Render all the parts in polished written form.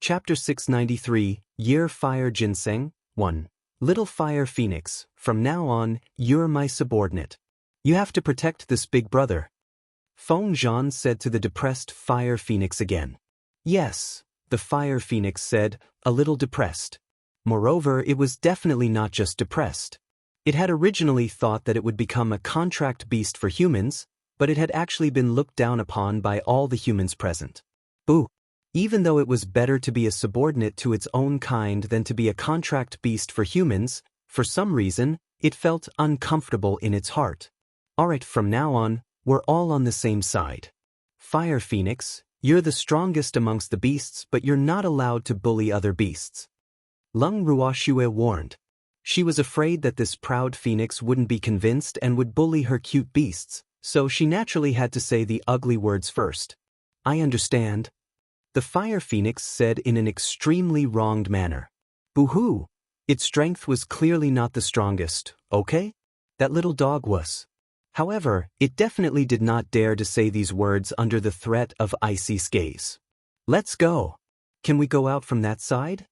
Chapter 693, Year Fire Ginseng, 1. Little Fire Phoenix, from now on, you're my subordinate. You have to protect this big brother. Feng said to the depressed Fire Phoenix again. Yes, the Fire Phoenix said, a little depressed. Moreover, it was definitely not just depressed. It had originally thought that it would become a contract beast for humans, but it had actually been looked down upon by all the humans present. Boo! Even though it was better to be a subordinate to its own kind than to be a contract beast for humans, for some reason, it felt uncomfortable in its heart. Alright, from now on, we're all on the same side. Fire Phoenix, you're the strongest amongst the beasts, but you're not allowed to bully other beasts. Leng Ruoxue warned. She was afraid that this proud phoenix wouldn't be convinced and would bully her cute beasts, so she naturally had to say the ugly words first. I understand. The Fire Phoenix said in an extremely wronged manner. Boo-hoo! Its strength was clearly not the strongest, okay? That little dog was. However, it definitely did not dare to say these words under the threat of icy gaze. Let's go. Can we go out from that side?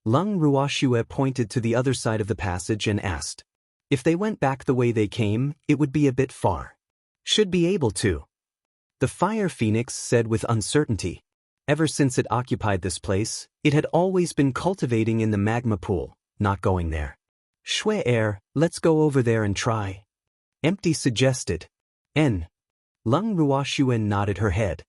Leng Ruoxue pointed to the other side of the passage and asked. If they went back the way they came, it would be a bit far. Should be able to. The Fire Phoenix said with uncertainty. Ever since it occupied this place, it had always been cultivating in the magma pool, not going there. Shui air, let's go over there and try. Empty suggested. Leng Ruoxue nodded her head.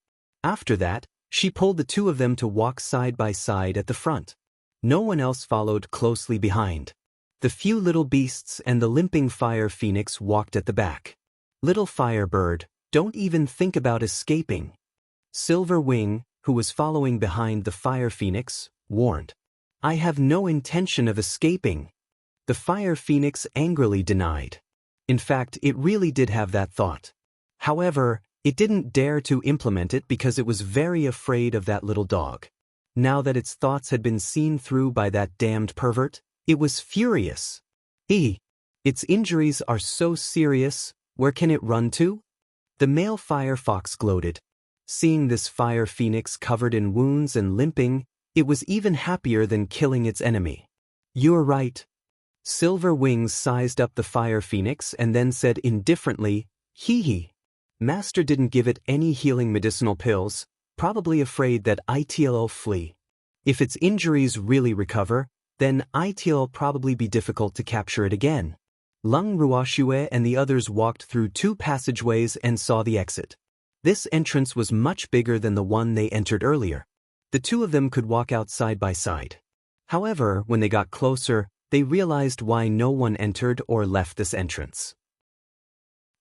After that, she pulled the two of them to walk side by side at the front. No one else followed closely behind. The few little beasts and the limping Fire Phoenix walked at the back. Little Firebird, don't even think about escaping. Silver Wing, who was following behind the Fire Phoenix, warned. I have no intention of escaping. The Fire Phoenix angrily denied. In fact, it really did have that thought. However, it didn't dare to implement it because it was very afraid of that little dog. Now that its thoughts had been seen through by that damned pervert, it was furious. Its injuries are so serious, where can it run to? The male Fire Fox gloated. Seeing this Fire Phoenix covered in wounds and limping, it was even happier than killing its enemy. You're right. Silver Wings sized up the Fire Phoenix and then said indifferently, hee. Master didn't give it any healing medicinal pills, probably afraid that it'll flee. If its injuries really recover, then it'll probably be difficult to capture it again. Leng Ruoxue and the others walked through two passageways and saw the exit. This entrance was much bigger than the one they entered earlier. The two of them could walk out side by side. However, when they got closer, they realized why no one entered or left this entrance.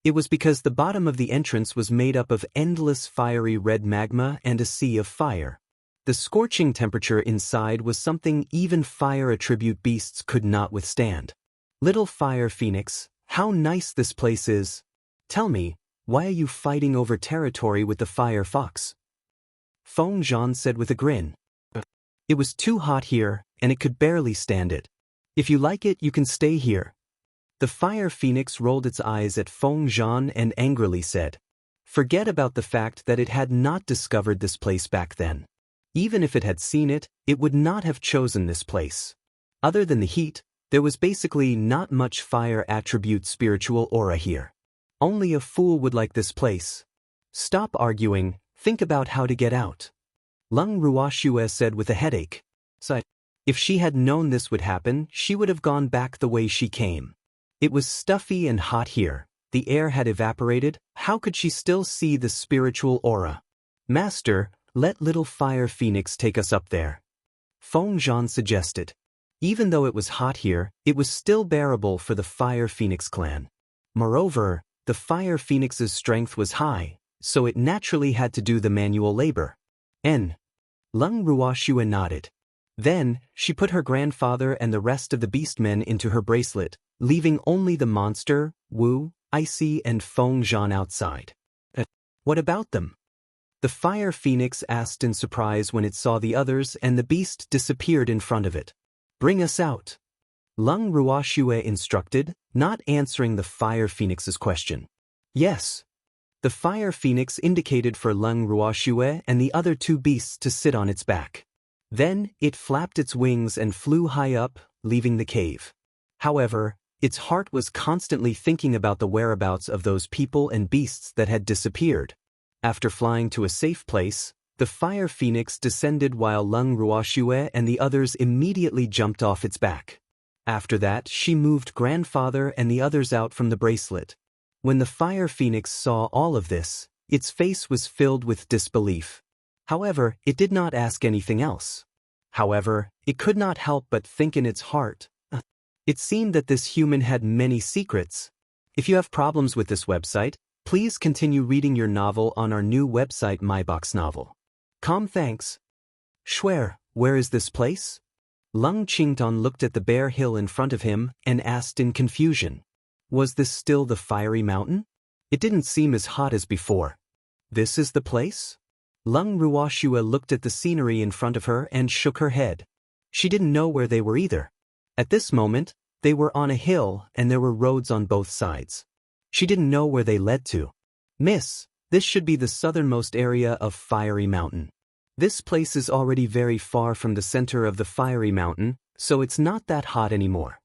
It was because the bottom of the entrance was made up of endless fiery red magma and a sea of fire. The scorching temperature inside was something even fire attribute beasts could not withstand. Little Fire Phoenix, how nice this place is. Tell me, why are you fighting over territory with the Fire Fox? Feng said with a grin. It was too hot here, and it could barely stand it. If you like it, you can stay here. The Fire Phoenix rolled its eyes at Feng and angrily said. Forget about the fact that it had not discovered this place back then. Even if it had seen it, it would not have chosen this place. Other than the heat, there was basically not much fire attribute spiritual aura here. Only a fool would like this place. Stop arguing, think about how to get out. Leng Ruoxue said with a headache. If she had known this would happen, she would have gone back the way she came. It was stuffy and hot here, the air had evaporated, how could she still see the spiritual aura? Master, let little Fire Phoenix take us up there. Feng suggested. Even though it was hot here, it was still bearable for the Fire Phoenix clan. Moreover, the Fire Phoenix's strength was high, so it naturally had to do the manual labor. Leng Ruoxue nodded. Then, she put her grandfather and the rest of the beastmen into her bracelet, leaving only the monster, Wu, Icy and Feng outside. What about them? The Fire Phoenix asked in surprise when it saw the others and the beast disappeared in front of it. Bring us out. Leng Ruoxue instructed, not answering the Fire Phoenix's question. Yes. The Fire Phoenix indicated for Leng Ruoxue and the other two beasts to sit on its back. Then, it flapped its wings and flew high up, leaving the cave. However, its heart was constantly thinking about the whereabouts of those people and beasts that had disappeared. After flying to a safe place, the fire phoenix descended while Leng Ruoxue and the others immediately jumped off its back. After that, she moved grandfather and the others out from the bracelet. When the fire phoenix saw all of this, its face was filled with disbelief. However, it did not ask anything else. However, it could not help but think in its heart. It seemed that this human had many secrets. If you have problems with this website, please continue reading your novel on our new website MyBox Novel. Thanks. Shuer, where is this place? Leng Qingtan looked at the bare hill in front of him and asked in confusion. Was this still the fiery mountain? It didn't seem as hot as before. This is the place? Leng Ruoxue looked at the scenery in front of her and shook her head. She didn't know where they were either. At this moment, they were on a hill and there were roads on both sides. She didn't know where they led to. Miss, this should be the southernmost area of Fiery Mountain. This place is already very far from the center of the Fiery Mountain, so it's not that hot anymore.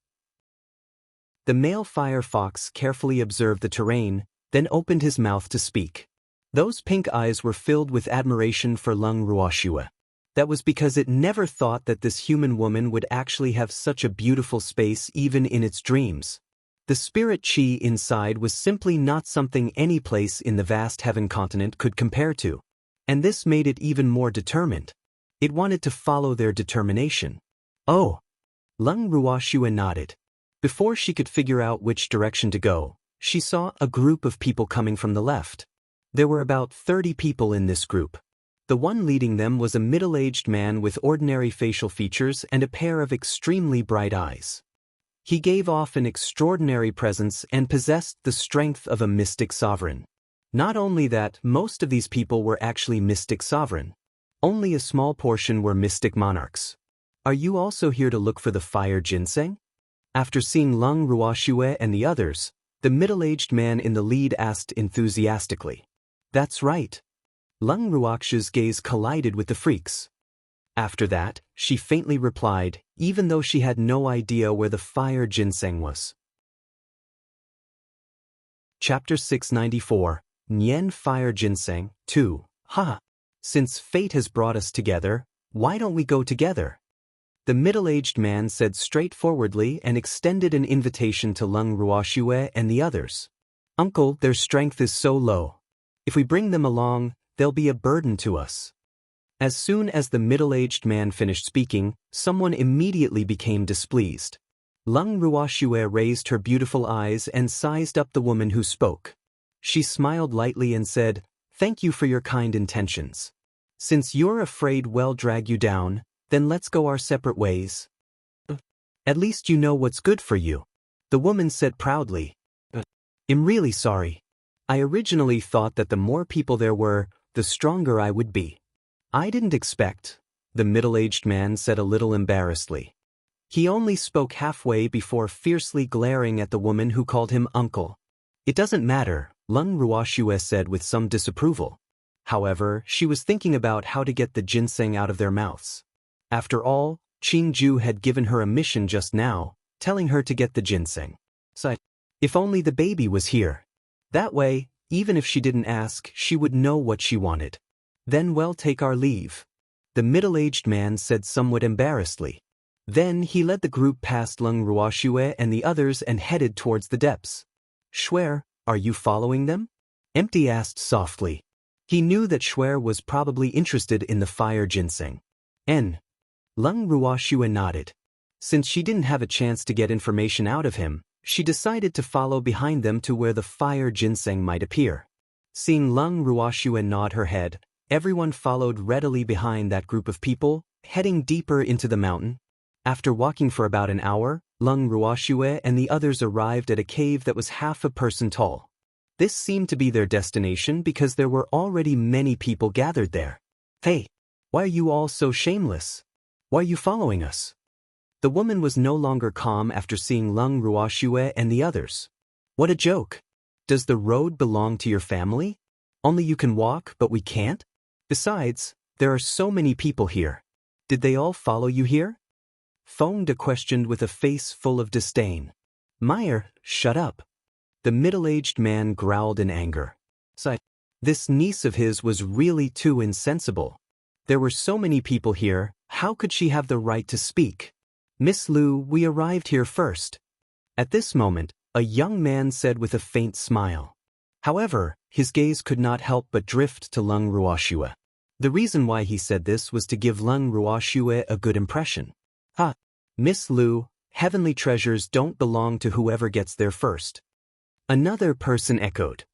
The male fire fox carefully observed the terrain, then opened his mouth to speak. Those pink eyes were filled with admiration for Leng Ruoxue. That was because it never thought that this human woman would actually have such a beautiful space even in its dreams. The spirit chi inside was simply not something any place in the vast heaven continent could compare to. And this made it even more determined. It wanted to follow their determination. Oh! Leng Ruoxue nodded. Before she could figure out which direction to go, she saw a group of people coming from the left. There were about 30 people in this group. The one leading them was a middle-aged man with ordinary facial features and a pair of extremely bright eyes. He gave off an extraordinary presence and possessed the strength of a mystic sovereign. Not only that, most of these people were actually mystic sovereign. Only a small portion were mystic monarchs. Are you also here to look for the fire ginseng? After seeing Leng Ruoxue and the others, the middle-aged man in the lead asked enthusiastically. That's right. Leng Ruoxue's gaze collided with the freak's. After that, she faintly replied, even though she had no idea where the fire ginseng was. Chapter 694, Nian Fire Ginseng, 2. Since fate has brought us together, why don't we go together? The middle-aged man said straightforwardly and extended an invitation to Leng Ruoxue and the others. Uncle, their strength is so low. If we bring them along, they'll be a burden to us. As soon as the middle-aged man finished speaking, someone immediately became displeased. Leng Ruoxue raised her beautiful eyes and sized up the woman who spoke. She smiled lightly and said, "Thank you for your kind intentions. Since you're afraid we'll drag you down, then let's go our separate ways. At least you know what's good for you," the woman said proudly. "I'm really sorry. I originally thought that the more people there were, the stronger I would be. I didn't expect," the middle-aged man said a little embarrassedly. He only spoke halfway before fiercely glaring at the woman who called him uncle. "It doesn't matter," Leng Ruoxue said with some disapproval. However, she was thinking about how to get the ginseng out of their mouths. After all, Qingju had given her a mission just now, telling her to get the ginseng. So, if only the baby was here. That way, even if she didn't ask, she would know what she wanted. Then we'll take our leave," the middle-aged man said somewhat embarrassedly. Then he led the group past Leng Ruoxue and the others and headed towards the depths. "Shuer, are you following them?" Empty asked softly. He knew that Shuer was probably interested in the fire ginseng. Leng Ruoxue nodded. Since she didn't have a chance to get information out of him, she decided to follow behind them to where the fire ginseng might appear. Seeing Leng Ruoxue nod her head, everyone followed readily behind that group of people, heading deeper into the mountain. After walking for about an hour, Leng Ruoxue and the others arrived at a cave that was half a person tall. This seemed to be their destination because there were already many people gathered there. "Hey, why are you all so shameless? Why are you following us?" The woman was no longer calm after seeing Leng Ruoxue and the others. "What a joke! Does the road belong to your family? Only you can walk, but we can't? Besides, there are so many people here. Did they all follow you here? Feng questioned with a face full of disdain. Miao, shut up. The middle-aged man growled in anger. This niece of his was really too insensible. There were so many people here, how could she have the right to speak? Miss Lu, we arrived here first. At this moment, a young man said with a faint smile. However, his gaze could not help but drift to Leng Ruoxue. The reason why he said this was to give Leng Ruoxue a good impression. Miss Lu, heavenly treasures don't belong to whoever gets there first. Another person echoed.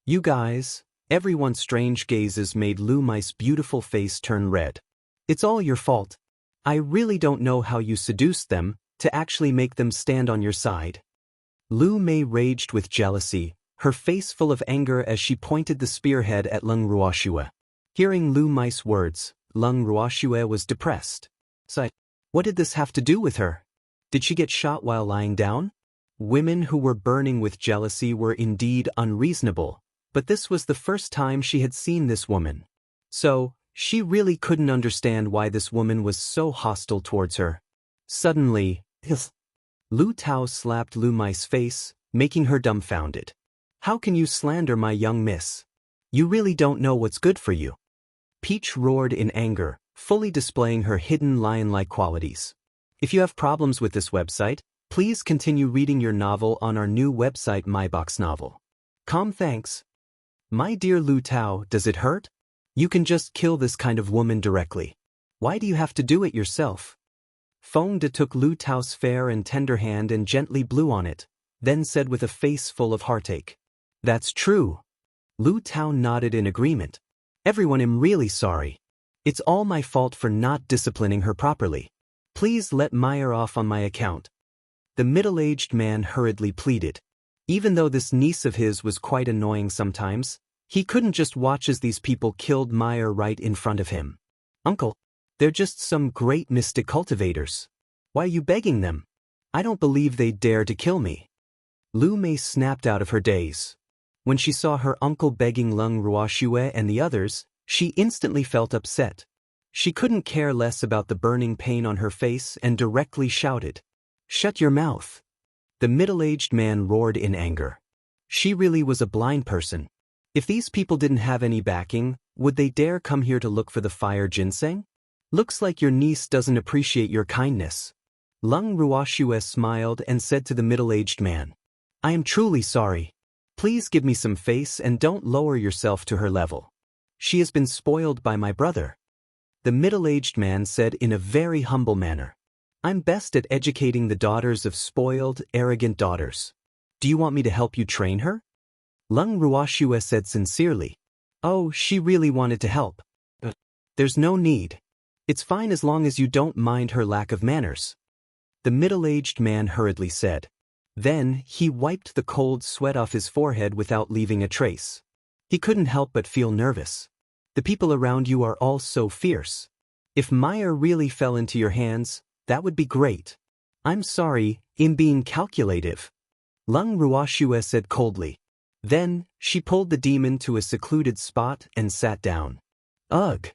You guys, everyone's strange gazes made Lu Mei's beautiful face turn red. It's all your fault. I really don't know how you seduced them, to actually make them stand on your side. Lu Mei raged with jealousy, her face full of anger as she pointed the spearhead at Leng Ruoxue. Hearing Lu Mei's words, Leng Ruoxue was depressed. What did this have to do with her? Did she get shot while lying down? Women who were burning with jealousy were indeed unreasonable, but this was the first time she had seen this woman. So, she really couldn't understand why this woman was so hostile towards her. Suddenly, Lu Tao slapped Lu Mei's face, making her dumbfounded. How can you slander my young miss? You really don't know what's good for you. Peach roared in anger, fully displaying her hidden lion-like qualities. If you have problems with this website, please continue reading your novel on our new website MyBox Novel. Thanks. My dear Lu Tao, does it hurt? You can just kill this kind of woman directly. Why do you have to do it yourself? Feng took Lu Tao's fair and tender hand and gently blew on it, then said with a face full of heartache. That's true. Lu Tao nodded in agreement. Everyone, I'm really sorry. It's all my fault for not disciplining her properly. Please let Miao off on my account. The middle-aged man hurriedly pleaded. Even though this niece of his was quite annoying sometimes, he couldn't just watch as these people killed Miao right in front of him. Uncle, they're just some great mystic cultivators. Why are you begging them? I don't believe they'd dare to kill me. Lu Mei snapped out of her daze. When she saw her uncle begging Leng Ruoxue and the others, she instantly felt upset. She couldn't care less about the burning pain on her face and directly shouted, "Shut your mouth!" The middle-aged man roared in anger. She really was a blind person. If these people didn't have any backing, would they dare come here to look for the fire ginseng? Looks like your niece doesn't appreciate your kindness. Leng Ruoxue smiled and said to the middle-aged man, I am truly sorry. Please give me some face and don't lower yourself to her level. She has been spoiled by my brother. The middle-aged man said in a very humble manner, I'm best at educating the daughters of spoiled, arrogant daughters. Do you want me to help you train her? Leng Ruoxue said sincerely. Oh, she really wanted to help. There's no need. It's fine as long as you don't mind her lack of manners. The middle-aged man hurriedly said. Then, he wiped the cold sweat off his forehead without leaving a trace. He couldn't help but feel nervous. The people around you are all so fierce. If Miao really fell into your hands, that would be great. I'm sorry, in being calculative. Leng Ruoxue said coldly. Then, she pulled the demon to a secluded spot and sat down. Ugh!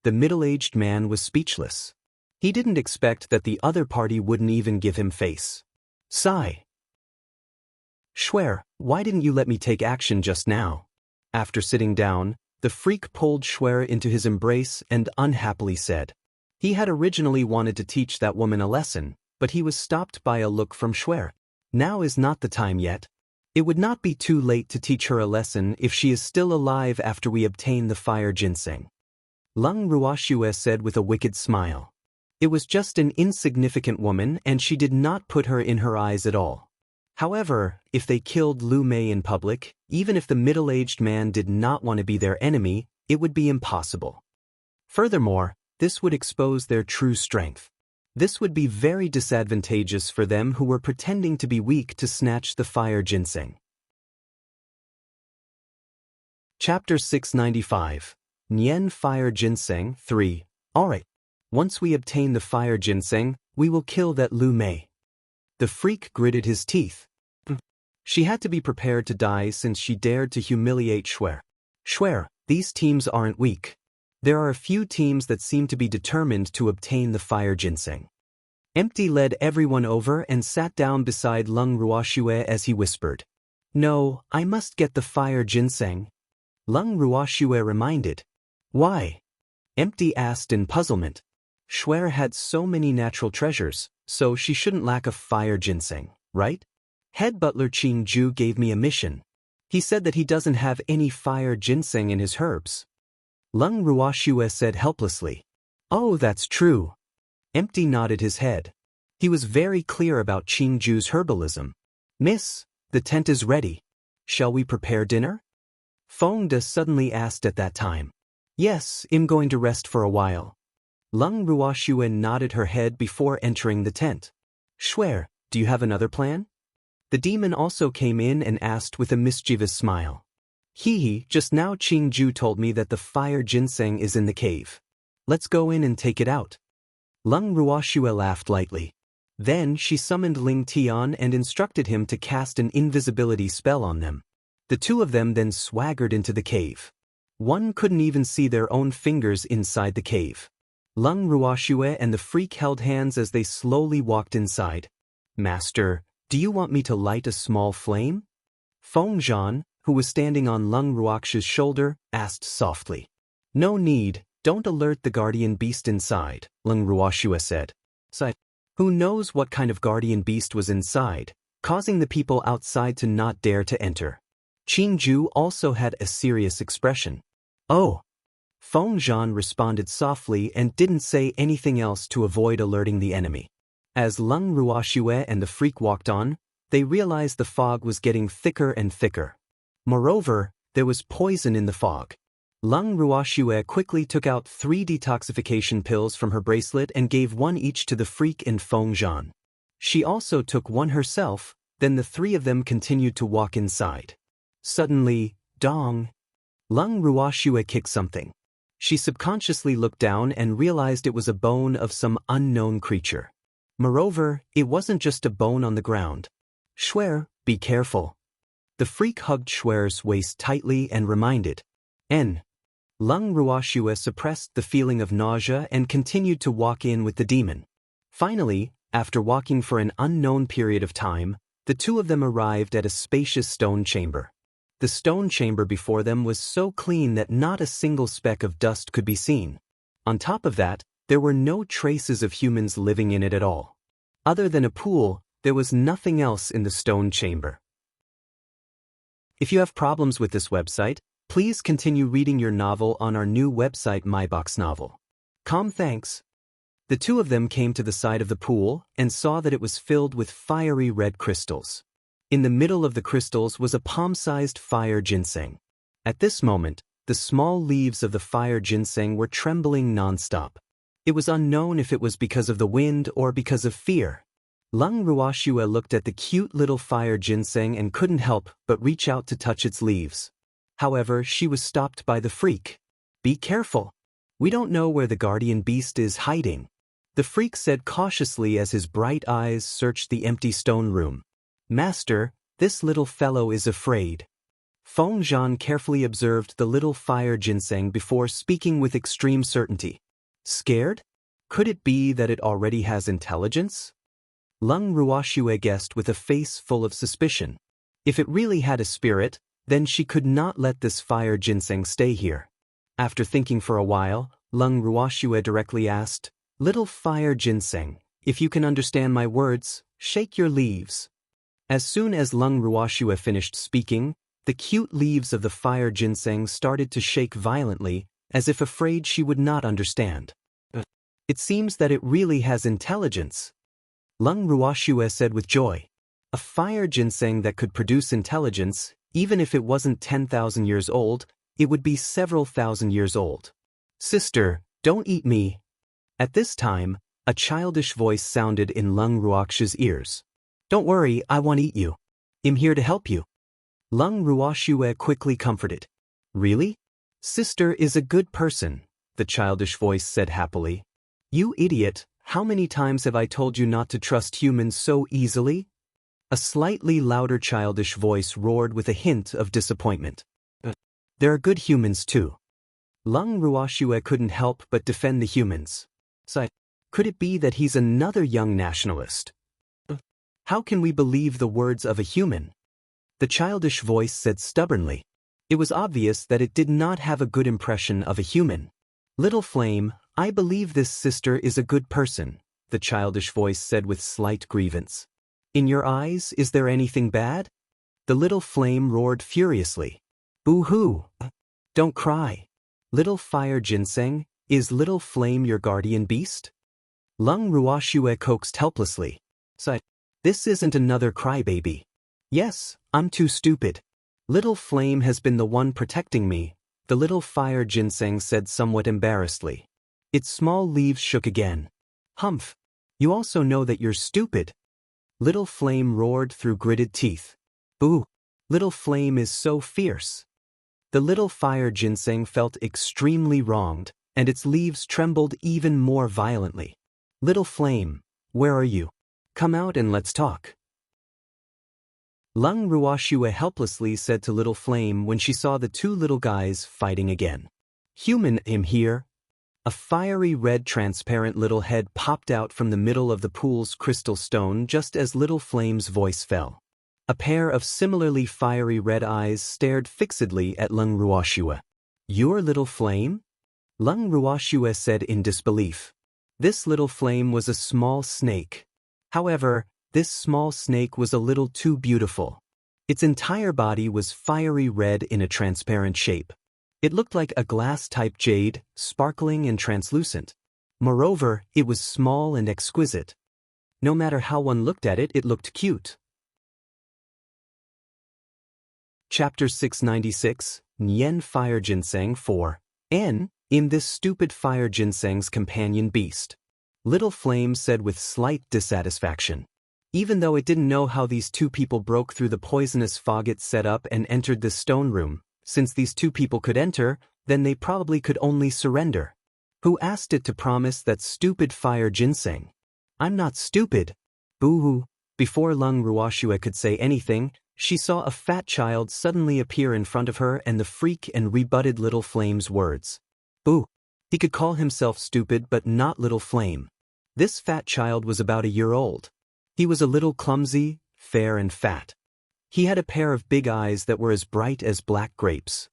The middle-aged man was speechless. He didn't expect that the other party wouldn't even give him face. Sigh. Swear, why didn't you let me take action just now? After sitting down, the freak pulled Swear into his embrace and unhappily said. He had originally wanted to teach that woman a lesson, but he was stopped by a look from Swear. Now is not the time yet. It would not be too late to teach her a lesson if she is still alive after we obtain the fire ginseng. Leng Ruoxue said with a wicked smile. It was just an insignificant woman and she did not put her in her eyes at all. However, if they killed Lu Mei in public, even if the middle-aged man did not want to be their enemy, it would be impossible. Furthermore, this would expose their true strength. This would be very disadvantageous for them who were pretending to be weak to snatch the fire ginseng. Chapter 695. Nian Fire Ginseng 3. Alright. Once we obtain the fire ginseng, we will kill that Lu Mei. The freak gritted his teeth. She had to be prepared to die since she dared to humiliate Swear. Swear, these teams aren't weak. There are a few teams that seem to be determined to obtain the fire ginseng. Empty led everyone over and sat down beside Leng Ruoxue as he whispered. No, I must get the fire ginseng. Leng Ruoxue reminded. Why? Empty asked in puzzlement. Shuer had so many natural treasures, so she shouldn't lack a fire ginseng, right? Head butler Qing Ju gave me a mission. He said that he doesn't have any fire ginseng in his herbs. Leng Ruoxue said helplessly. Oh, that's true. Empty nodded his head. He was very clear about Qing Ju's herbalism. Miss, the tent is ready. Shall we prepare dinner? Feng De suddenly asked at that time. Yes, I'm going to rest for a while. Leng Ruoxue nodded her head before entering the tent. Shuer, do you have another plan? The demon also came in and asked with a mischievous smile. Hee, just now Qing Ju told me that the fire ginseng is in the cave. Let's go in and take it out. Leng Ruoxue laughed lightly. Then she summoned Ling Tian and instructed him to cast an invisibility spell on them. The two of them then swaggered into the cave. One couldn't even see their own fingers inside the cave. Leng Ruoxue and the freak held hands as they slowly walked inside. Master, do you want me to light a small flame? Feng Zhan, who was standing on Leng Ruoxue's shoulder, asked softly. No need, don't alert the guardian beast inside, Leng Ruoxue said. Who knows what kind of guardian beast was inside, causing the people outside to not dare to enter. Qing Ju also had a serious expression. Oh. Feng Zhan responded softly and didn't say anything else to avoid alerting the enemy. As Leng Ruoxue and the freak walked on, they realized the fog was getting thicker and thicker. Moreover, there was poison in the fog. Leng Ruoxue quickly took out 3 detoxification pills from her bracelet and gave one each to the freak and Feng Zhan. She also took one herself, then the 3 of them continued to walk inside. Suddenly, dong! Leng Ruoxue kicked something. She subconsciously looked down and realized it was a bone of some unknown creature. Moreover, it wasn't just a bone on the ground. Shuer, be careful. The freak hugged Shuer's waist tightly and reminded. N. Leng Ruoxue suppressed the feeling of nausea and continued to walk in with the demon. Finally, after walking for an unknown period of time, the two of them arrived at a spacious stone chamber. The stone chamber before them was so clean that not a single speck of dust could be seen. On top of that, there were no traces of humans living in it at all. Other than a pool, there was nothing else in the stone chamber. If you have problems with this website, please continue reading your novel on our new website MyBox Novel. Thanks. The two of them came to the side of the pool and saw that it was filled with fiery red crystals. In the middle of the crystals was a palm-sized fire ginseng. At this moment, the small leaves of the fire ginseng were trembling non-stop. It was unknown if it was because of the wind or because of fear. Leng Ruoxue looked at the cute little fire ginseng and couldn't help but reach out to touch its leaves. However, she was stopped by the freak. Be careful. We don't know where the guardian beast is hiding. The freak said cautiously as his bright eyes searched the empty stone room. Master, this little fellow is afraid. Feng Zhan carefully observed the little fire ginseng before speaking with extreme certainty. Scared? Could it be that it already has intelligence? Leng Ruoxue guessed with a face full of suspicion. If it really had a spirit, then she could not let this fire ginseng stay here. After thinking for a while, Leng Ruoxue directly asked, Little fire ginseng, if you can understand my words, shake your leaves. As soon as Leng Ruoxue finished speaking, the cute leaves of the fire ginseng started to shake violently, as if afraid she would not understand. It seems that it really has intelligence. Leng Ruoxue said with joy. A fire ginseng that could produce intelligence, even if it wasn't 10,000 years old, it would be several thousand years old. Sister, don't eat me. At this time, a childish voice sounded in Leng Ruoxue's ears. Don't worry, I won't eat you. I'm here to help you. Leng Ruoxue quickly comforted. Really? Sister is a good person, the childish voice said happily. You idiot, how many times have I told you not to trust humans so easily? A slightly louder childish voice roared with a hint of disappointment. There are good humans too. Lung Ruoxue couldn't help but defend the humans. Sighed. Could it be that he's another young nationalist? How can we believe the words of a human? The childish voice said stubbornly. It was obvious that it did not have a good impression of a human. Little Flame, I believe this sister is a good person, the childish voice said with slight grievance. In your eyes, is there anything bad? The little flame roared furiously. Boo-hoo! Don't cry. Little Fire Ginseng, is Little Flame your guardian beast? Lung Ruoxue coaxed helplessly. Sighed. This isn't another crybaby. Yes, I'm too stupid. Little Flame has been the one protecting me, the Little Fire Ginseng said somewhat embarrassedly. Its small leaves shook again. Humph. You also know that you're stupid. Little Flame roared through gritted teeth. Boo! Little Flame is so fierce. The Little Fire Ginseng felt extremely wronged, and its leaves trembled even more violently. Little Flame, where are you? Come out and let's talk. Lung Ruoxue helplessly said to Little Flame when she saw the two little guys fighting again. Human, I'm here. A fiery red transparent little head popped out from the middle of the pool's crystal stone just as Little Flame's voice fell. A pair of similarly fiery red eyes stared fixedly at Lung Ruoxue. You're Little Flame? Lung Ruoxue said in disbelief. This Little Flame was a small snake. However, this small snake was a little too beautiful. Its entire body was fiery red in a transparent shape. It looked like a glass-type jade, sparkling and translucent. Moreover, it was small and exquisite. No matter how one looked at it, it looked cute. Chapter 696, Nian Fire Ginseng 4. In this stupid Fire Ginseng's companion beast. Little Flame said with slight dissatisfaction. Even though it didn't know how these two people broke through the poisonous fog it set up and entered the stone room, since these two people could enter, then they probably could only surrender. Who asked it to promise that stupid Fire Ginseng? I'm not stupid. Boo-hoo. Before Lung Ruoxue could say anything, she saw a fat child suddenly appear in front of her and the freak and rebutted Little Flame's words. Boo. He could call himself stupid but not Little Flame. This fat child was about a year old. He was a little clumsy, fair and fat. He had a pair of big eyes that were as bright as black grapes.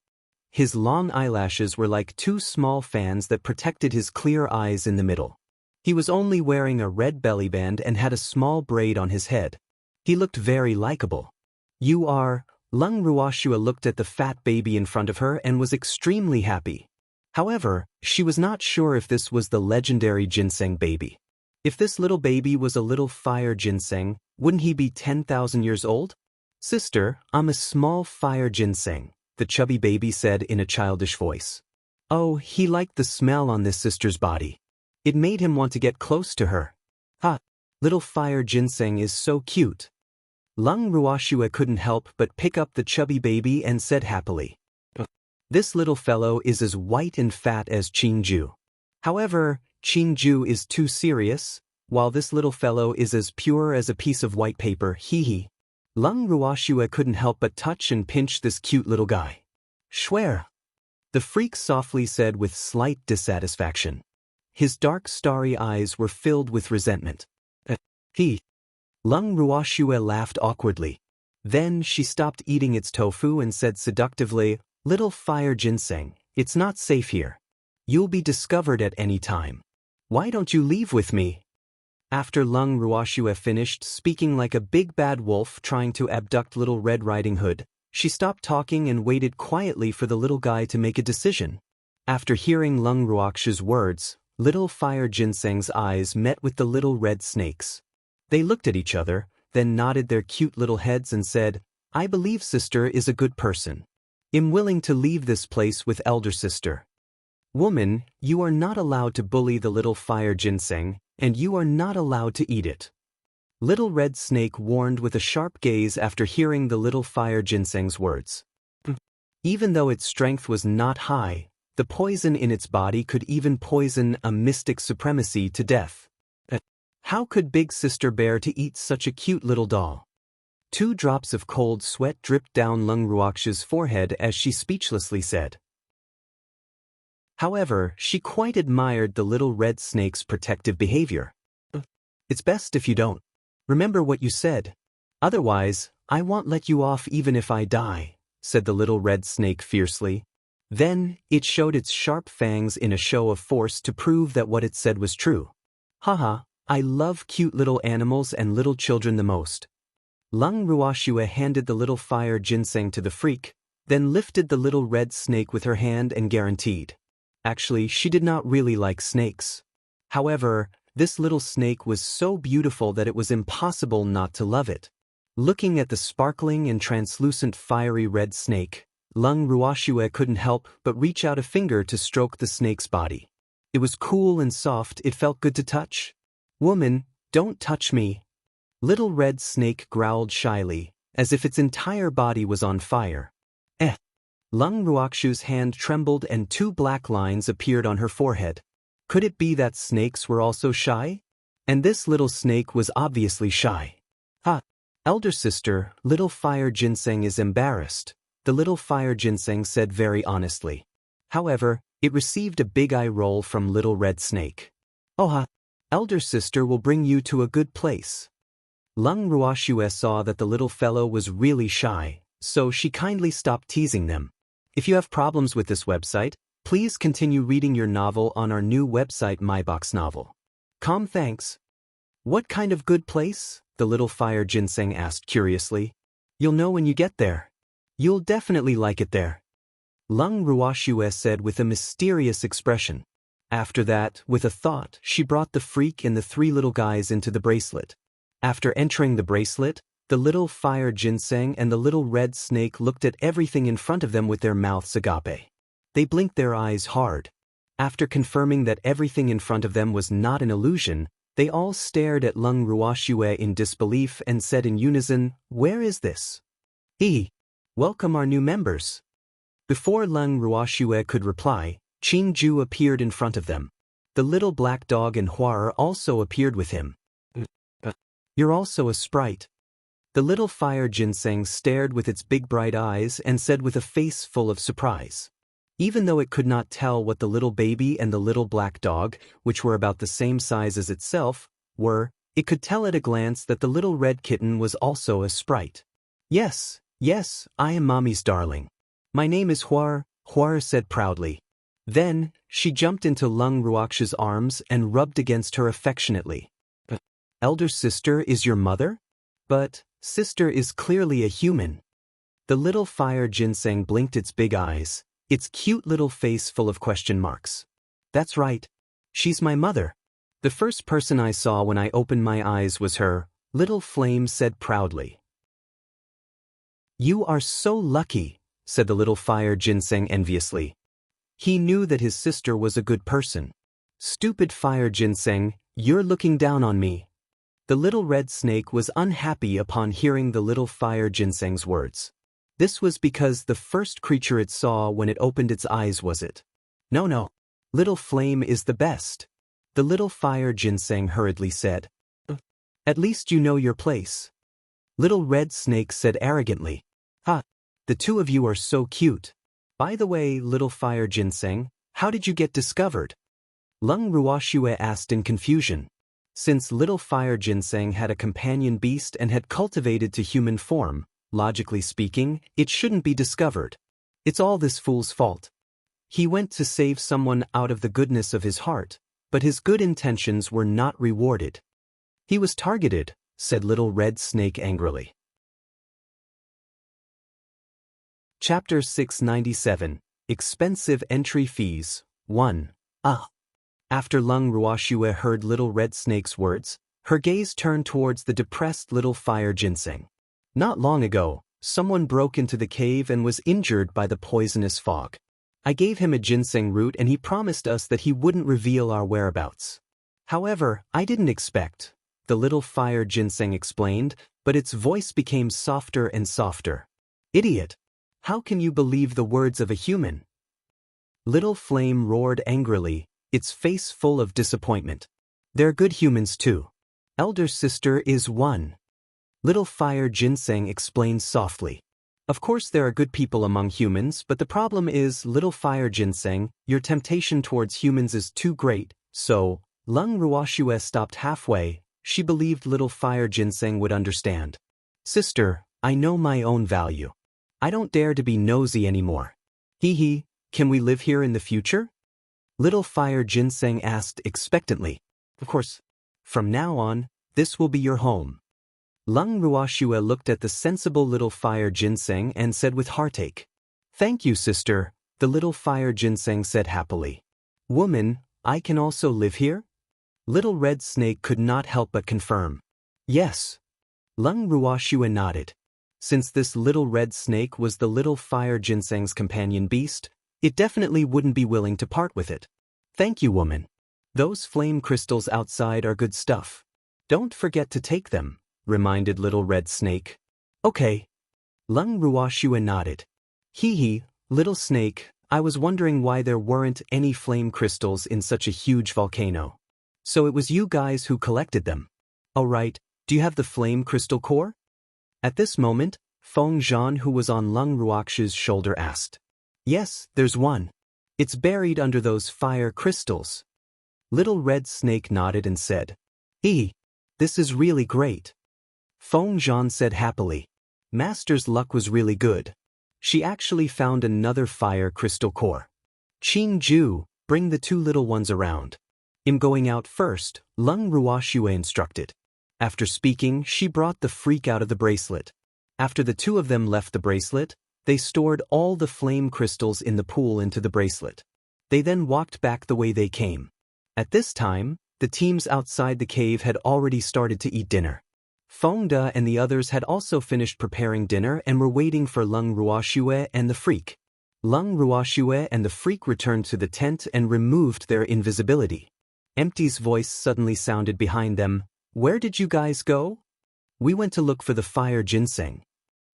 His long eyelashes were like two small fans that protected his clear eyes in the middle. He was only wearing a red belly band and had a small braid on his head. He looked very likable. You are... Lung Ruoxue looked at the fat baby in front of her and was extremely happy. However, she was not sure if this was the legendary Ginseng baby. If this little baby was a little Fire Ginseng, wouldn't he be 10,000 years old? Sister, I'm a small Fire Ginseng, the chubby baby said in a childish voice. Oh, he liked the smell on this sister's body. It made him want to get close to her. Ha! Little Fire Ginseng is so cute. Lung Ruoxue couldn't help but pick up the chubby baby and said happily. This little fellow is as white and fat as Qingju. However, Qingju is too serious, while this little fellow is as pure as a piece of white paper, hee. Lung Ruoxue couldn't help but touch and pinch this cute little guy. Schwer. The freak softly said with slight dissatisfaction. His dark starry eyes were filled with resentment. He. Lung Ruoxue laughed awkwardly. Then she stopped eating its tofu and said seductively, Little Fire Ginseng, it's not safe here. You'll be discovered at any time. Why don't you leave with me? After Lung Ruoxue finished speaking like a big bad wolf trying to abduct Little Red Riding Hood, she stopped talking and waited quietly for the little guy to make a decision. After hearing Lung Ruoxue's words, Little Fire Ginseng's eyes met with the little red snakes. They looked at each other, then nodded their cute little heads and said, I believe sister is a good person. I'm willing to leave this place with elder sister. Woman, you are not allowed to bully the Little Fire Ginseng, and you are not allowed to eat it. Little Red Snake warned with a sharp gaze after hearing the Little Fire Ginseng's words. Even though its strength was not high, the poison in its body could even poison a mystic supremacy to death. How could Big Sister bear to eat such a cute little doll? 2 drops of cold sweat dripped down Lung Ruoxue's forehead as she speechlessly said. However, she quite admired the little red snake's protective behavior. It's best if you don't. Remember what you said. Otherwise, I won't let you off even if I die, said the little red snake fiercely. Then, it showed its sharp fangs in a show of force to prove that what it said was true. Haha, I love cute little animals and little children the most. Lung Ruoxue handed the little fire ginseng to the freak, then lifted the little red snake with her hand and guaranteed. Actually, she did not really like snakes. However, this little snake was so beautiful that it was impossible not to love it. Looking at the sparkling and translucent fiery red snake, Lung Ruoxue couldn't help but reach out a finger to stroke the snake's body. It was cool and soft, it felt good to touch. Woman, don't touch me. Little red snake growled shyly, as if its entire body was on fire. Lung Ruoxue's hand trembled and 2 black lines appeared on her forehead. Could it be that snakes were also shy? And this little snake was obviously shy. Elder sister, little fire ginseng is embarrassed, the little fire ginseng said very honestly. However, it received a big eye roll from little red snake. Elder sister will bring you to a good place. Lung Ruoxue saw that the little fellow was really shy, so she kindly stopped teasing them. If you have problems with this website, please continue reading your novel on our new website MyBox Novel. Thanks. What kind of good place? The little fire ginseng asked curiously. You'll know when you get there. You'll definitely like it there. Lung Ruoxue said with a mysterious expression. After that, with a thought, she brought the freak and the 3 little guys into the bracelet. After entering the bracelet, the little fire ginseng and the little red snake looked at everything in front of them with their mouths agape. They blinked their eyes hard. After confirming that everything in front of them was not an illusion, they all stared at Lung Ruoxue in disbelief and said in unison, "Where is this?" Welcome our new members. Before Lung Ruoxue could reply, Qingju appeared in front of them. The little black dog and Huar also appeared with him. You're also a sprite. The little fire ginseng stared with its big bright eyes and said with a face full of surprise. Even though it could not tell what the little baby and the little black dog, which were about the same size as itself, were, it could tell at a glance that the little red kitten was also a sprite. Yes, I am Mommy's darling. My name is Huar, Huar said proudly. Then, she jumped into Lung Ruoxue's arms and rubbed against her affectionately. Elder sister is your mother? But, sister is clearly a human. The little fire ginseng blinked its big eyes, its cute little face full of question marks. That's right. She's my mother. The first person I saw when I opened my eyes was her, little Flame said proudly. You are so lucky, said the little fire ginseng enviously. He knew that his sister was a good person. Stupid fire ginseng, you're looking down on me. The little red snake was unhappy upon hearing the little fire ginseng's words. This was because the first creature it saw when it opened its eyes was it. No, little Flame is the best. The little fire ginseng hurriedly said. At least you know your place. Little red snake said arrogantly. The 2 of you are so cute. By the way, little fire ginseng, how did you get discovered? Lung Ruoxue asked in confusion. Since little fire ginseng had a companion beast and had cultivated to human form, logically speaking, it shouldn't be discovered. It's all this fool's fault. He went to save someone out of the goodness of his heart, but his good intentions were not rewarded. He was targeted, said little red snake angrily. Chapter 697, Expensive Entry Fees, 1. After Lung Ruoxue heard little red snake's words, her gaze turned towards the depressed little fire ginseng. Not long ago, someone broke into the cave and was injured by the poisonous fog. I gave him a ginseng root and he promised us that he wouldn't reveal our whereabouts. However, I didn't expect, the little fire ginseng explained, but its voice became softer and softer. Idiot! How can you believe the words of a human? Little Flame roared angrily, its face full of disappointment. They're good humans too. Elder sister is one. Little fire ginseng explained softly. Of course there are good people among humans, but the problem is, little fire Ginseng, your temptation towards humans is too great, so, Lung Ruoxue stopped halfway. She believed little fire Ginseng would understand. Sister, I know my own value. I don't dare to be nosy anymore. Hee hee, can we live here in the future? Little fire Ginseng asked expectantly. Of course. From now on, this will be your home. Lung Ruoxue looked at the sensible little fire Ginseng and said with heartache. Thank you, sister, the little fire Ginseng said happily. Woman, I can also live here? Little red snake could not help but confirm. Yes. Lung Ruoxue nodded. Since this little red snake was the little fire Ginseng's companion beast, it definitely wouldn't be willing to part with it. Thank you, woman. Those flame crystals outside are good stuff. Don't forget to take them, reminded little red snake. Okay. Lung Ruoxue nodded. Hee hee, little snake, I was wondering why there weren't any flame crystals in such a huge volcano. So it was you guys who collected them. All right, do you have the flame crystal core? At this moment, Feng, who was on Lung Ruoxue's shoulder, asked. Yes, there's one. It's buried under those fire crystals. Little red snake nodded and said. This is really great. Feng said happily. Master's luck was really good. She actually found another fire crystal core. Qing Ju, bring the two little ones around. I'm going out first, Lung Ruoxue instructed. After speaking, she brought the freak out of the bracelet. After the two of them left the bracelet, they stored all the flame crystals in the pool into the bracelet. They then walked back the way they came. At this time, the teams outside the cave had already started to eat dinner. Feng De and the others had also finished preparing dinner and were waiting for Lung Ruoxue and the freak. Lung Ruoxue and the freak returned to the tent and removed their invisibility. Empty's voice suddenly sounded behind them. Where did you guys go? We went to look for the fire Ginseng.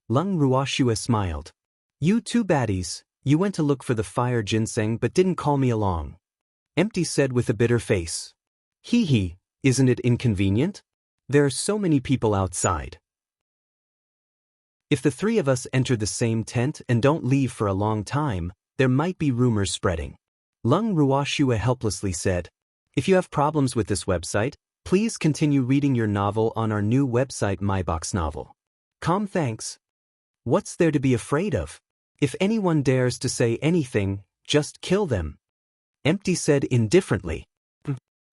Lung Ruoxue smiled. You two baddies, you went to look for the fire Ginseng but didn't call me along. Empty said with a bitter face. Hee hee, isn't it inconvenient? There are so many people outside. If the three of us enter the same tent and don't leave for a long time, there might be rumors spreading. Lung Ruoxue helplessly said. If you have problems with this website, please continue reading your novel on our new website MyBox Novel. Thanks. What's there to be afraid of? If anyone dares to say anything, just kill them. Empty said indifferently.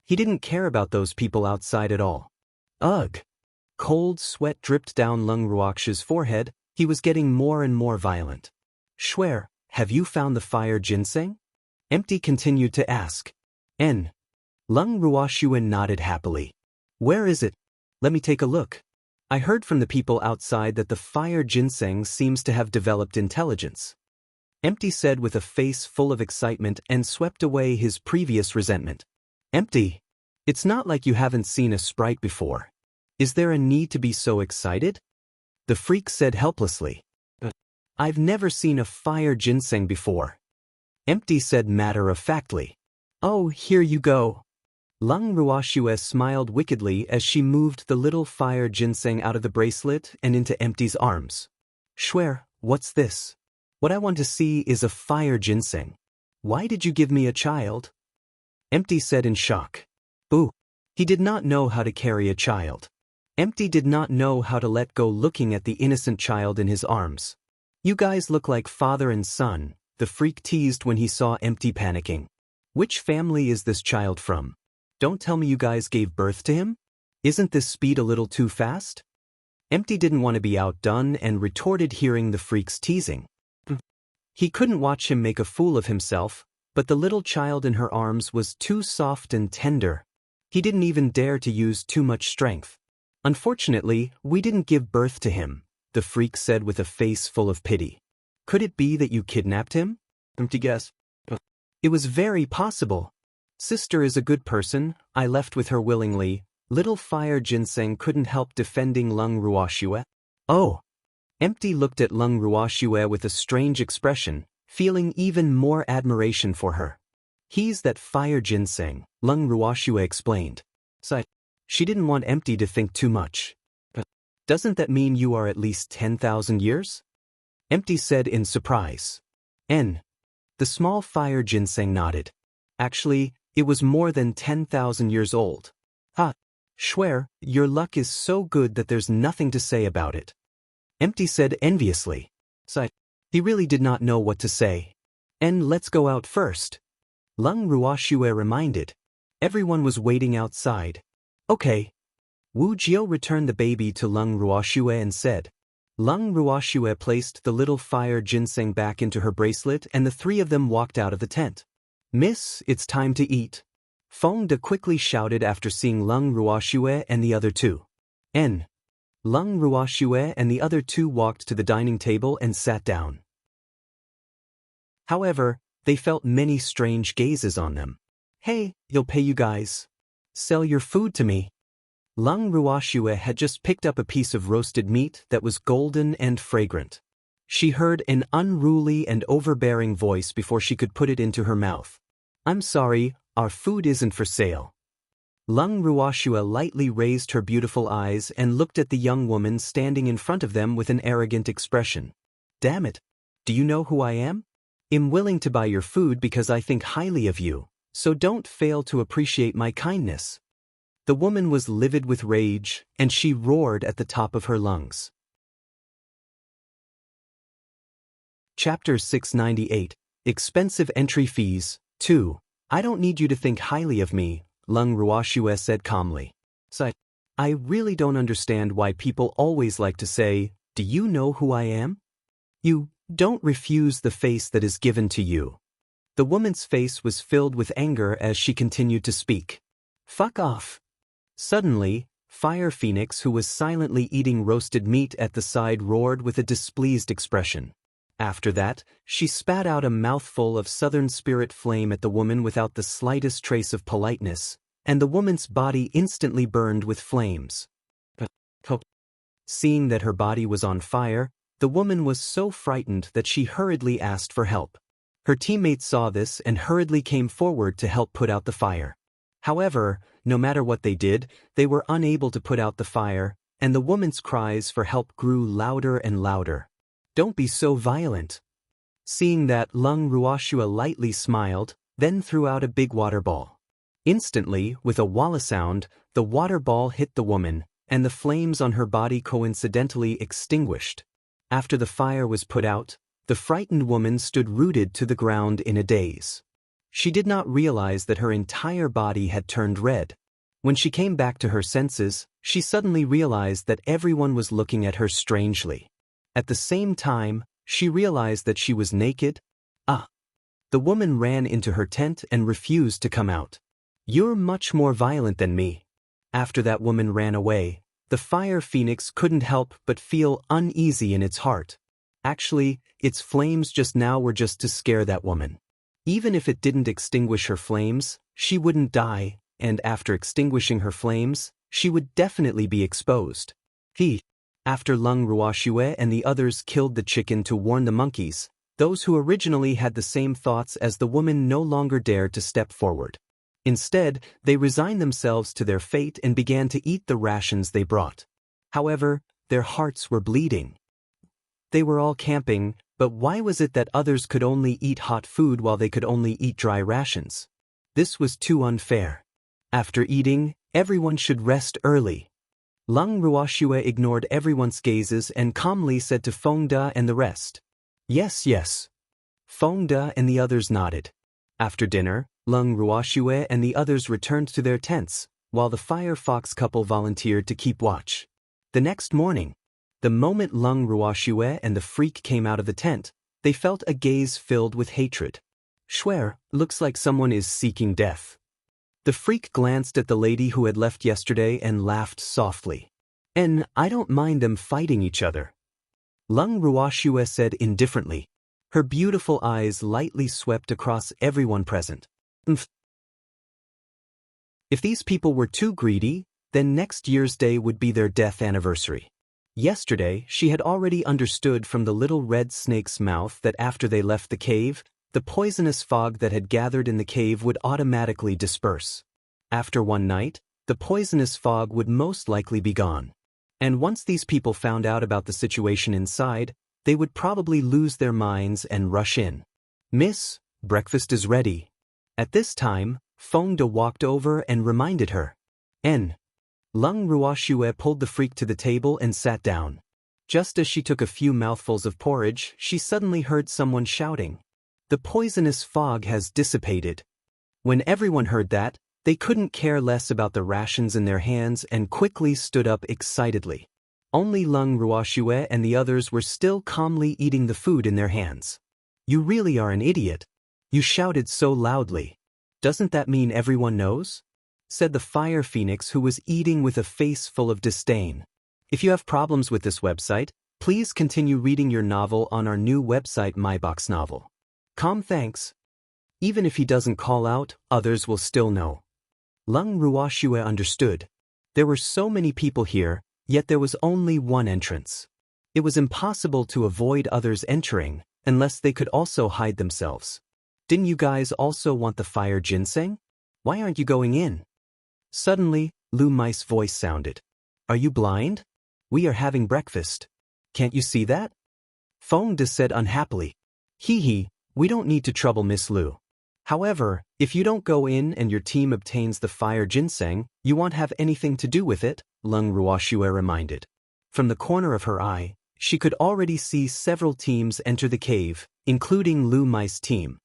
He didn't care about those people outside at all. Ugh. Cold sweat dripped down Lung Ruoxue's forehead. He was getting more and more violent. Schwer, have you found the fire Ginseng? Empty continued to ask. Lung Ruoxue nodded happily. Where is it? Let me take a look. I heard from the people outside that the fire Ginseng seems to have developed intelligence. Empty said with a face full of excitement and swept away his previous resentment. Empty, it's not like you haven't seen a sprite before. Is there a need to be so excited? The freak said helplessly. I've never seen a fire Ginseng before. Empty said matter-of-factly. Oh, here you go. Lung Ruoxue smiled wickedly as she moved the little fire Ginseng out of the bracelet and into Empty's arms. Schwer, what's this? What I want to see is a fire Ginseng. Why did you give me a child? Empty said in shock. Ooh. He did not know how to carry a child. Empty did not know how to let go looking at the innocent child in his arms. You guys look like father and son, the freak teased when he saw Empty panicking. Which family is this child from? Don't tell me you guys gave birth to him? Isn't this speed a little too fast? Empty didn't want to be outdone and retorted hearing the freak's teasing. He couldn't watch him make a fool of himself, but the little child in her arms was too soft and tender. He didn't even dare to use too much strength. Unfortunately, we didn't give birth to him, the freak said with a face full of pity. Could it be that you kidnapped him? Empty guess. It was very possible. Sister is a good person, I left with her willingly. Little fire Ginseng couldn't help defending Lung Ruoxue. Oh. Empty looked at Lung Ruoxue with a strange expression, feeling even more admiration for her. He's that fire Ginseng, Lung Ruoxue explained. She didn't want Empty to think too much. Doesn't that mean you are at least 10,000 years? Empty said in surprise. N. The small fire ginseng nodded. Actually, it was more than 10,000 years old. Ha! Swear, your luck is so good that there's nothing to say about it. Empty said enviously. Sighed. He really did not know what to say. And let's go out first. Lung Ruoxue reminded. Everyone was waiting outside. Okay. Wu Jiu returned the baby to Lung Ruoxue and said. Lung Ruoxue placed the little fire ginseng back into her bracelet and the three of them walked out of the tent. Miss, it's time to eat. Feng De quickly shouted after seeing Lung Ruoxue and the other two. N. Lung Ruoxue and the other two walked to the dining table and sat down. However, they felt many strange gazes on them. Hey, you'll pay you guys. Sell your food to me. Lung Ruoxue had just picked up a piece of roasted meat that was golden and fragrant. She heard an unruly and overbearing voice before she could put it into her mouth. I'm sorry, our food isn't for sale. Lung Ruoxue lightly raised her beautiful eyes and looked at the young woman standing in front of them with an arrogant expression. Damn it. Do you know who I am? I'm willing to buy your food because I think highly of you, so don't fail to appreciate my kindness. The woman was livid with rage, and she roared at the top of her lungs. Chapter 698, Expensive Entry Fees, 2. I don't need you to think highly of me, Lung Ruoxue said calmly. Sighed. I really don't understand why people always like to say, do you know who I am? You don't refuse the face that is given to you. The woman's face was filled with anger as she continued to speak. Fuck off. Suddenly, Fire Phoenix, who was silently eating roasted meat at the side, roared with a displeased expression. After that, she spat out a mouthful of southern spirit flame at the woman without the slightest trace of politeness, and the woman's body instantly burned with flames. Seeing that her body was on fire, the woman was so frightened that she hurriedly asked for help. Her teammates saw this and hurriedly came forward to help put out the fire. However, no matter what they did, they were unable to put out the fire, and the woman's cries for help grew louder and louder. Don't be so violent. Seeing that, Lung Ruoxue lightly smiled, then threw out a big water ball. Instantly, with a walla sound, the water ball hit the woman, and the flames on her body coincidentally extinguished. After the fire was put out, the frightened woman stood rooted to the ground in a daze. She did not realize that her entire body had turned red. When she came back to her senses, she suddenly realized that everyone was looking at her strangely. At the same time, she realized that she was naked. The woman ran into her tent and refused to come out. You're much more violent than me. After that woman ran away, the Fire Phoenix couldn't help but feel uneasy in its heart. Actually, its flames just now were just to scare that woman. Even if it didn't extinguish her flames, she wouldn't die, and after extinguishing her flames, she would definitely be exposed. After Lung Ruoxue and the others killed the chicken to warn the monkeys, those who originally had the same thoughts as the woman no longer dared to step forward. Instead, they resigned themselves to their fate and began to eat the rations they brought. However, their hearts were bleeding. They were all camping, but why was it that others could only eat hot food while they could only eat dry rations? This was too unfair. After eating, everyone should rest early. Lung Ruoxue ignored everyone's gazes and calmly said to Feng De and the rest. Yes, yes. Feng De and the others nodded. After dinner, Lung Ruoxue and the others returned to their tents, while the Fire Fox couple volunteered to keep watch. The next morning, the moment Lung Ruoxue and the freak came out of the tent, they felt a gaze filled with hatred. Swear, looks like someone is seeking death. The freak glanced at the lady who had left yesterday and laughed softly. And I don't mind them fighting each other. Lung Ruoxue said indifferently. Her beautiful eyes lightly swept across everyone present. If these people were too greedy, then next year's day would be their death anniversary. Yesterday, she had already understood from the little red snake's mouth that after they left the cave, the poisonous fog that had gathered in the cave would automatically disperse. After one night, the poisonous fog would most likely be gone. And once these people found out about the situation inside, they would probably lose their minds and rush in. "Miss, breakfast is ready." At this time, Feng De walked over and reminded her. N. Lung Ruoxue pulled the freak to the table and sat down. Just as she took a few mouthfuls of porridge, she suddenly heard someone shouting. "The poisonous fog has dissipated." When everyone heard that, they couldn't care less about the rations in their hands and quickly stood up excitedly. Only Lung Ruoxue and the others were still calmly eating the food in their hands. "You really are an idiot. You shouted so loudly. Doesn't that mean everyone knows?" said the fire phoenix, who was eating with a face full of disdain. If you have problems with this website, please continue reading your novel on our new website MyBox Novel. Thanks. Even if he doesn't call out, others will still know. Lung Ruoxue understood. There were so many people here, yet there was only one entrance. It was impossible to avoid others entering, unless they could also hide themselves. "Didn't you guys also want the fire ginseng? Why aren't you going in?" Suddenly, Lu Mai's voice sounded. "Are you blind? We are having breakfast. Can't you see that?" Feng De said unhappily. "Hee, we don't need to trouble Miss Lu. However, if you don't go in and your team obtains the fire ginseng, you won't have anything to do with it," Lung Ruoxue reminded. From the corner of her eye, she could already see several teams enter the cave, including Lu Mai's team.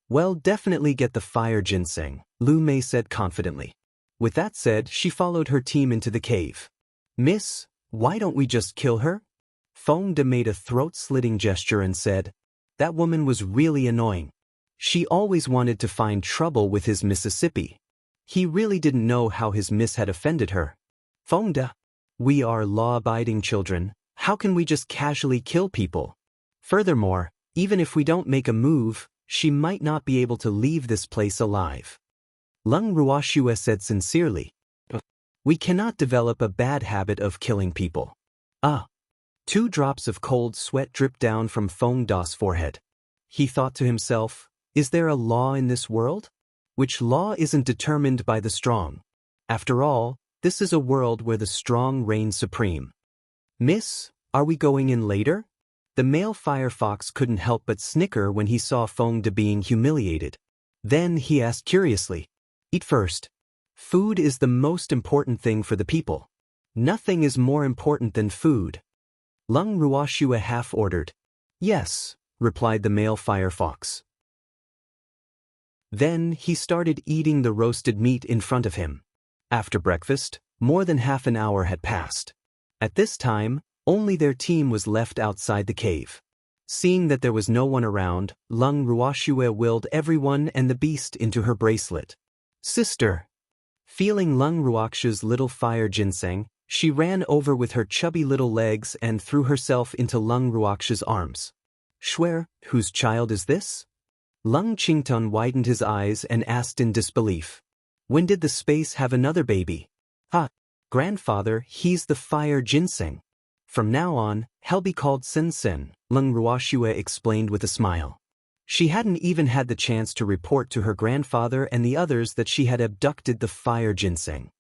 "Well, definitely get the fire ginseng," Lu Mei said confidently. With that said, she followed her team into the cave. "Miss, why don't we just kill her?" Feng De made a throat-slitting gesture and said, "That woman was really annoying. She always wanted to find trouble with his Mississippi. He really didn't know how his miss had offended her." "Feng De, we are law-abiding children. How can we just casually kill people? Furthermore, even if we don't make a move, she might not be able to leave this place alive." Lung Ruoxue said sincerely. "We cannot develop a bad habit of killing people." 2 drops of cold sweat dripped down from Feng De's forehead. He thought to himself, is there a law in this world? Which law isn't determined by the strong? After all, this is a world where the strong reign supreme. "Miss, are we going in later?" The male firefox couldn't help but snicker when he saw Feng De being humiliated. Then he asked curiously, "Eat first. Food is the most important thing for the people. Nothing is more important than food." Lung Ruoxue half ordered. "Yes," replied the male firefox. Then he started eating the roasted meat in front of him. After breakfast, more than half an hour had passed. At this time, only their team was left outside the cave. Seeing that there was no one around, Lung Ruoxue willed everyone and the beast into her bracelet. "Sister." Feeling Lung Ruoxue's little fire ginseng, she ran over with her chubby little legs and threw herself into Lung Ruoxue's arms. "Shuer, whose child is this?" Lung Qingtun widened his eyes and asked in disbelief. "When did the space have another baby?" Grandfather, he's the fire ginseng. From now on, he'll be called Sen, Lung Ruoxue explained with a smile. She hadn't even had the chance to report to her grandfather and the others that she had abducted the fire ginseng.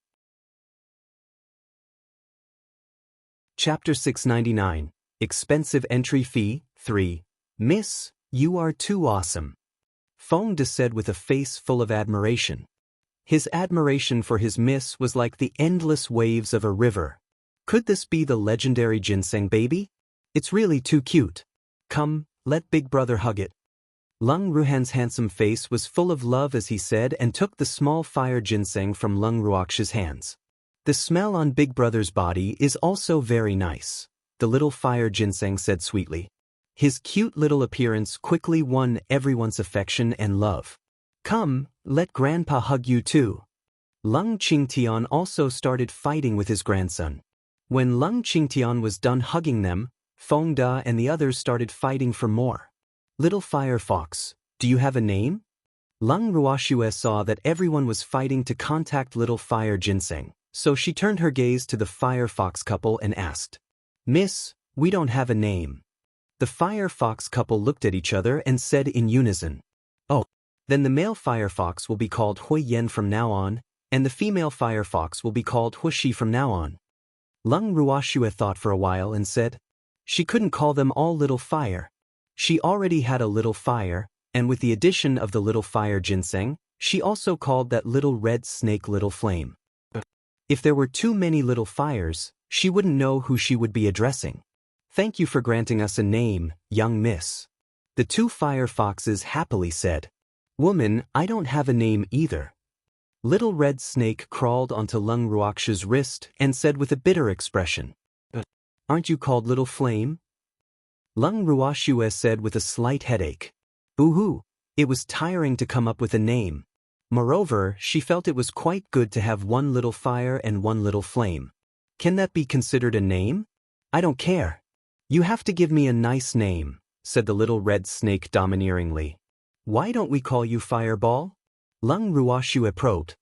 Chapter 699, Expensive Entry Fee, 3. "Miss, you are too awesome," Feng De said with a face full of admiration. His admiration for his miss was like the endless waves of a river. Could this be the legendary ginseng baby? It's really too cute. Come, let Big Brother hug it. Lung Ruhan's handsome face was full of love as he said and took the small fire ginseng from Lung Ruoxue's hands. "The smell on Big Brother's body is also very nice," the little fire ginseng said sweetly. His cute little appearance quickly won everyone's affection and love. "Come, let Grandpa hug you too." Lung Qingtian also started fighting with his grandson. When Lung Qingtian was done hugging them, Feng De and the others started fighting for more. "Little Firefox, do you have a name?" Lung Ruoxue saw that everyone was fighting to contact Little Fire Ginseng, so she turned her gaze to the Firefox couple and asked, "Miss, we don't have a name." The Firefox couple looked at each other and said in unison, "Oh, then the male Firefox will be called Hui Yen from now on, and the female Firefox will be called Hui Shi from now on." Lung Ruoxue thought for a while and said, She couldn't call them all little fire. She already had a little fire, and with the addition of the little fire ginseng, she also called that little red snake little flame. If there were too many little fires, she wouldn't know who she would be addressing. Thank you for granting us a name, young miss. The two fire foxes happily said. Woman, I don't have a name either. Little red snake crawled onto Lung Ruoxue's wrist and said with a bitter expression. Aren't you called Little Flame? Lung Ruoxue said with a slight headache. Boo-hoo, it was tiring to come up with a name. Moreover, she felt it was quite good to have one little fire and one little flame. Can that be considered a name? I don't care. You have to give me a nice name, said the little red snake domineeringly. Why don't we call you Fireball? Lung Ruoxue probed.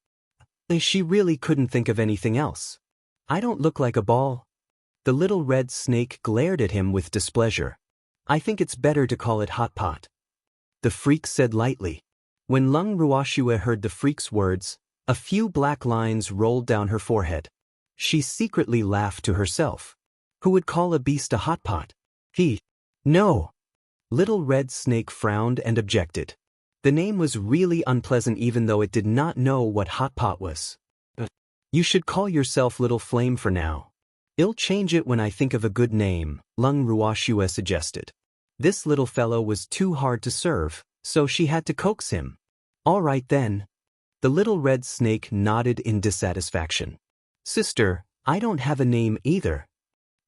She really couldn't think of anything else. I don't look like a ball. The little red snake glared at him with displeasure. I think it's better to call it Hot Pot. The freak said lightly. When Lung Ruoxue heard the freak's words, a few black lines rolled down her forehead. She secretly laughed to herself. Who would call a beast a hot pot? No. Little red snake frowned and objected. The name was really unpleasant even though it did not know what hot pot was. You should call yourself Little Flame for now. I'll change it when I think of a good name, Lung Ruoxue suggested. This little fellow was too hard to serve, so she had to coax him. All right then. The little red snake nodded in dissatisfaction. Sister, I don't have a name either.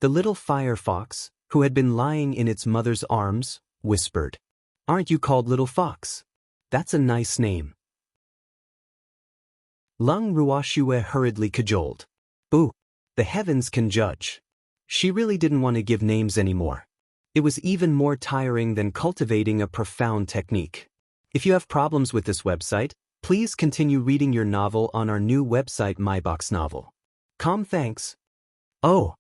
The little fire fox, who had been lying in its mother's arms, whispered. Aren't you called Little Fox? That's a nice name. Lung Ruoxue hurriedly cajoled. Boo! The heavens can judge. She really didn't want to give names anymore. It was even more tiring than cultivating a profound technique. If you have problems with this website, please continue reading your novel on our new website MyBox Novel. Thanks. Oh.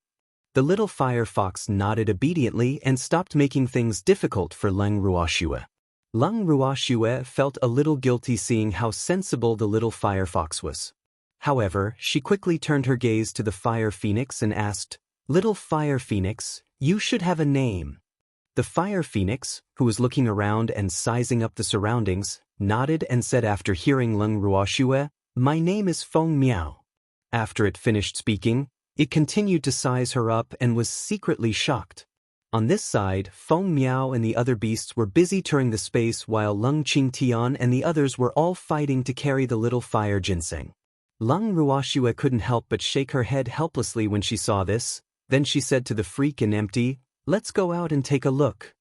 The little fire fox nodded obediently and stopped making things difficult for Lung Ruoxue. Lung Ruoxue felt a little guilty seeing how sensible the little fire fox was. However, she quickly turned her gaze to the fire phoenix and asked, Little fire phoenix, you should have a name. The fire phoenix, who was looking around and sizing up the surroundings, nodded and said after hearing Lung Ruoxue, My name is Feng Miao. After it finished speaking, it continued to size her up and was secretly shocked. On this side, Feng Miao and the other beasts were busy touring the space while Lung Qingtian and the others were all fighting to carry the little fire ginseng. Lung Ruoxue couldn't help but shake her head helplessly when she saw this. Then she said to the freak and Empty, Let's go out and take a look.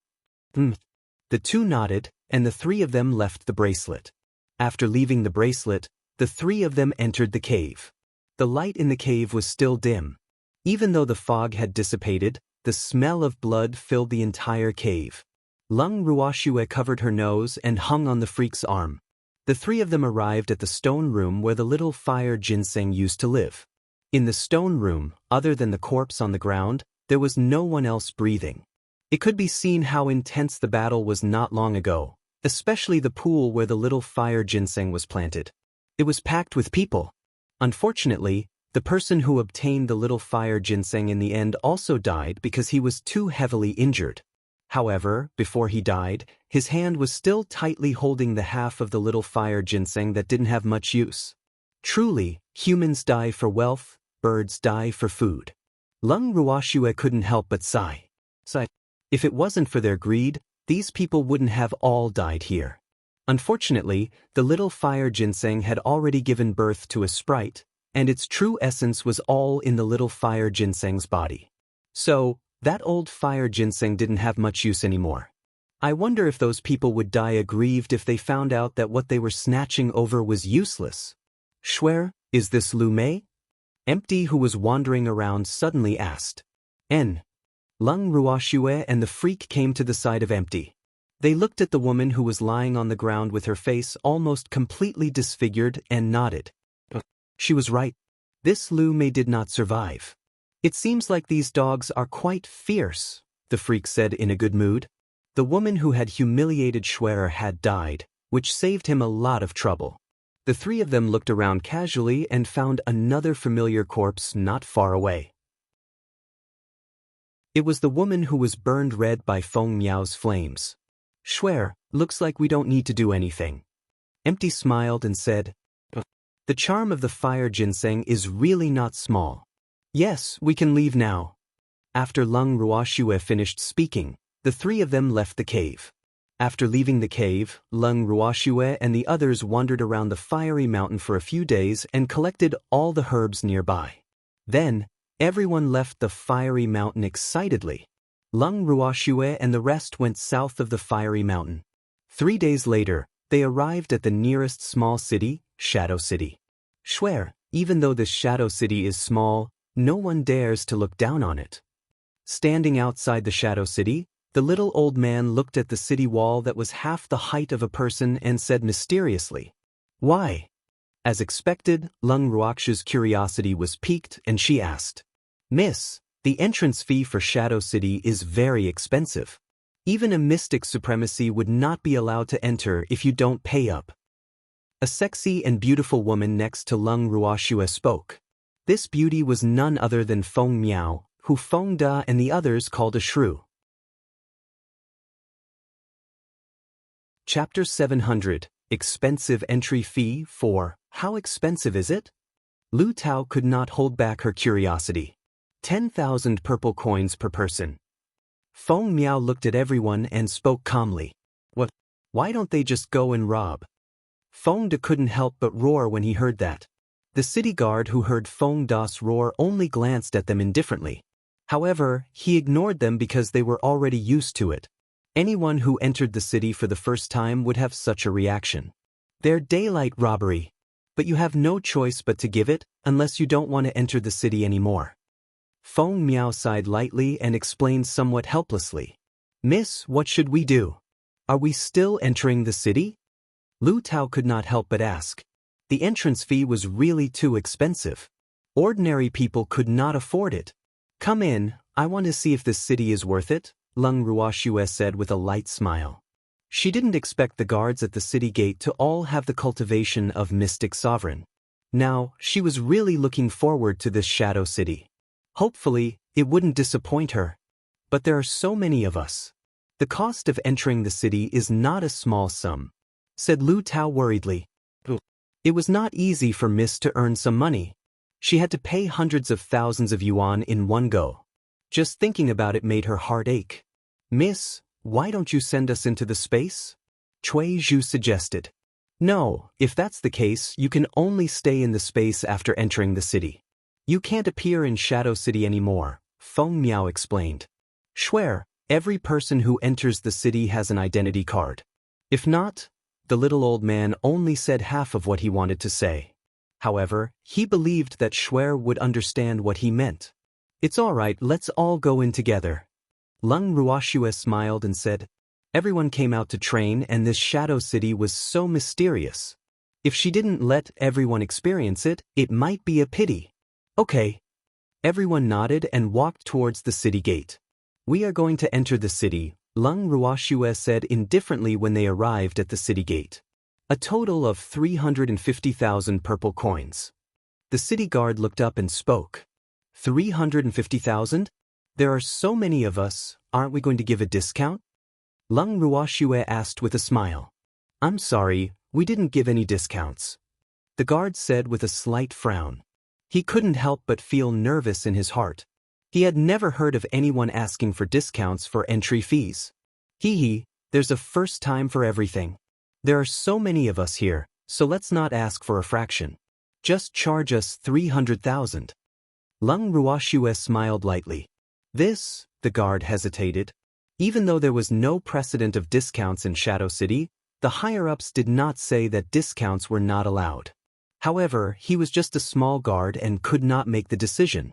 The two nodded, and the three of them left the bracelet. After leaving the bracelet, the three of them entered the cave. The light in the cave was still dim. Even though the fog had dissipated, the smell of blood filled the entire cave. Lung Ruoxue covered her nose and hung on the freak's arm. The three of them arrived at the stone room where the little fire ginseng used to live. In the stone room, other than the corpse on the ground, there was no one else breathing. It could be seen how intense the battle was not long ago, especially the pool where the little fire ginseng was planted. It was packed with people. Unfortunately, the person who obtained the little fire ginseng in the end also died because he was too heavily injured. However, before he died, his hand was still tightly holding the half of the little fire ginseng that didn't have much use. Truly, humans die for wealth, birds die for food. Lung Ruoxue couldn't help but sigh. If it wasn't for their greed, these people wouldn't have all died here. Unfortunately, the little fire ginseng had already given birth to a sprite, and its true essence was all in the little fire ginseng's body. So, that old fire ginseng didn't have much use anymore. I wonder if those people would die aggrieved if they found out that what they were snatching over was useless. Schwer, is this Lu Mei? Empty, who was wandering around, suddenly asked. Lung Ruoxue and the freak came to the side of Empty. They looked at the woman who was lying on the ground with her face almost completely disfigured and nodded. She was right. This Lu Mei did not survive. It seems like these dogs are quite fierce, the freak said in a good mood. The woman who had humiliated Schwerer had died, which saved him a lot of trouble. The three of them looked around casually and found another familiar corpse not far away. It was the woman who was burned red by Feng Miao's flames. Swear, looks like we don't need to do anything. Empty smiled and said, the charm of the fire ginseng is really not small. Yes, we can leave now. After Leng Ruoxue finished speaking, the three of them left the cave. After leaving the cave, Leng Ruoxue and the others wandered around the fiery mountain for a few days and collected all the herbs nearby. Then, everyone left the fiery mountain excitedly. Leng Ruoxue and the rest went south of the fiery mountain. 3 days later, they arrived at the nearest small city, Shadow City. Swear, even though this Shadow City is small, no one dares to look down on it. Standing outside the Shadow City, the little old man looked at the city wall that was half the height of a person and said mysteriously, why? As expected, Leng Ruoxue's curiosity was piqued and she asked, Miss, the entrance fee for Shadow City is very expensive. Even a mystic supremacy would not be allowed to enter if you don't pay up. A sexy and beautiful woman next to Leng Ruoxue spoke. This beauty was none other than Feng Miao, who Feng Da and the others called a shrew. Chapter 700, Expensive Entry Fee 4. How expensive is it? Lu Tao could not hold back her curiosity. 10,000 purple coins per person. Feng Miao looked at everyone and spoke calmly. What? Why don't they just go and rob? Feng Da couldn't help but roar when he heard that. The city guard who heard Feng Da's roar only glanced at them indifferently. However, he ignored them because they were already used to it. Anyone who entered the city for the first time would have such a reaction. They're daylight robbery. But you have no choice but to give it, unless you don't want to enter the city anymore. Feng Miao sighed lightly and explained somewhat helplessly. Miss, what should we do? Are we still entering the city? Lu Tao could not help but ask. The entrance fee was really too expensive. Ordinary people could not afford it. Come in, I want to see if this city is worth it, Leng Ruoxue said with a light smile. She didn't expect the guards at the city gate to all have the cultivation of mystic sovereign. Now, she was really looking forward to this Shadow City. Hopefully, it wouldn't disappoint her. But there are so many of us. The cost of entering the city is not a small sum, said Lu Tao worriedly. It was not easy for Miss to earn some money. She had to pay hundreds of thousands of yuan in one go. Just thinking about it made her heart ache. Miss, why don't you send us into the space? Cui Zhu suggested. No, if that's the case, you can only stay in the space after entering the city. You can't appear in Shadow City anymore, Feng Miao explained. Swear, every person who enters the city has an identity card. If not, the little old man only said half of what he wanted to say. However, he believed that Shuer would understand what he meant. It's all right, let's all go in together. Leng Ruoxue smiled and said, everyone came out to train and this Shadow City was so mysterious. If she didn't let everyone experience it, it might be a pity. Okay. Everyone nodded and walked towards the city gate. We are going to enter the city, Leng Ruoxue said indifferently when they arrived at the city gate. A total of 350,000 purple coins. The city guard looked up and spoke. 350,000? There are so many of us, aren't we going to give a discount? Leng Ruoxue asked with a smile. I'm sorry, we didn't give any discounts. The guard said with a slight frown. He couldn't help but feel nervous in his heart. He had never heard of anyone asking for discounts for entry fees. There's a first time for everything. There are so many of us here, so let's not ask for a fraction. Just charge us 300,000. Leng Ruoxue smiled lightly. This, the guard hesitated. Even though there was no precedent of discounts in Shadow City, the higher-ups did not say that discounts were not allowed. However, he was just a small guard and could not make the decision.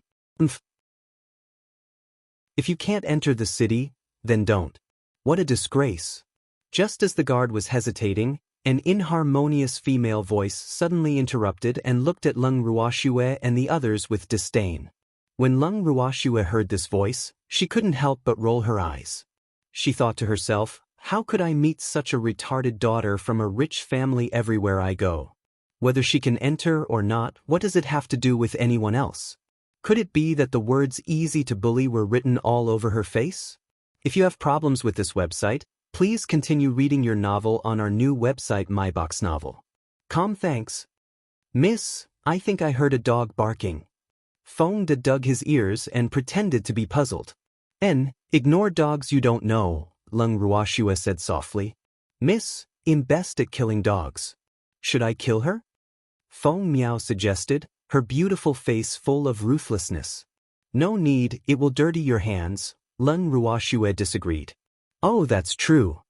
If you can't enter the city, then don't. What a disgrace. Just as the guard was hesitating, an inharmonious female voice suddenly interrupted and looked at Leng Ruoxue and the others with disdain. When Leng Ruoxue heard this voice, she couldn't help but roll her eyes. She thought to herself, how could I meet such a retarded daughter from a rich family everywhere I go? Whether she can enter or not, what does it have to do with anyone else? Could it be that the words easy to bully were written all over her face? If you have problems with this website, please continue reading your novel on our new website MyBox Novel. Thanks. Miss, I think I heard a dog barking. Feng dug his ears and pretended to be puzzled. Ignore dogs you don't know, Lung Ruoxue said softly. Miss, I'm best at killing dogs. Should I kill her? Feng Miao suggested, her beautiful face full of ruthlessness. No need, it will dirty your hands, Lung Ruoxue disagreed. Oh, that's true.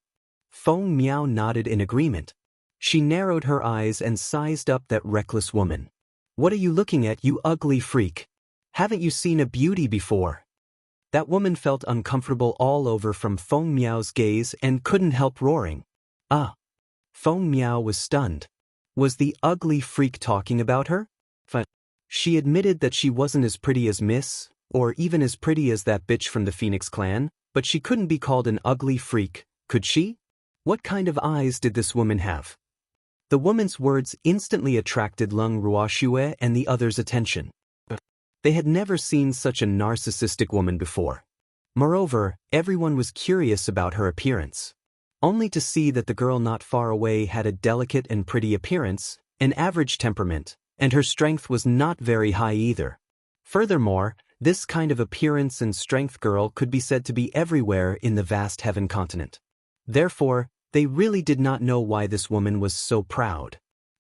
Feng Miao nodded in agreement. She narrowed her eyes and sized up that reckless woman. What are you looking at, you ugly freak? Haven't you seen a beauty before? That woman felt uncomfortable all over from Feng Miao's gaze and couldn't help roaring. Ah! Feng Miao was stunned. Was the ugly freak talking about her? She admitted that she wasn't as pretty as Miss, or even as pretty as that bitch from the Phoenix clan, but she couldn't be called an ugly freak, could she? What kind of eyes did this woman have? The woman's words instantly attracted Lung Ruoxue and the others' attention. They had never seen such a narcissistic woman before. Moreover, everyone was curious about her appearance. Only to see that the girl not far away had a delicate and pretty appearance, an average temperament, and her strength was not very high either. Furthermore, this kind of appearance and strength girl could be said to be everywhere in the vast heaven continent. Therefore, they really did not know why this woman was so proud.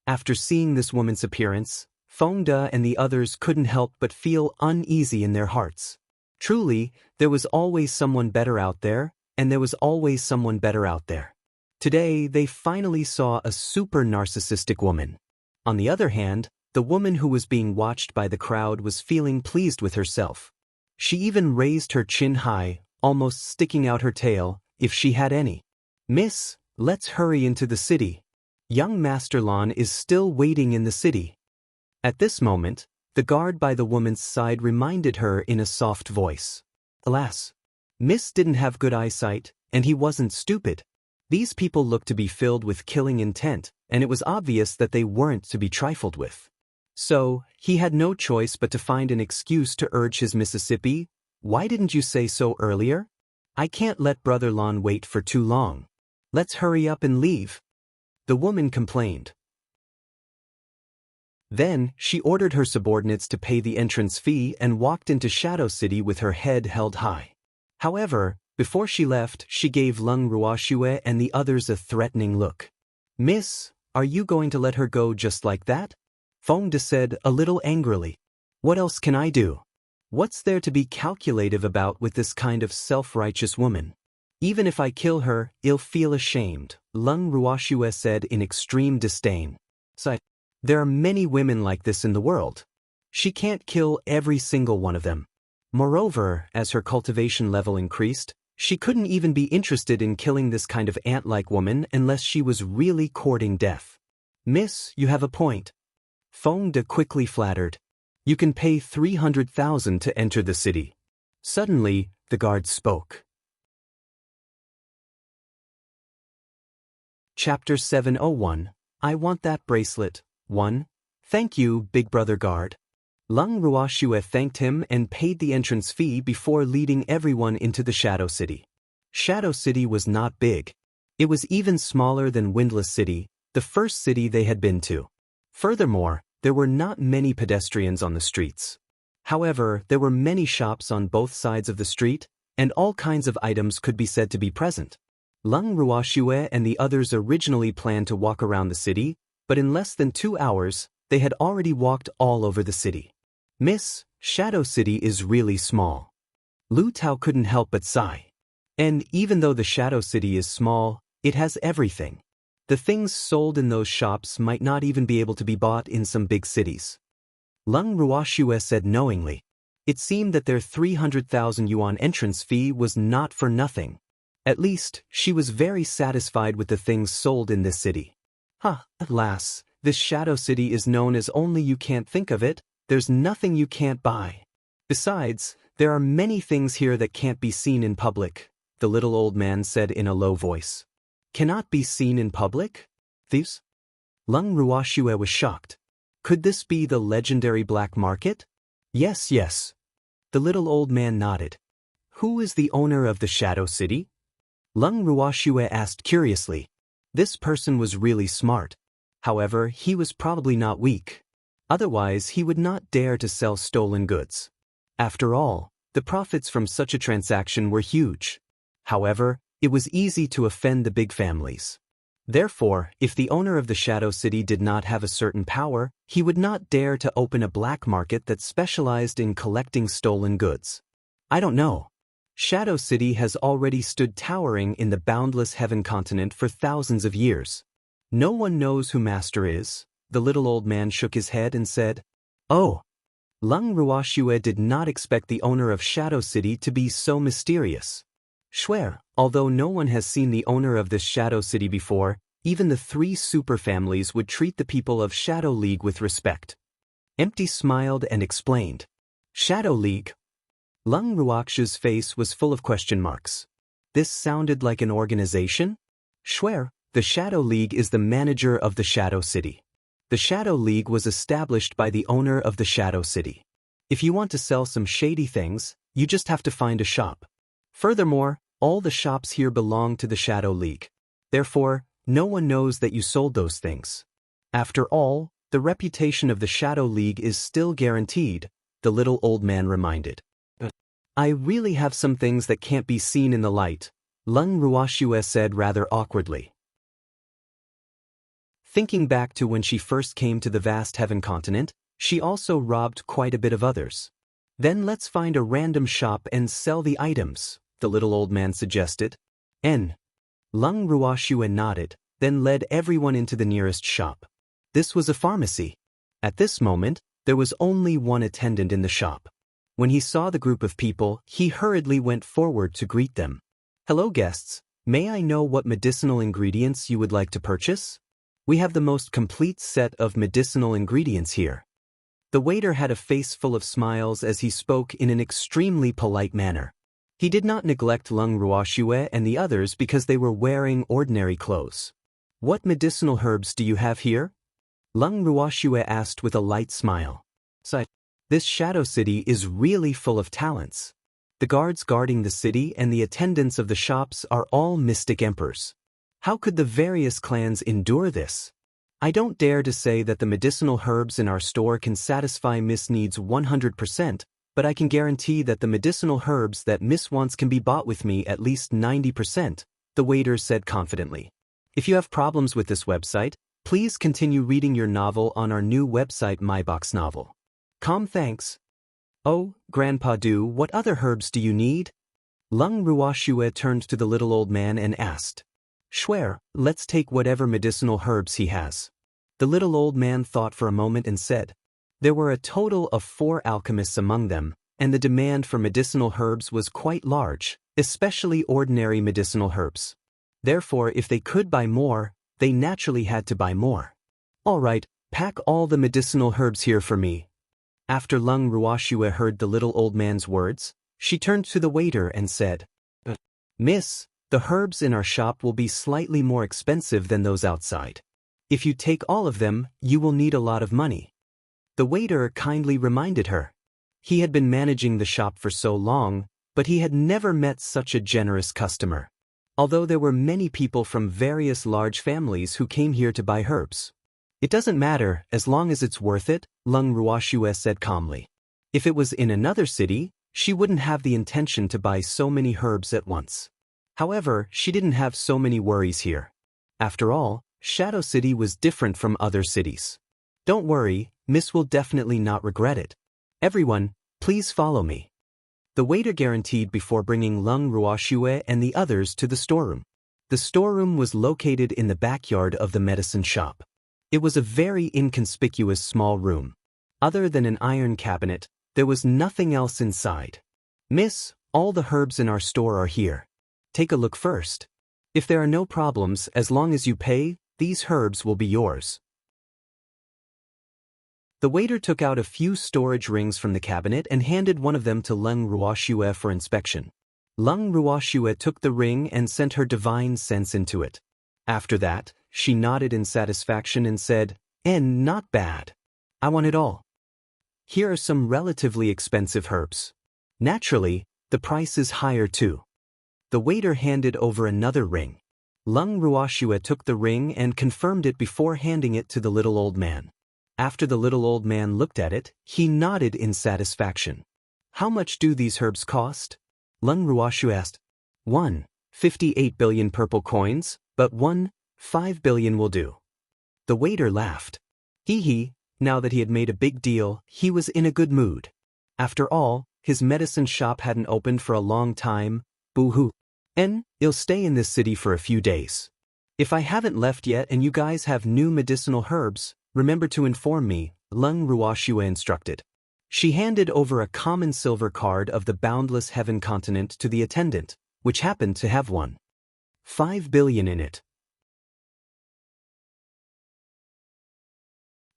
After seeing this woman's appearance, Feng De and the others couldn't help but feel uneasy in their hearts. Truly, there was always someone better out there, and there was always someone better out there. Today, they finally saw a super narcissistic woman. On the other hand, the woman who was being watched by the crowd was feeling pleased with herself. She even raised her chin high, almost sticking out her tail, if she had any. Miss, let's hurry into the city. Young Master Lan is still waiting in the city. At this moment, the guard by the woman's side reminded her in a soft voice. Alas, Miss didn't have good eyesight, and he wasn't stupid. These people looked to be filled with killing intent, and it was obvious that they weren't to be trifled with. So, he had no choice but to find an excuse to urge his Mississippi. Why didn't you say so earlier? I can't let Brother Lan wait for too long. Let's hurry up and leave. The woman complained. Then, she ordered her subordinates to pay the entrance fee and walked into Shadow City with her head held high. However, before she left, she gave Lung Ruoxue and the others a threatening look. Miss, are you going to let her go just like that? Feng De said a little angrily. What else can I do? What's there to be calculative about with this kind of self-righteous woman? Even if I kill her, I'll feel ashamed, Lung Ruoxue said in extreme disdain. There are many women like this in the world. She can't kill every single one of them. Moreover, as her cultivation level increased, she couldn't even be interested in killing this kind of ant-like woman unless she was really courting death. Miss, you have a point. Feng De quickly flattered. You can pay 300,000 to enter the city. Suddenly, the guard spoke. Chapter 701, I want that bracelet. 1. Thank you, Big Brother Guard. Lung Ruoxue thanked him and paid the entrance fee before leading everyone into the Shadow City. Shadow City was not big. It was even smaller than Windless City, the first city they had been to. Furthermore, there were not many pedestrians on the streets. However, there were many shops on both sides of the street, and all kinds of items could be said to be present. Lung Ruoxue and the others originally planned to walk around the city, but in less than 2 hours, they had already walked all over the city. Miss, Shadow City is really small. Lu Tao couldn't help but sigh. And even though the Shadow City is small, it has everything. The things sold in those shops might not even be able to be bought in some big cities. Lung Ruoxue said knowingly. It seemed that their 300,000 yuan entrance fee was not for nothing. At least, she was very satisfied with the things sold in this city. Alas, this Shadow City is known as only you can't think of it, there's nothing you can't buy. Besides, there are many things here that can't be seen in public, the little old man said in a low voice. Cannot be seen in public? Thieves? Lung Ruoxue was shocked. Could this be the legendary black market? Yes, yes. The little old man nodded. Who is the owner of the Shadow City? Leng Ruoxue asked curiously. This person was really smart. However, he was probably not weak. Otherwise, he would not dare to sell stolen goods. After all, the profits from such a transaction were huge. However, it was easy to offend the big families. Therefore, if the owner of the Shadow City did not have a certain power, he would not dare to open a black market that specialized in collecting stolen goods. I don't know. Shadow City has already stood towering in the boundless heaven continent for thousands of years. No one knows who Master is. The little old man shook his head and said, Oh. Leng Ruoxue did not expect the owner of Shadow City to be so mysterious. Swear, although no one has seen the owner of this Shadow City before, even the 3 super families would treat the people of Shadow League with respect. Empty smiled and explained. Shadow League? Leng Ruoxue's face was full of question marks. This sounded like an organization? Swear, the Shadow League is the manager of the Shadow City. The Shadow League was established by the owner of the Shadow City. If you want to sell some shady things, you just have to find a shop. Furthermore, all the shops here belong to the Shadow League. Therefore, no one knows that you sold those things. After all, the reputation of the Shadow League is still guaranteed, the little old man reminded. I really have some things that can't be seen in the light, Leng Ruoxue said rather awkwardly. Thinking back to when she first came to the vast heaven continent, she also robbed quite a bit of others. Then let's find a random shop and sell the items, the little old man suggested. Leng Ruoxue nodded, then led everyone into the nearest shop. This was a pharmacy. At this moment, there was only one attendant in the shop. When he saw the group of people, he hurriedly went forward to greet them. Hello guests, may I know what medicinal ingredients you would like to purchase? We have the most complete set of medicinal ingredients here. The waiter had a face full of smiles as he spoke in an extremely polite manner. He did not neglect Leng Ruoxue and the others because they were wearing ordinary clothes. What medicinal herbs do you have here? Leng Ruoxue asked with a light smile. This Shadow City is really full of talents. The guards guarding the city and the attendants of the shops are all mystic emperors. How could the various clans endure this? I don't dare to say that the medicinal herbs in our store can satisfy Miss needs 100%, but I can guarantee that the medicinal herbs that Miss wants can be bought with me at least 90%, the waiter said confidently. If you have problems with this website, please continue reading your novel on our new website MyBox Novel. Thanks. Oh, Grandpa Du, what other herbs do you need? Leng Ruoxue turned to the little old man and asked. Swear, let's take whatever medicinal herbs he has. The little old man thought for a moment and said. There were a total of 4 alchemists among them, and the demand for medicinal herbs was quite large, especially ordinary medicinal herbs. Therefore, if they could buy more, they naturally had to buy more. All right, pack all the medicinal herbs here for me. After Leng Ruoxue heard the little old man's words, she turned to the waiter and said, Miss, the herbs in our shop will be slightly more expensive than those outside. If you take all of them, you will need a lot of money. The waiter kindly reminded her. He had been managing the shop for so long, but he had never met such a generous customer. Although there were many people from various large families who came here to buy herbs. It doesn't matter, as long as it's worth it, Leng Ruoxue said calmly. If it was in another city, she wouldn't have the intention to buy so many herbs at once. However, she didn't have so many worries here. After all, Shadow City was different from other cities. Don't worry, Miss will definitely not regret it. Everyone, please follow me. The waiter guaranteed before bringing Leng Ruoxue and the others to the storeroom. The storeroom was located in the backyard of the medicine shop. It was a very inconspicuous small room. Other than an iron cabinet, there was nothing else inside. Miss, all the herbs in our store are here. Take a look first. If there are no problems, as long as you pay, these herbs will be yours. The waiter took out a few storage rings from the cabinet and handed one of them to Leng Ruoxue for inspection. Leng Ruoxue took the ring and sent her divine sense into it. After that, she nodded in satisfaction and said, not bad. I want it all. Here are some relatively expensive herbs. Naturally, the price is higher too. The waiter handed over another ring. Leng Ruoxue took the ring and confirmed it before handing it to the little old man. After the little old man looked at it, he nodded in satisfaction. How much do these herbs cost? Leng Ruoxue asked. 58 billion purple coins, but 5 billion will do. The waiter laughed. Hee, now that he had made a big deal, he was in a good mood. After all, his medicine shop hadn't opened for a long time. Boo-hoo. I'll stay in this city for a few days. If I haven't left yet and you guys have new medicinal herbs, remember to inform me, Leng Ruoxue instructed. She handed over a common silver card of the boundless heaven continent to the attendant, which happened to have 5 billion in it.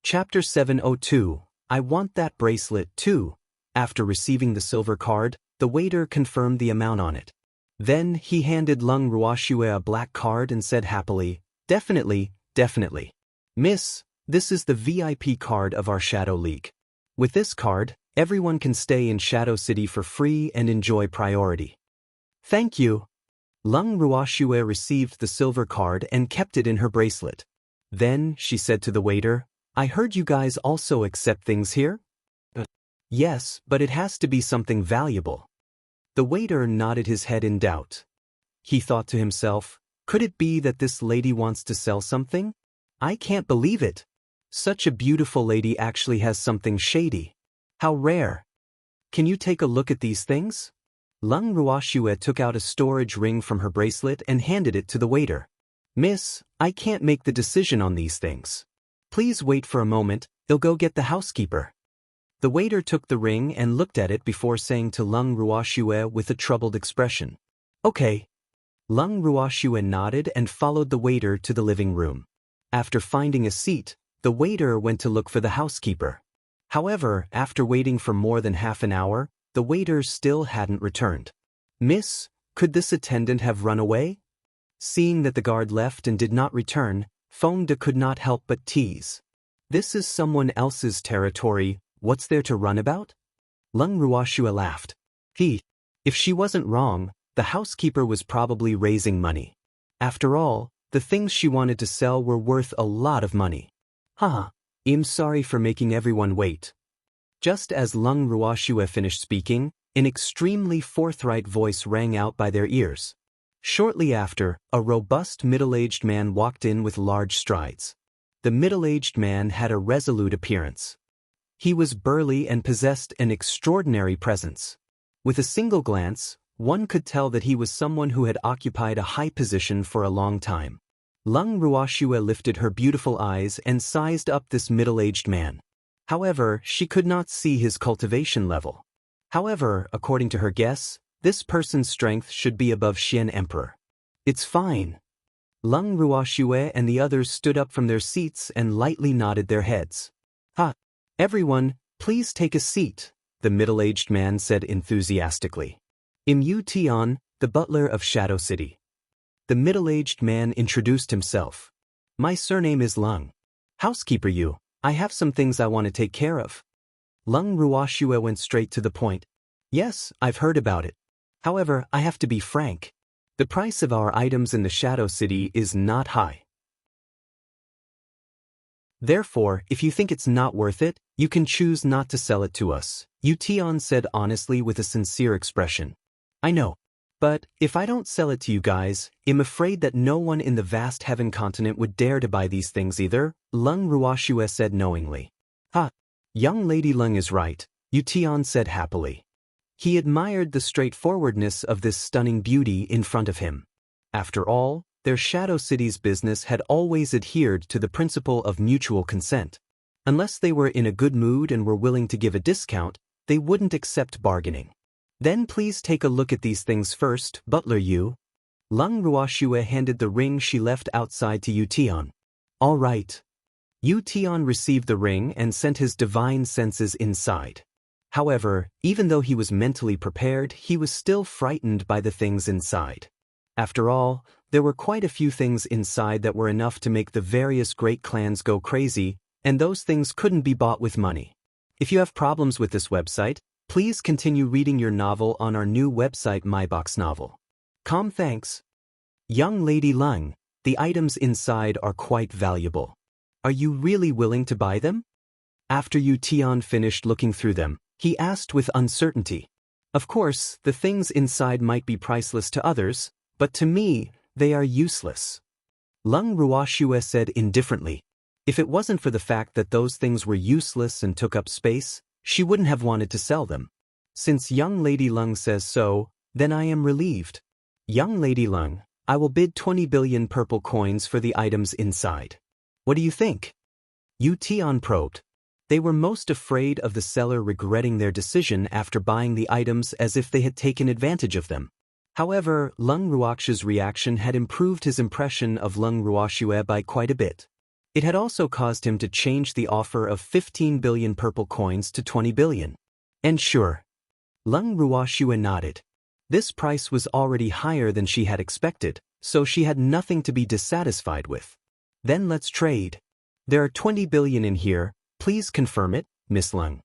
Chapter 702, I want that bracelet too. After receiving the silver card, the waiter confirmed the amount on it. Then he handed Leng Ruoxue a black card and said happily, Definitely. Miss, this is the VIP card of our Shadow League. With this card, everyone can stay in Shadow City for free and enjoy priority. Thank you. Leng Ruoxue received the silver card and kept it in her bracelet. Then she said to the waiter, I heard you guys also accept things here? Yes, but it has to be something valuable. The waiter nodded his head in doubt. He thought to himself, could it be that this lady wants to sell something? I can't believe it. Such a beautiful lady actually has something shady. How rare. Can you take a look at these things? Leng Ruoxue took out a storage ring from her bracelet and handed it to the waiter. Miss, I can't make the decision on these things. Please wait for a moment, I'll go get the housekeeper. The waiter took the ring and looked at it before saying to Leng Ruoxue with a troubled expression. Okay. Leng Ruoxue nodded and followed the waiter to the living room. After finding a seat, the waiter went to look for the housekeeper. However, after waiting for more than half an hour, the waiter still hadn't returned. Miss, could this attendant have run away? Seeing that the guard left and did not return, Feng could not help but tease. This is someone else's territory. What's there to run about? Leng Ruoxue laughed. If she wasn't wrong, the housekeeper was probably raising money. After all, the things she wanted to sell were worth a lot of money. I'm sorry for making everyone wait. Just as Leng Ruoxue finished speaking, an extremely forthright voice rang out by their ears. Shortly after, a robust middle-aged man walked in with large strides. The middle-aged man had a resolute appearance. He was burly and possessed an extraordinary presence. With a single glance, one could tell that he was someone who had occupied a high position for a long time. Leng Ruoxue lifted her beautiful eyes and sized up this middle-aged man. However, she could not see his cultivation level. However, according to her guess, this person's strength should be above Xian Emperor. It's fine. Leng Ruoxue and the others stood up from their seats and lightly nodded their heads. Everyone, please take a seat, the middle-aged man said enthusiastically. Miao Tian, the butler of Shadow City. The middle-aged man introduced himself. My surname is Leng. Housekeeper Yu, I have some things I want to take care of. Leng Ruoxue went straight to the point. Yes, I've heard about it. However, I have to be frank. The price of our items in the Shadow City is not high. Therefore, if you think it's not worth it, you can choose not to sell it to us, Yu Tian said honestly with a sincere expression. I know. But, if I don't sell it to you guys, I'm afraid that no one in the vast heaven continent would dare to buy these things either, Leng Ruoxue said knowingly. Young Lady Leng is right, Yu Tian said happily. He admired the straightforwardness of this stunning beauty in front of him. After all, their Shadow City's business had always adhered to the principle of mutual consent. Unless they were in a good mood and were willing to give a discount, they wouldn't accept bargaining. Then please take a look at these things first, Butler Yu. Leng Ruoxue handed the ring she left outside to Yu Tian. All right. Yu Tian received the ring and sent his divine senses inside. However, even though he was mentally prepared, he was still frightened by the things inside. After all, there were quite a few things inside that were enough to make the various great clans go crazy, and those things couldn't be bought with money. If you have problems with this website, please continue reading your novel on our new website MyBox Novel. Thanks. Young Lady Lung, the items inside are quite valuable. Are you really willing to buy them? After Tian finished looking through them, he asked with uncertainty. Of course, the things inside might be priceless to others, but to me, they are useless. Lung Ruoxue said indifferently. If it wasn't for the fact that those things were useless and took up space, she wouldn't have wanted to sell them. Since young Lady Lung says so, then I am relieved. Young Lady Lung, I will bid 20 billion purple coins for the items inside. What do you think? Tian probed. They were most afraid of the seller regretting their decision after buying the items as if they had taken advantage of them. However, Lung Ruoxue's reaction had improved his impression of Lung Ruoxue by quite a bit. It had also caused him to change the offer of 15 billion purple coins to 20 billion. And sure. Lung Ruoxue nodded. This price was already higher than she had expected, so she had nothing to be dissatisfied with. Then let's trade. There are 20 billion in here, please confirm it, Miss Lung.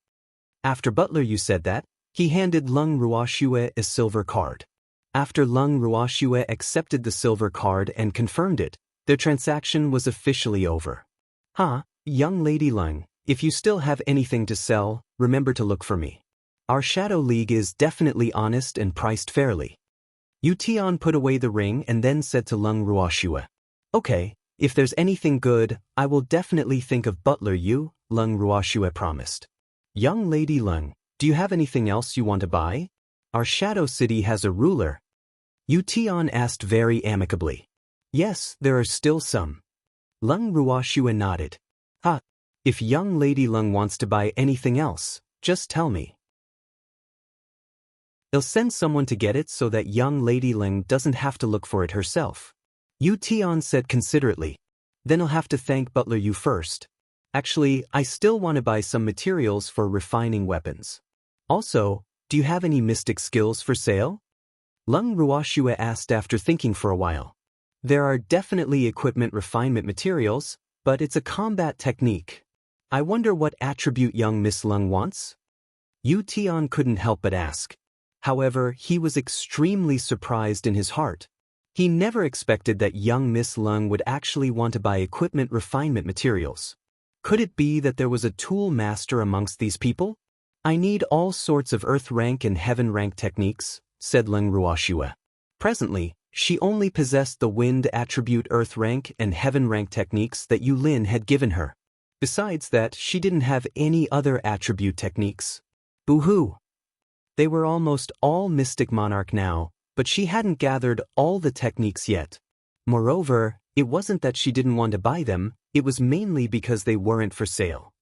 After Butler you said that, he handed Lung Ruoxue a silver card. After Lung Ruoxue accepted the silver card and confirmed it, their transaction was officially over. Young Lady Lung, if you still have anything to sell, remember to look for me. Our Shadow League is definitely honest and priced fairly. Tian put away the ring and then said to Lung Ruoxue. Okay, if there's anything good, I will definitely think of Butler you, Lung Ruoxue promised. Young Lady Lung, do you have anything else you want to buy? Our Shadow City has a ruler. Tian asked very amicably. Yes, there are still some. Lung Ruoxue nodded. If young Lady Lung wants to buy anything else, just tell me. I'll send someone to get it so that young Lady Lung doesn't have to look for it herself. Tian said considerately. Then I'll have to thank Butler you first. Actually, I still want to buy some materials for refining weapons. Also, do you have any mystic skills for sale? Lung Ruoxue asked after thinking for a while. There are definitely equipment refinement materials, but it's a combat technique. I wonder what attribute young Miss Lung wants? Tian couldn't help but ask. However, he was extremely surprised in his heart. He never expected that young Miss Lung would actually want to buy equipment refinement materials. Could it be that there was a tool master amongst these people? I need all sorts of earth rank and heaven rank techniques, said Lung Ruoxue. Presently, she only possessed the wind attribute earth rank and heaven rank techniques that Yulin had given her. Besides that, she didn't have any other attribute techniques. Boo-hoo! They were almost all Mystic Monarch now, but she hadn't gathered all the techniques yet. Moreover, it wasn't that she didn't want to buy them, it was mainly because they weren't for sale.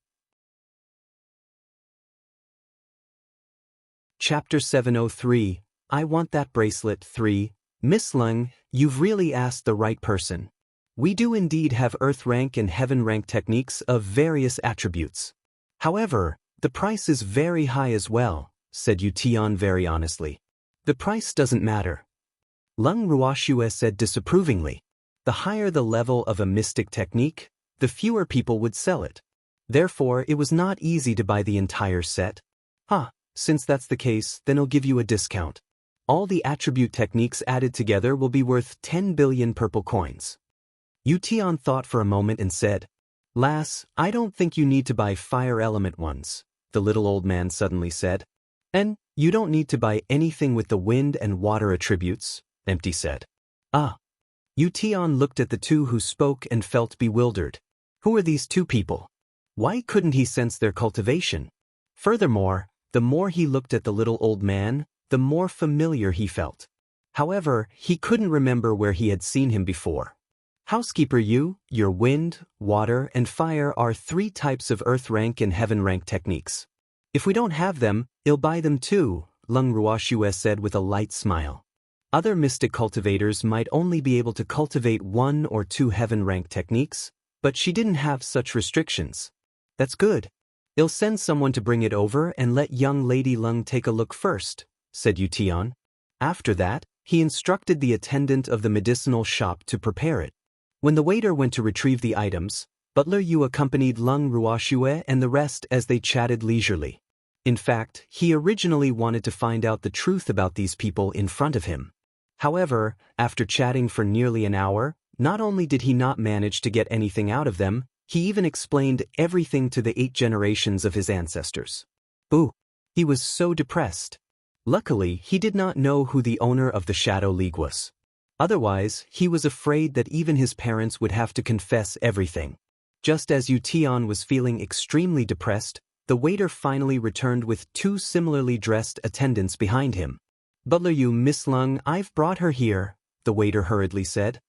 Chapter 703, I Want That Bracelet 3, Miss Lung, you've really asked the right person. We do indeed have earth rank and heaven rank techniques of various attributes. However, the price is very high as well, said Tian very honestly. The price doesn't matter. Lung Ruoxue said disapprovingly. The higher the level of a mystic technique, the fewer people would sell it. Therefore, it was not easy to buy the entire set. Since that's the case, then I'll give you a discount. All the attribute techniques added together will be worth 10 billion purple coins. Tian thought for a moment and said, Lass, I don't think you need to buy fire element ones, the little old man suddenly said. And you don't need to buy anything with the wind and water attributes, Empty said. Tian looked at the two who spoke and felt bewildered. Who are these two people? Why couldn't he sense their cultivation? Furthermore, the more he looked at the little old man, the more familiar he felt. However, he couldn't remember where he had seen him before. Housekeeper, your wind, water, and fire are 3 types of earth rank and heaven rank techniques. If we don't have them, I'll buy them too, Lung Ruoxue said with a light smile. Other mystic cultivators might only be able to cultivate 1 or 2 heaven rank techniques, but she didn't have such restrictions. That's good. I'll send someone to bring it over and let young Lady Lung take a look first, said Tian. After that, he instructed the attendant of the medicinal shop to prepare it. When the waiter went to retrieve the items, Butler Yu accompanied Lung Ruoxue and the rest as they chatted leisurely. In fact, he originally wanted to find out the truth about these people in front of him. However, after chatting for nearly an hour, not only did he not manage to get anything out of them, he even explained everything to the 8 generations of his ancestors. Ooh, he was so depressed. Luckily, he did not know who the owner of the Shadow League was. Otherwise, he was afraid that even his parents would have to confess everything. Just as Yu Tian was feeling extremely depressed, the waiter finally returned with 2 similarly dressed attendants behind him. Butler Yu, Miss Lung, I've brought her here, the waiter hurriedly said.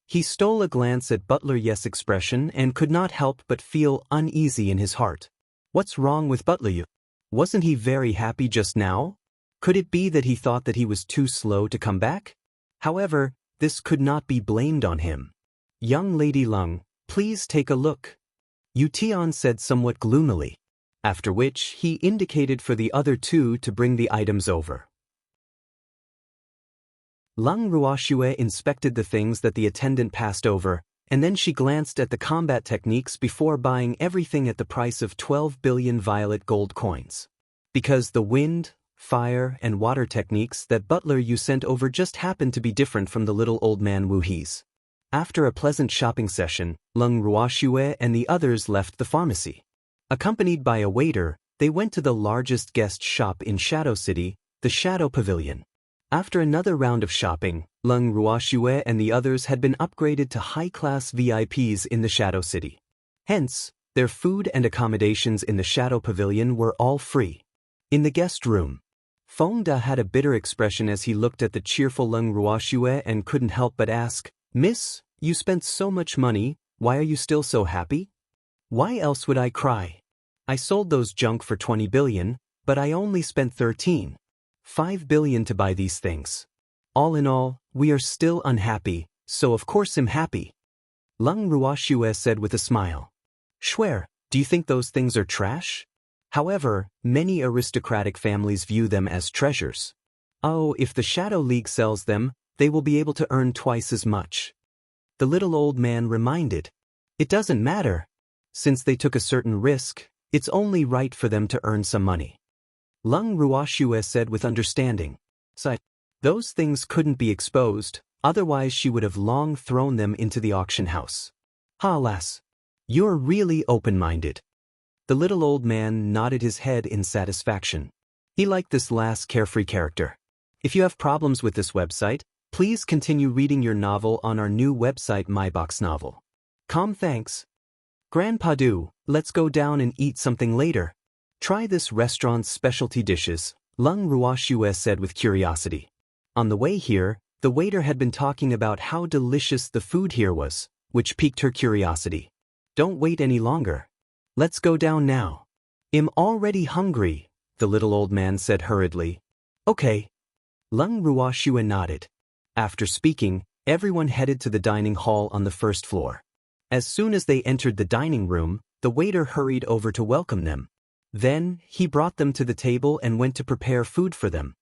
He stole a glance at Butler Yu's expression and could not help but feel uneasy in his heart. What's wrong with Butler Yu? Wasn't he very happy just now? Could it be that he thought that he was too slow to come back? However, this could not be blamed on him. Young Lady Lung, please take a look, Yu Tian said somewhat gloomily, after which he indicated for the other 2 to bring the items over. Lung Ruoxue inspected the things that the attendant passed over, and then she glanced at the combat techniques before buying everything at the price of 12 billion violet gold coins. Because the wind, fire, and water techniques that Butler Yu sent over just happened to be different from the little old man Wu He's. After a pleasant shopping session, Lung Ruoxue and the others left the pharmacy. Accompanied by a waiter, they went to the largest guest shop in Shadow City, the Shadow Pavilion. After another round of shopping, Lung Ruoxue and the others had been upgraded to high-class VIPs in the Shadow City. Hence, their food and accommodations in the Shadow Pavilion were all free. In the guest room, Feng had a bitter expression as he looked at the cheerful Lung Ruoxue and couldn't help but ask, Miss, you spent so much money, why are you still so happy? Why else would I cry? I sold those junk for 20 billion, but I only spent 13.5 billion to buy these things. All in all, we are still unhappy, so of course I'm happy. Lung Ruoxue said with a smile. Swear, do you think those things are trash? However, many aristocratic families view them as treasures. Oh, if the Shadow League sells them, they will be able to earn twice as much. The little old man reminded. It doesn't matter. Since they took a certain risk, it's only right for them to earn some money. Lung Ruoxue said with understanding. Those things couldn't be exposed, otherwise she would have long thrown them into the auction house. Alas, you're really open-minded. The little old man nodded his head in satisfaction. He liked this last carefree character. If you have problems with this website, please continue reading your novel on our new website MyBox Novel. Thanks. Grandpa Du, let's go down and eat something later. Try this restaurant's specialty dishes, Lung Ruoxue said with curiosity. On the way here, the waiter had been talking about how delicious the food here was, which piqued her curiosity. Don't wait any longer. Let's go down now. I'm already hungry, the little old man said hurriedly. Okay. Lung Ruoxue nodded. After speaking, everyone headed to the dining hall on the first floor. As soon as they entered the dining room, the waiter hurried over to welcome them. Then, he brought them to the table and went to prepare food for them.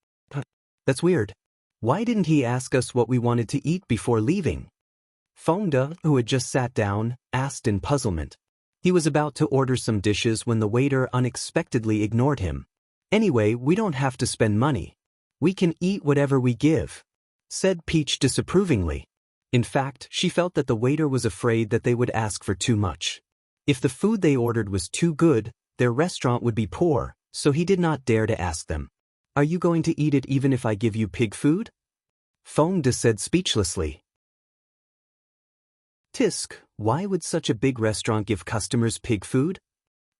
That's weird. Why didn't he ask us what we wanted to eat before leaving? Feng, who had just sat down, asked in puzzlement. He was about to order some dishes when the waiter unexpectedly ignored him. Anyway, we don't have to spend money. We can eat whatever we give, said Peach disapprovingly. In fact, she felt that the waiter was afraid that they would ask for too much. If the food they ordered was too good, their restaurant would be poor, so he did not dare to ask them. Are you going to eat it even if I give you pig food? Feng said speechlessly. Tisk, why would such a big restaurant give customers pig food?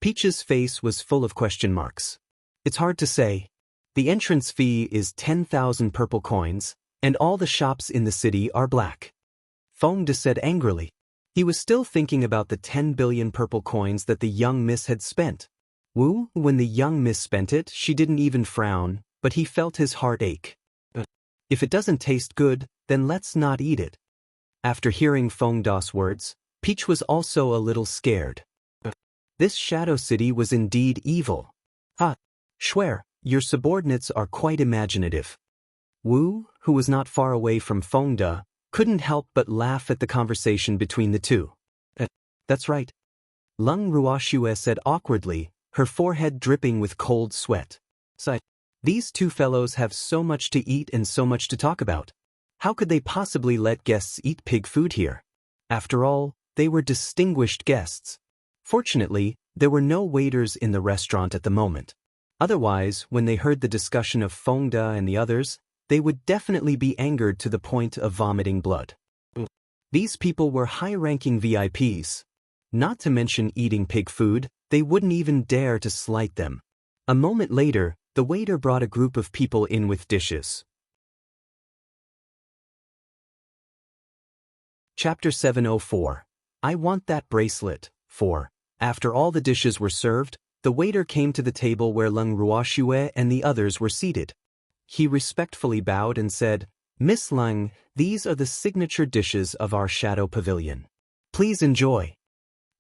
Peach's face was full of question marks. It's hard to say. The entrance fee is 10,000 purple coins, and all the shops in the city are black. Feng said angrily. He was still thinking about the 10 billion purple coins that the young miss had spent. When the young miss spent it, she didn't even frown, but he felt his heart ache. If it doesn't taste good, then let's not eat it. After hearing Feng's words, Peach was also a little scared. This Shadow City was indeed evil. Swear, your subordinates are quite imaginative. Wu, who was not far away from Feng, couldn't help but laugh at the conversation between the two. That's right. Leng Ruoxue said awkwardly, her forehead dripping with cold sweat. These two fellows have so much to eat and so much to talk about. How could they possibly let guests eat pig food here? After all, they were distinguished guests. Fortunately, there were no waiters in the restaurant at the moment. Otherwise, when they heard the discussion of Feng and the others, they would definitely be angered to the point of vomiting blood. These people were high-ranking VIPs. Not to mention eating pig food, they wouldn't even dare to slight them. A moment later, the waiter brought a group of people in with dishes. Chapter 704. I want that bracelet. 4. After all the dishes were served, the waiter came to the table where Leng Ruoxue and the others were seated. He respectfully bowed and said, "Miss Leng, these are the signature dishes of our Shadow Pavilion. Please enjoy."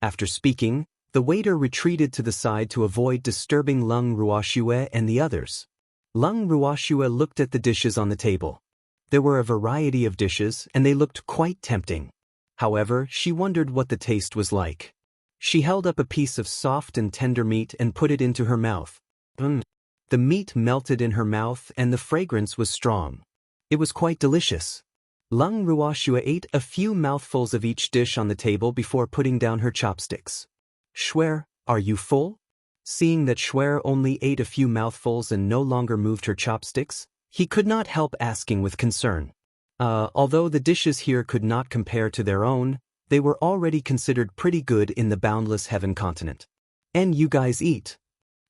After speaking, the waiter retreated to the side to avoid disturbing Leng Ruoxue and the others. Leng Ruoxue looked at the dishes on the table. There were a variety of dishes and they looked quite tempting. However, she wondered what the taste was like. She held up a piece of soft and tender meat and put it into her mouth. The meat melted in her mouth and the fragrance was strong. It was quite delicious. Leng Ruoxue ate a few mouthfuls of each dish on the table before putting down her chopsticks. "Shuer, are you full?" Seeing that Shuer only ate a few mouthfuls and no longer moved her chopsticks, he could not help asking with concern. Although the dishes here could not compare to their own, they were already considered pretty good in the Boundless Heaven continent. "And you guys eat?"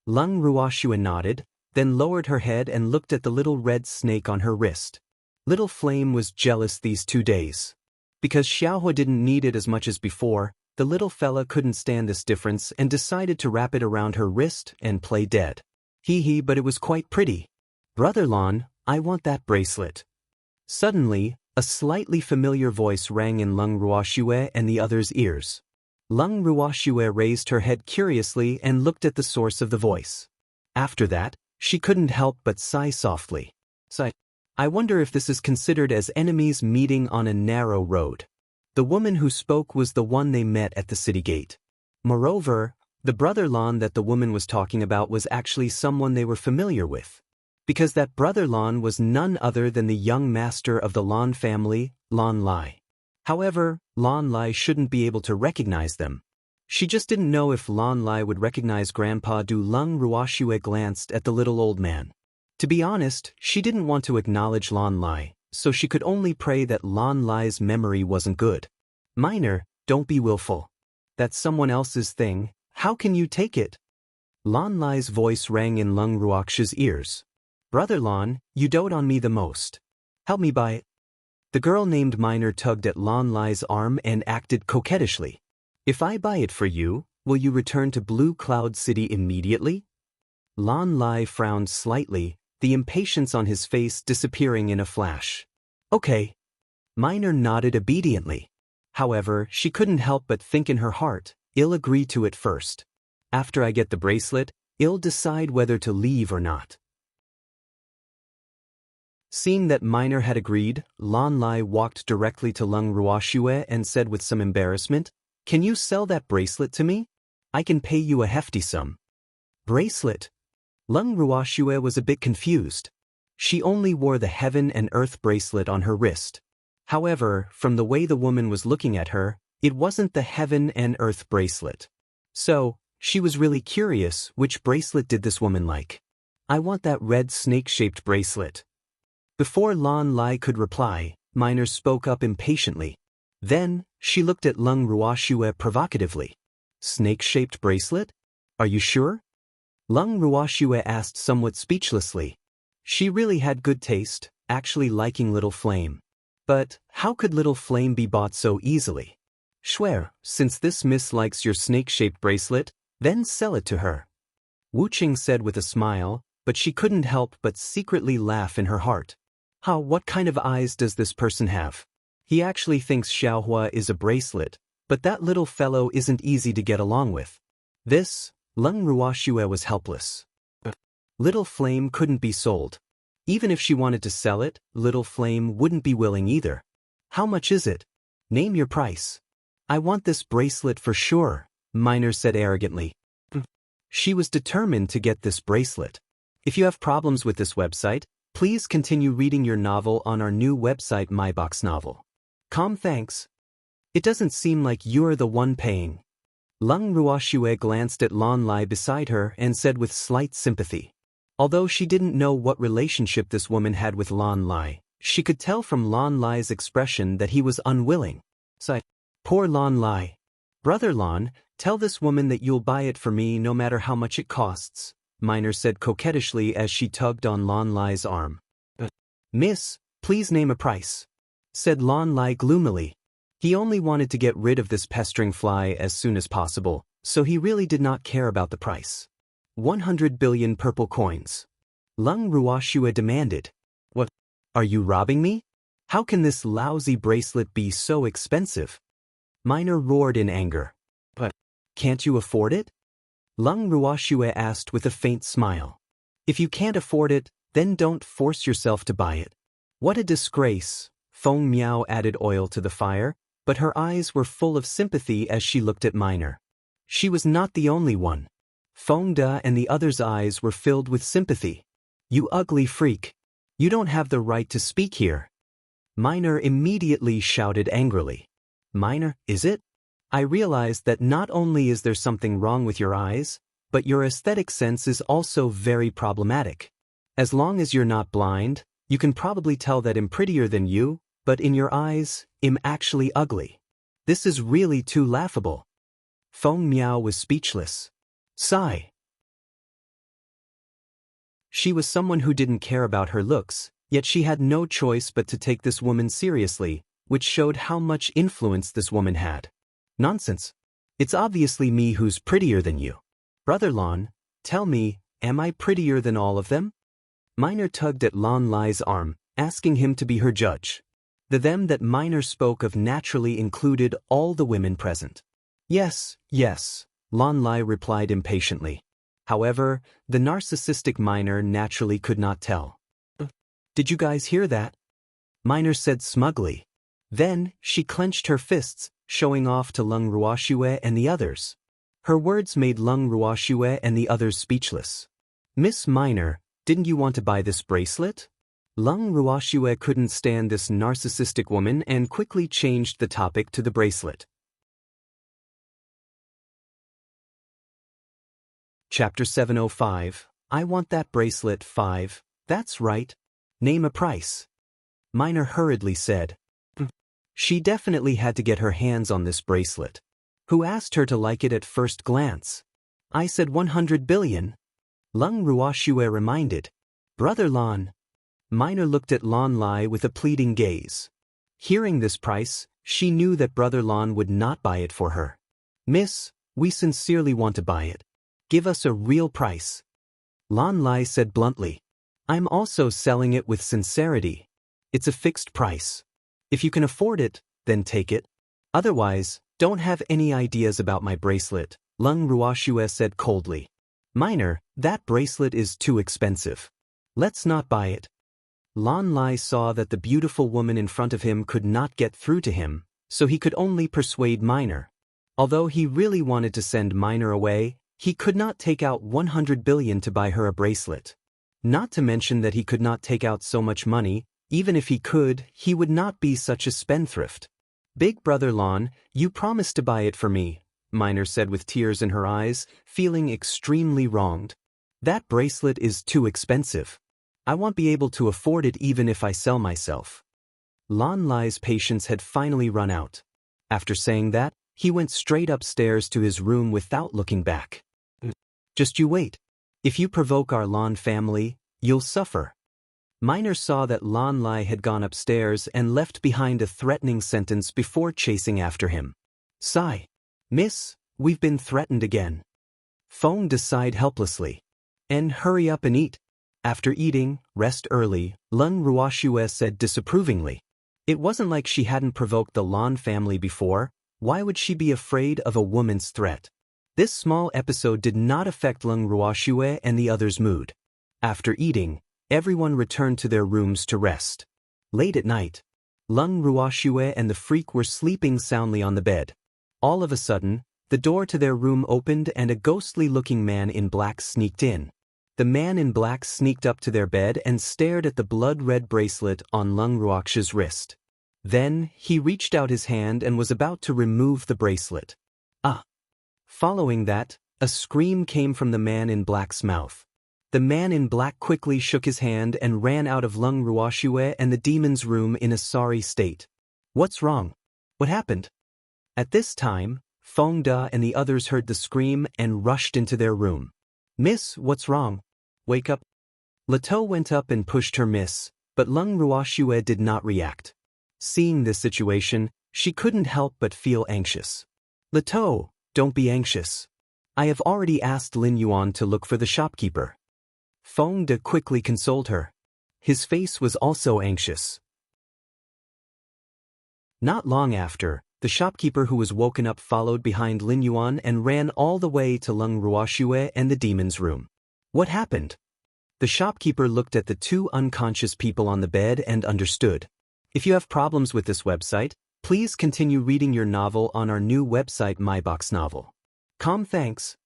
Leng Ruoxue nodded, then lowered her head and looked at the little red snake on her wrist. Little Flame was jealous these 2 days. Because Xiaohua didn't need it as much as before, the little fella couldn't stand this difference and decided to wrap it around her wrist and play dead. But it was quite pretty. "Brother Lon, I want that bracelet." Suddenly, a slightly familiar voice rang in Leng Ruoxue and the others' ears. Leng Ruoxue raised her head curiously and looked at the source of the voice. After that, she couldn't help but sigh softly. "I wonder if this is considered as enemies meeting on a narrow road." The woman who spoke was the one they met at the city gate. Moreover, the brother Lon that the woman was talking about was actually someone they were familiar with. Because that brother Lon was none other than the young master of the Lon family, Lon Lai. However, Lon Lai shouldn't be able to recognize them. She just didn't know if Lon Lai would recognize Grandpa. Leng Ruoxue glanced at the little old man. To be honest, she didn't want to acknowledge Lon Lai, so she could only pray that Lon Lai's memory wasn't good. "Minor, don't be willful. That's someone else's thing, how can you take it?" Lon Lai's voice rang in Leng Ruoxue's ears. "Brother Lon, you dote on me the most. Help me buy it." The girl named Minor tugged at Lon Lai's arm and acted coquettishly. "If I buy it for you, will you return to Blue Cloud City immediately?" Lon Lai frowned slightly, the impatience on his face disappearing in a flash. "Okay." Minor nodded obediently. However, she couldn't help but think in her heart, "I'll agree to it first. After I get the bracelet, I'll decide whether to leave or not." Seeing that Minor had agreed, Lon Lai walked directly to Leng Ruoxue and said with some embarrassment, "Can you sell that bracelet to me? I can pay you a hefty sum." "Bracelet?" Leng Ruoxue was a bit confused. She only wore the Heaven and Earth bracelet on her wrist. However, from the way the woman was looking at her, it wasn't the Heaven and Earth bracelet. So, she was really curious which bracelet did this woman like. "I want that red snake-shaped bracelet." Before Lon Lai could reply, Minor spoke up impatiently. Then, she looked at Leng Ruoxue provocatively. "Snake-shaped bracelet? Are you sure?" Leng Ruoxue asked somewhat speechlessly. She really had good taste, actually liking Little Flame. But how could Little Flame be bought so easily? "Shuer, since this miss likes your snake-shaped bracelet, then sell it to her." Wu Qing said with a smile, but she couldn't help but secretly laugh in her heart. What kind of eyes does this person have? He actually thinks Xiaohua is a bracelet, but that little fellow isn't easy to get along with. Leng Ruoxue was helpless. Little Flame couldn't be sold. Even if she wanted to sell it, Little Flame wouldn't be willing either. "How much is it? Name your price." "I want this bracelet for sure," Minor said arrogantly. She was determined to get this bracelet. If you have problems with this website, please continue reading your novel on our new website MyBox Novel. Thanks. It doesn't seem like you're the one paying. Leng Ruoxue glanced at Lan Lai beside her and said with slight sympathy. Although she didn't know what relationship this woman had with Lan Lai, she could tell from Lan Lai's expression that he was unwilling. Sighed. Poor Lan Lai. Brother Lan, tell this woman that you'll buy it for me no matter how much it costs, Minor said coquettishly as she tugged on Lan Lai's arm. Miss, please name a price, said Lan Lai gloomily. He only wanted to get rid of this pestering fly as soon as possible, so he really did not care about the price. 100 billion purple coins. Leng Ruoxue demanded. What? Are you robbing me? How can this lousy bracelet be so expensive? Minor roared in anger. But can't you afford it? Leng Ruoxue asked with a faint smile. If you can't afford it, then don't force yourself to buy it. What a disgrace. Feng Miao added oil to the fire, but her eyes were full of sympathy as she looked at Minor. She was not the only one. Feng De and the others' eyes were filled with sympathy. You ugly freak. You don't have the right to speak here. Minor immediately shouted angrily. Minor, is it? I realize that not only is there something wrong with your eyes, but your aesthetic sense is also very problematic. As long as you're not blind, you can probably tell that I'm prettier than you, but in your eyes, I'm actually ugly. This is really too laughable. Feng Miao was speechless. Sigh. She was someone who didn't care about her looks, yet she had no choice but to take this woman seriously, which showed how much influence this woman had. Nonsense. It's obviously me who's prettier than you. Brother Lan, tell me, am I prettier than all of them? Minor tugged at Lan Lai's arm, asking him to be her judge. The them that Minor spoke of naturally included all the women present. Yes, yes, Lan Lai replied impatiently. However, the narcissistic Minor naturally could not tell. Did you guys hear that? Minor said smugly. Then, she clenched her fists, showing off to Leng Ruoxue and the others. Her words made Leng Ruoxue and the others speechless. Miss Minor, didn't you want to buy this bracelet? Leng Ruoxue couldn't stand this narcissistic woman and quickly changed the topic to the bracelet. Chapter 705, I want that bracelet 5, that's right. Name a price. Minor hurriedly said. She definitely had to get her hands on this bracelet. Who asked her to like it at first glance? I said 100 billion. Leng Ruoxue reminded. Brother Lan. Minor looked at Lan Lai with a pleading gaze. Hearing this price, she knew that Brother Lan would not buy it for her. Miss, we sincerely want to buy it. Give us a real price. Lan Lai said bluntly. I'm also selling it with sincerity. It's a fixed price. If you can afford it, then take it. Otherwise, don't have any ideas about my bracelet, Leng Ruoxue said coldly. Minor, that bracelet is too expensive. Let's not buy it. Lan Lai saw that the beautiful woman in front of him could not get through to him, so he could only persuade Minor. Although he really wanted to send Minor away, he could not take out 100 billion to buy her a bracelet. Not to mention that he could not take out so much money. Even if he could, he would not be such a spendthrift. Big Brother Lan, you promised to buy it for me, Minor said with tears in her eyes, feeling extremely wronged. That bracelet is too expensive. I won't be able to afford it even if I sell myself. Lan Lai's patience had finally run out. After saying that, he went straight upstairs to his room without looking back. Just you wait. If you provoke our Lan family, you'll suffer. Minor saw that Lan Lai had gone upstairs and left behind a threatening sentence before chasing after him. Sigh. Miss, we've been threatened again. Feng sighed helplessly. And hurry up and eat. After eating, rest early, Leng Ruoxue said disapprovingly. It wasn't like she hadn't provoked the Lan family before. Why would she be afraid of a woman's threat? This small episode did not affect Leng Ruoxue and the others' mood. After eating, everyone returned to their rooms to rest. Late at night, Leng Ruoxue and the freak were sleeping soundly on the bed. All of a sudden, The door to their room opened and a ghostly-looking man in black sneaked in. The man in black sneaked up to their bed and stared at the blood-red bracelet on Lung Ruox's wrist. Then, he reached out his hand and was about to remove the bracelet. Ah! Following that, a scream came from the man in black's mouth. The man in black quickly shook his hand and ran out of Lung Ruoxue and the demon's room in a sorry state. What's wrong? What happened? At this time, Feng De and the others heard the scream and rushed into their room. Miss, what's wrong? Wake up. Leto went up and pushed her miss, but Lung Ruoxue did not react. Seeing this situation, she couldn't help but feel anxious. Leto, don't be anxious. I have already asked Lin Yuan to look for the shopkeeper. Feng De quickly consoled her. His face was also anxious. Not long after, the shopkeeper who was woken up followed behind Lin Yuan and ran all the way to Lung Ruoxue and the demon's room. What happened? The shopkeeper looked at the two unconscious people on the bed and understood. If you have problems with this website, please continue reading your novel on our new website MyBox Novel. Thanks.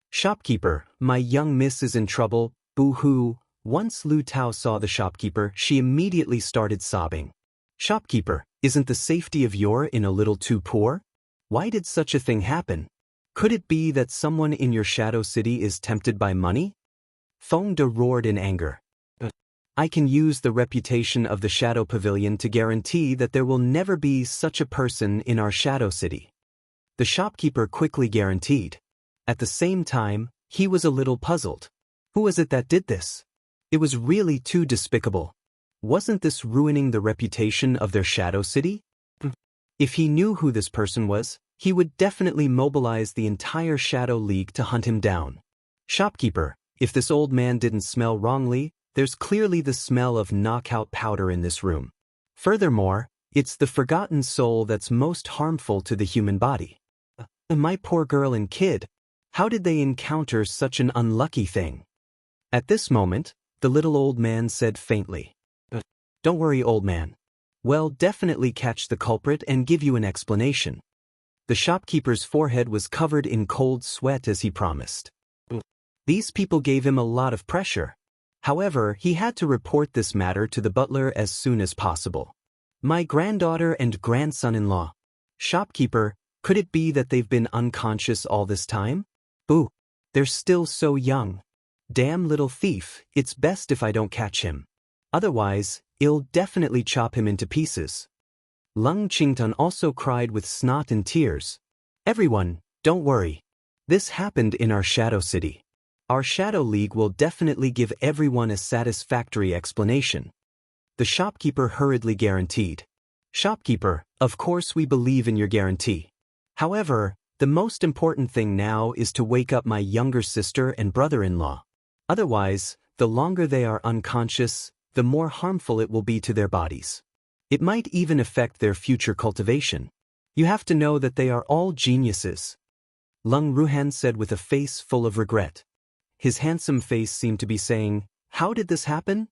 Shopkeeper, my young miss is in trouble, boo-hoo. Once Lu Tao saw the shopkeeper, she immediately started sobbing. Shopkeeper, isn't the safety of your inn a little too poor? Why did such a thing happen? Could it be that someone in your shadow city is tempted by money? Feng De roared in anger. I can use the reputation of the Shadow Pavilion to guarantee that there will never be such a person in our shadow city. The shopkeeper quickly guaranteed. At the same time, he was a little puzzled. Who was it that did this? It was really too despicable. Wasn't this ruining the reputation of their shadow city? If he knew who this person was, he would definitely mobilize the entire Shadow League to hunt him down. Shopkeeper, if this old man didn't smell wrongly, there's clearly the smell of knockout powder in this room. Furthermore, it's the forgotten soul that's most harmful to the human body. My poor girl and kid, how did they encounter such an unlucky thing? At this moment, the little old man said faintly. Don't worry, old man. We'll definitely catch the culprit and give you an explanation. The shopkeeper's forehead was covered in cold sweat as he promised. These people gave him a lot of pressure. However, he had to report this matter to the butler as soon as possible. My granddaughter and grandson-in-law. Shopkeeper, could it be that they've been unconscious all this time? Boo! They're still so young. Damn little thief, it's best if I don't catch him. Otherwise, I'll definitely chop him into pieces. Lung Qingtun also cried with snot and tears. Everyone, don't worry. This happened in our shadow city. Our Shadow League will definitely give everyone a satisfactory explanation. The shopkeeper hurriedly guaranteed. Shopkeeper, of course we believe in your guarantee. However, the most important thing now is to wake up my younger sister and brother-in-law. Otherwise, the longer they are unconscious, the more harmful it will be to their bodies. It might even affect their future cultivation. You have to know that they are all geniuses. Lung Ruhan said with a face full of regret. His handsome face seemed to be saying, how did this happen?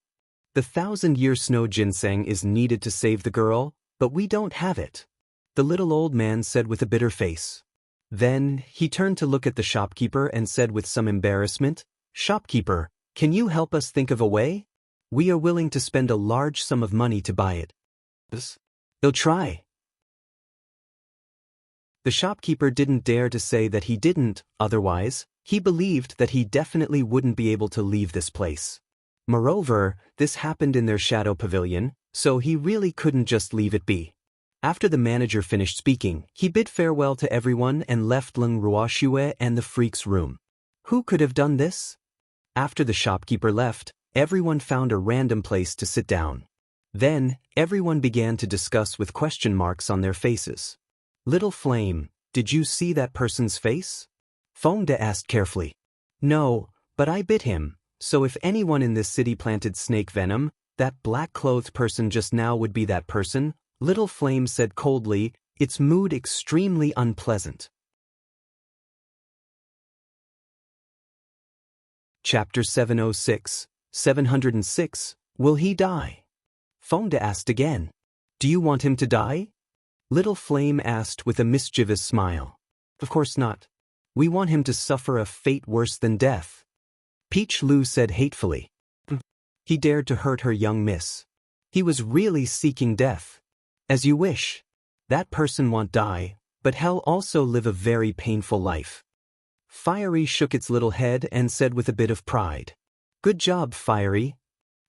The 1,000-year snow ginseng is needed to save the girl, but we don't have it. The little old man said with a bitter face. Then, he turned to look at the shopkeeper and said with some embarrassment, Shopkeeper, can you help us think of a way? We are willing to spend a large sum of money to buy it. He'll try. The shopkeeper didn't dare to say that he didn't, otherwise, he believed that he definitely wouldn't be able to leave this place. Moreover, this happened in their shadow pavilion, so he really couldn't just leave it be. After the manager finished speaking, he bid farewell to everyone and left Lung Ruoxue and the freak's room. Who could have done this? After the shopkeeper left, everyone found a random place to sit down. Then, everyone began to discuss with question marks on their faces. Little Flame, did you see that person's face? Feng De asked carefully. No, but I bit him, so if anyone in this city planted snake venom, that black-clothed person just now would be that person, Little Flame said coldly, its mood extremely unpleasant. Chapter 706, 706, Will he die? Feng De asked again. Do you want him to die? Little Flame asked with a mischievous smile. Of course not. We want him to suffer a fate worse than death. Peach Lu said hatefully. He dared to hurt her young miss. He was really seeking death. As you wish. That person won't die, but hell also live a very painful life. Fiery shook its little head and said with a bit of pride. Good job, Fiery.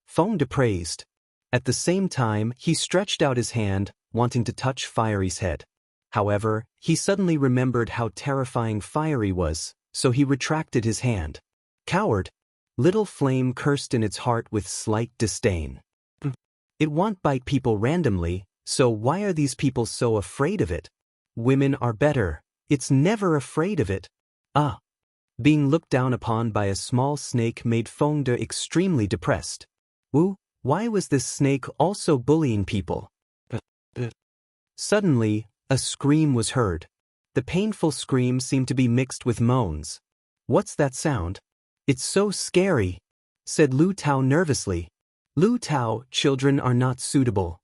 Feng praised. At the same time, he stretched out his hand, wanting to touch Fiery's head. However, he suddenly remembered how terrifying Fiery was, so he retracted his hand. Coward! Little Flame cursed in its heart with slight disdain. It won't bite people randomly, so why are these people so afraid of it? Women are better. It's never afraid of it. Ah! Being looked down upon by a small snake made Feng extremely depressed. Wu, why was this snake also bullying people? Suddenly, a scream was heard. The painful scream seemed to be mixed with moans. What's that sound? It's so scary, said Lu Tao nervously. Lu Tao, children are not suitable.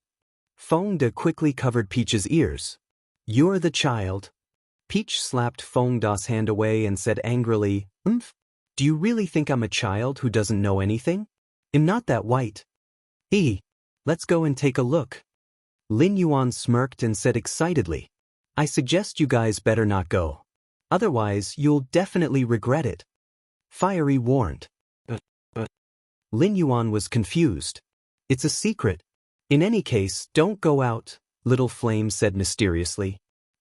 Feng quickly covered Peach's ears. You're the child. Peach slapped Feng Da's hand away and said angrily, Do you really think I'm a child who doesn't know anything? I'm not that white. Let's go and take a look. Lin Yuan smirked and said excitedly, I suggest you guys better not go. Otherwise, you'll definitely regret it. Fiery warned. But. Lin Yuan was confused. It's a secret. In any case, don't go out, Little Flame said mysteriously.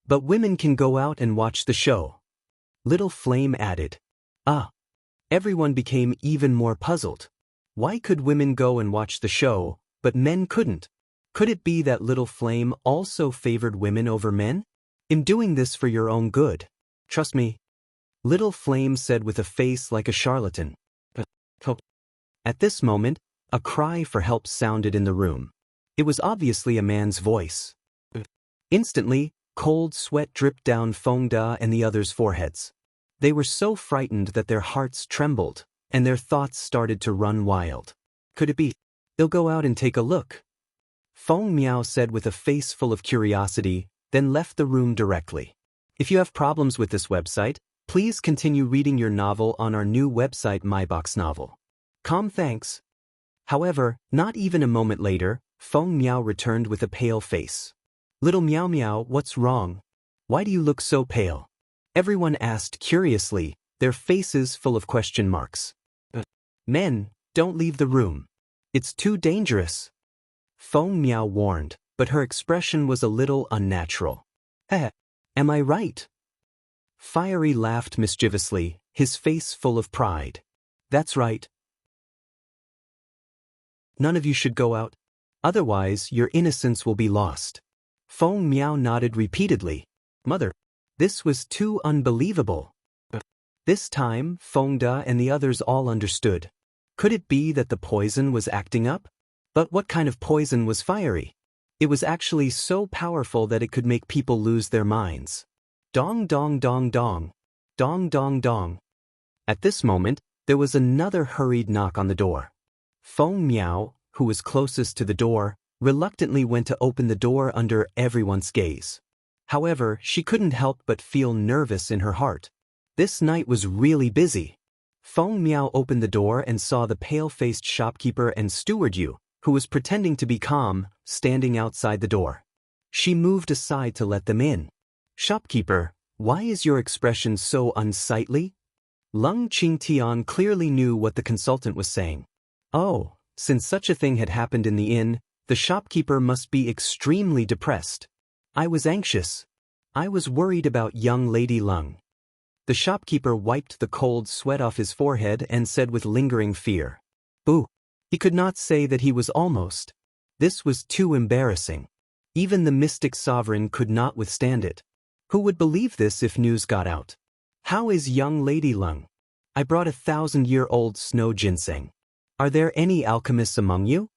But women can go out and watch the show. Little Flame added. Everyone became even more puzzled. Why could women go and watch the show, but men couldn't? Could it be that Little Flame also favored women over men? I'm doing this for your own good. Trust me. Little Flame said with a face like a charlatan. At this moment, a cry for help sounded in the room. It was obviously a man's voice. Instantly, cold sweat dripped down Feng Da and the others' foreheads. They were so frightened that their hearts trembled, and their thoughts started to run wild. Could it be? They'll go out and take a look. Feng Miao said with a face full of curiosity, then left the room directly. If you have problems with this website, please continue reading your novel on our new website MyBox Novel. Thanks. However, not even a moment later, Feng Miao returned with a pale face. Little Miao Miao, what's wrong? Why do you look so pale? Everyone asked curiously, their faces full of question marks. Men, don't leave the room. It's too dangerous. Feng Miao warned, but her expression was a little unnatural. Am I right? Fiery laughed mischievously, his face full of pride. That's right. None of you should go out. Otherwise, your innocence will be lost. Feng Miao nodded repeatedly. Mother, this was too unbelievable. This time, Feng Da and the others all understood. Could it be that the poison was acting up? But what kind of poison was fiery? It was actually so powerful that it could make people lose their minds. Dong dong dong dong. Dong dong dong. At this moment, there was another hurried knock on the door. Feng Miao, who was closest to the door, reluctantly went to open the door under everyone's gaze. However, she couldn't help but feel nervous in her heart. This night was really busy. Feng Miao opened the door and saw the pale-faced shopkeeper and steward Yu, who was pretending to be calm, standing outside the door. She moved aside to let them in. Shopkeeper, why is your expression so unsightly? Lung Qingtian clearly knew what the consultant was saying. Oh, since such a thing had happened in the inn, the shopkeeper must be extremely depressed. I was anxious. I was worried about young Lady Lung. The shopkeeper wiped the cold sweat off his forehead and said with lingering fear. Boo! He could not say that he was almost. This was too embarrassing. Even the mystic sovereign could not withstand it. Who would believe this if news got out? How is young Lady Lung? I brought 1,000-year-old snow ginseng. Are there any alchemists among you?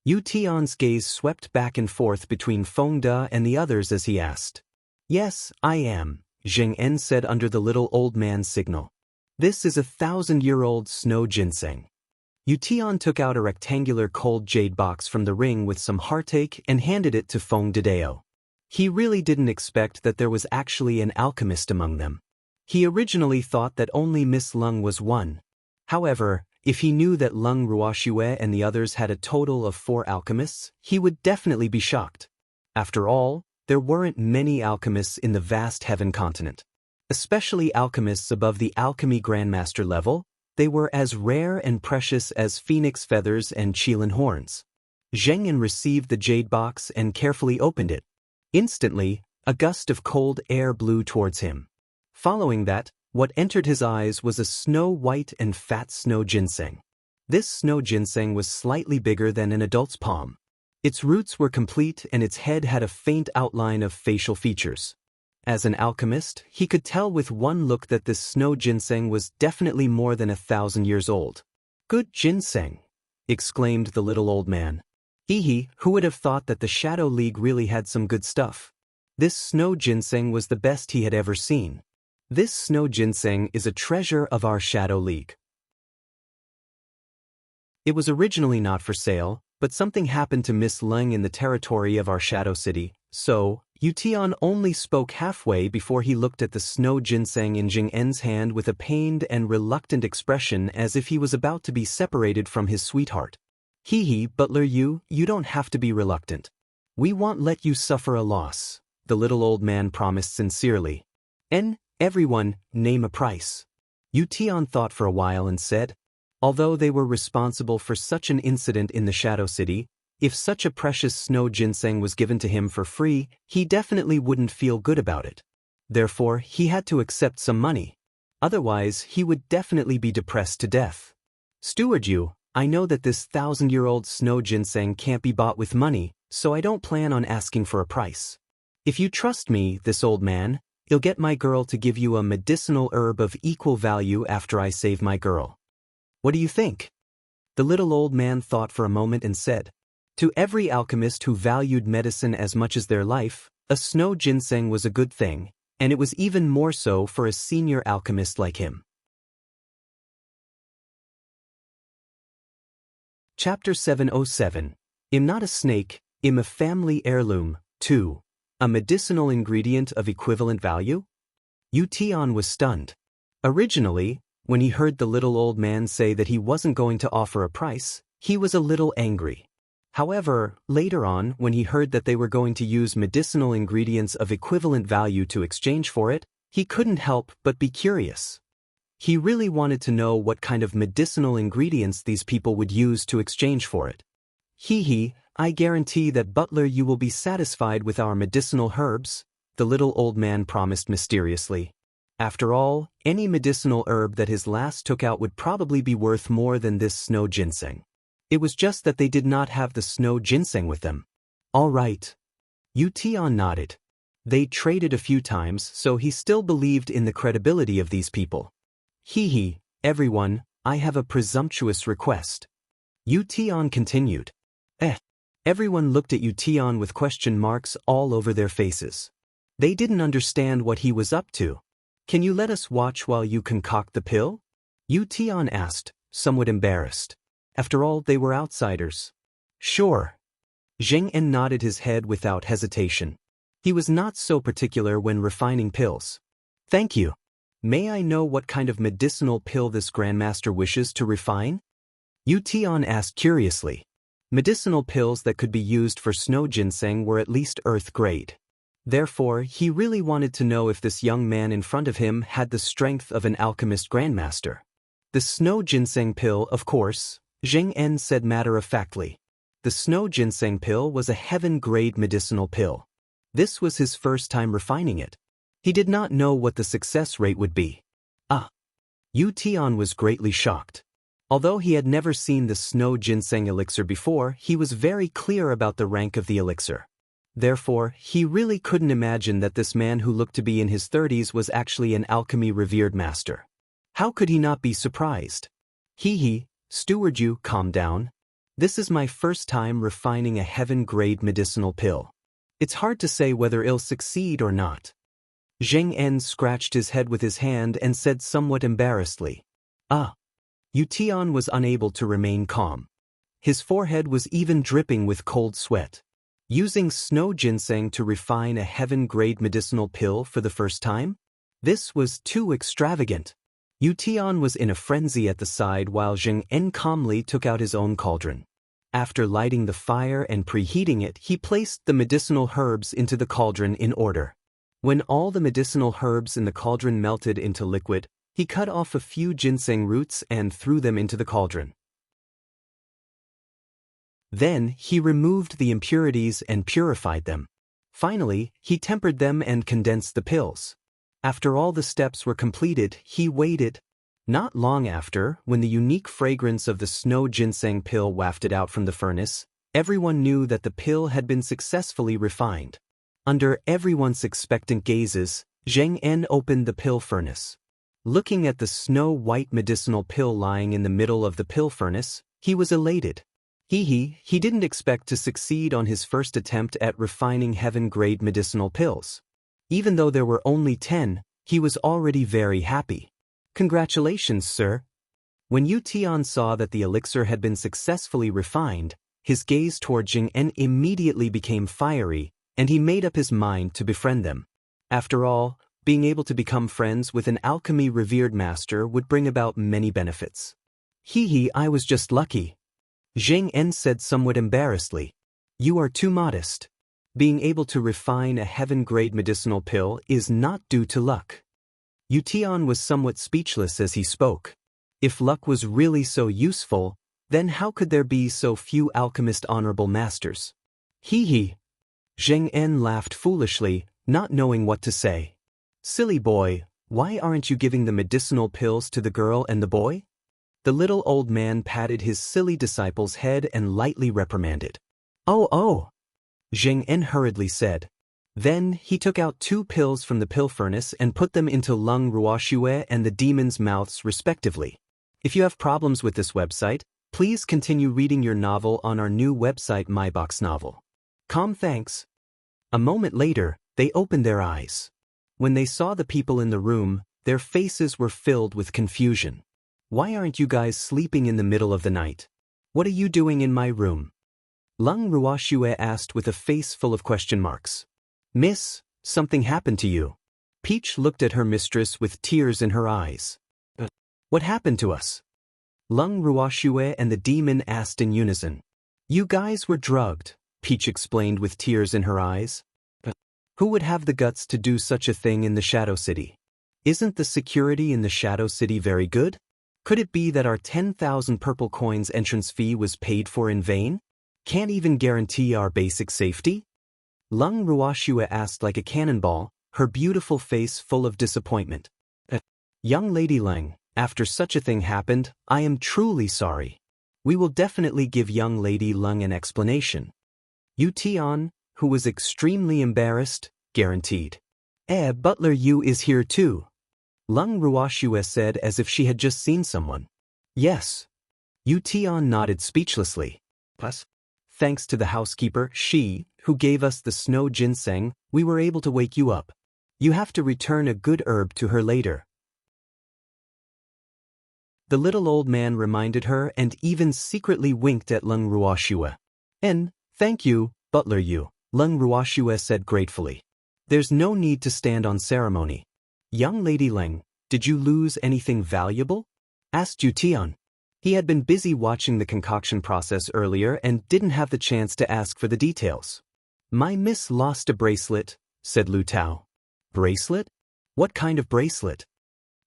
Yu Tian's gaze swept back and forth between Feng Da and the others as he asked. Yes, I am, Zheng En said under the little old man's signal. This is 1,000-year-old snow ginseng. Yu Tian took out a rectangular cold jade box from the ring with some heartache and handed it to Feng Dadeo. He really didn't expect that there was actually an alchemist among them. He originally thought that only Miss Lung was one. However, if he knew that Lung Ruoxue and the others had a total of 4 alchemists, he would definitely be shocked. After all, there weren't many alchemists in the vast heaven continent. Especially alchemists above the alchemy grandmaster level, they were as rare and precious as phoenix feathers and qilin horns. Zheng En received the jade box and carefully opened it. Instantly, a gust of cold air blew towards him. Following that, what entered his eyes was a snow-white and fat snow ginseng. This snow ginseng was slightly bigger than an adult's palm. Its roots were complete and its head had a faint outline of facial features. As an alchemist, he could tell with one look that this snow ginseng was definitely more than 1,000 years old. "Good ginseng," exclaimed the little old man. Who would have thought that the Shadow League really had some good stuff? This snow ginseng was the best he had ever seen. This snow ginseng is a treasure of our Shadow League. It was originally not for sale, but something happened to Miss Lung in the territory of our Shadow City, so Tian only spoke halfway before he looked at the snow ginseng in Jing En's hand with a pained and reluctant expression as if he was about to be separated from his sweetheart. Butler you don't have to be reluctant. We won't let you suffer a loss, the little old man promised sincerely. Everyone, name a price. Tian thought for a while and said, although they were responsible for such an incident in the Shadow City, if such a precious snow ginseng was given to him for free, he definitely wouldn't feel good about it. Therefore, he had to accept some money. Otherwise, he would definitely be depressed to death. Steward you, I know that this 1,000-year-old snow ginseng can't be bought with money, so I don't plan on asking for a price. If you trust me, this old man, you'll get my girl to give you a medicinal herb of equal value after I save my girl. What do you think? The little old man thought for a moment and said, to every alchemist who valued medicine as much as their life, a snow ginseng was a good thing, and it was even more so for a senior alchemist like him. Chapter 707. I'm not a snake, I'm a family heirloom, 2. A medicinal ingredient of equivalent value? Tian was stunned. Originally, when he heard the little old man say that he wasn't going to offer a price, he was a little angry. However, later on, when he heard that they were going to use medicinal ingredients of equivalent value to exchange for it, he couldn't help but be curious. He really wanted to know what kind of medicinal ingredients these people would use to exchange for it. I guarantee that Butler you will be satisfied with our medicinal herbs, the little old man promised mysteriously. After all, any medicinal herb that his lass took out would probably be worth more than this snow ginseng. It was just that they did not have the snow ginseng with them. All right. Tian nodded. They traded a few times, so he still believed in the credibility of these people. Everyone, I have a presumptuous request. Tian continued. Everyone looked at Tian with question marks all over their faces. They didn't understand what he was up to. Can you let us watch while you concoct the pill? Tian asked, somewhat embarrassed. After all, they were outsiders. Sure. Zheng En nodded his head without hesitation. He was not so particular when refining pills. Thank you. May I know what kind of medicinal pill this grandmaster wishes to refine? Tian asked curiously. Medicinal pills that could be used for snow ginseng were at least earth grade. Therefore, he really wanted to know if this young man in front of him had the strength of an alchemist grandmaster. The snow ginseng pill, of course, Zheng En said matter-of-factly. The snow ginseng pill was a heaven-grade medicinal pill. This was his first time refining it. He did not know what the success rate would be. Tian was greatly shocked. Although he had never seen the snow ginseng elixir before, he was very clear about the rank of the elixir. Therefore, he really couldn't imagine that this man who looked to be in his 30s was actually an alchemy revered master. How could he not be surprised? Steward you, calm down. This is my first time refining a heaven-grade medicinal pill. It's hard to say whether it'll succeed or not. Zheng En scratched his head with his hand and said somewhat embarrassedly. Tian was unable to remain calm. His forehead was even dripping with cold sweat. Using snow ginseng to refine a heaven-grade medicinal pill for the first time? This was too extravagant. Yu Tian was in a frenzy at the side while Zheng En calmly took out his own cauldron. After lighting the fire and preheating it, he placed the medicinal herbs into the cauldron in order. When all the medicinal herbs in the cauldron melted into liquid, he cut off a few ginseng roots and threw them into the cauldron. Then, he removed the impurities and purified them. Finally, he tempered them and condensed the pills. After all the steps were completed, he waited. Not long after, when the unique fragrance of the snow ginseng pill wafted out from the furnace, everyone knew that the pill had been successfully refined. Under everyone's expectant gazes, Zheng En opened the pill furnace. Looking at the snow-white medicinal pill lying in the middle of the pill furnace, he was elated. He didn't expect to succeed on his first attempt at refining heaven-grade medicinal pills. Even though there were only 10, he was already very happy. Congratulations, sir. When Yu Tian saw that the elixir had been successfully refined, his gaze toward Zheng En immediately became fiery, and he made up his mind to befriend them. After all, being able to become friends with an alchemy-revered master would bring about many benefits. I was just lucky. Zheng En said somewhat embarrassedly. You are too modest. Being able to refine a heaven-grade medicinal pill is not due to luck. Yu Tian was somewhat speechless as he spoke. If luck was really so useful, then how could there be so few alchemist honorable masters? Zheng En laughed foolishly, not knowing what to say. Silly boy, why aren't you giving the medicinal pills to the girl and the boy? The little old man patted his silly disciple's head and lightly reprimanded. Oh, Zheng En hurriedly said. Then, he took out 2 pills from the pill furnace and put them into Lung Ruoxue and the demon's mouths respectively. If you have problems with this website, please continue reading your novel on our new website MyBox Novel. Thanks. A moment later, they opened their eyes. When they saw the people in the room, their faces were filled with confusion. Why aren't you guys sleeping in the middle of the night? What are you doing in my room? Lung Ruoxue asked with a face full of question marks. Miss, something happened to you. Peach looked at her mistress with tears in her eyes. What happened to us? Lung Ruoxue and the demon asked in unison. You guys were drugged, Peach explained with tears in her eyes. Who would have the guts to do such a thing in the Shadow City? Isn't the security in the Shadow City very good? Could it be that our 10,000 purple coins entrance fee was paid for in vain? Can't even guarantee our basic safety? Lung Ruoxue asked like a cannonball, her beautiful face full of disappointment. Young Lady Leng, after such a thing happened, I am truly sorry. We will definitely give young Lady Leng an explanation. Yu Tian, who was extremely embarrassed, guaranteed. Butler Yu is here too. Lung Ruoxue said as if she had just seen someone. Yes. Yu Tian nodded speechlessly. Plus, thanks to the housekeeper, who gave us the snow ginseng, we were able to wake you up. You have to return a good herb to her later. The little old man reminded her and even secretly winked at Lung Ruoxue. Thank you, Butler Yu, Lung Ruoxue said gratefully. There's no need to stand on ceremony. Young Lady Leng, did you lose anything valuable? Asked Yu Tian. He had been busy watching the concoction process earlier and didn't have the chance to ask for the details. My miss lost a bracelet, said Lu Tao. Bracelet? What kind of bracelet?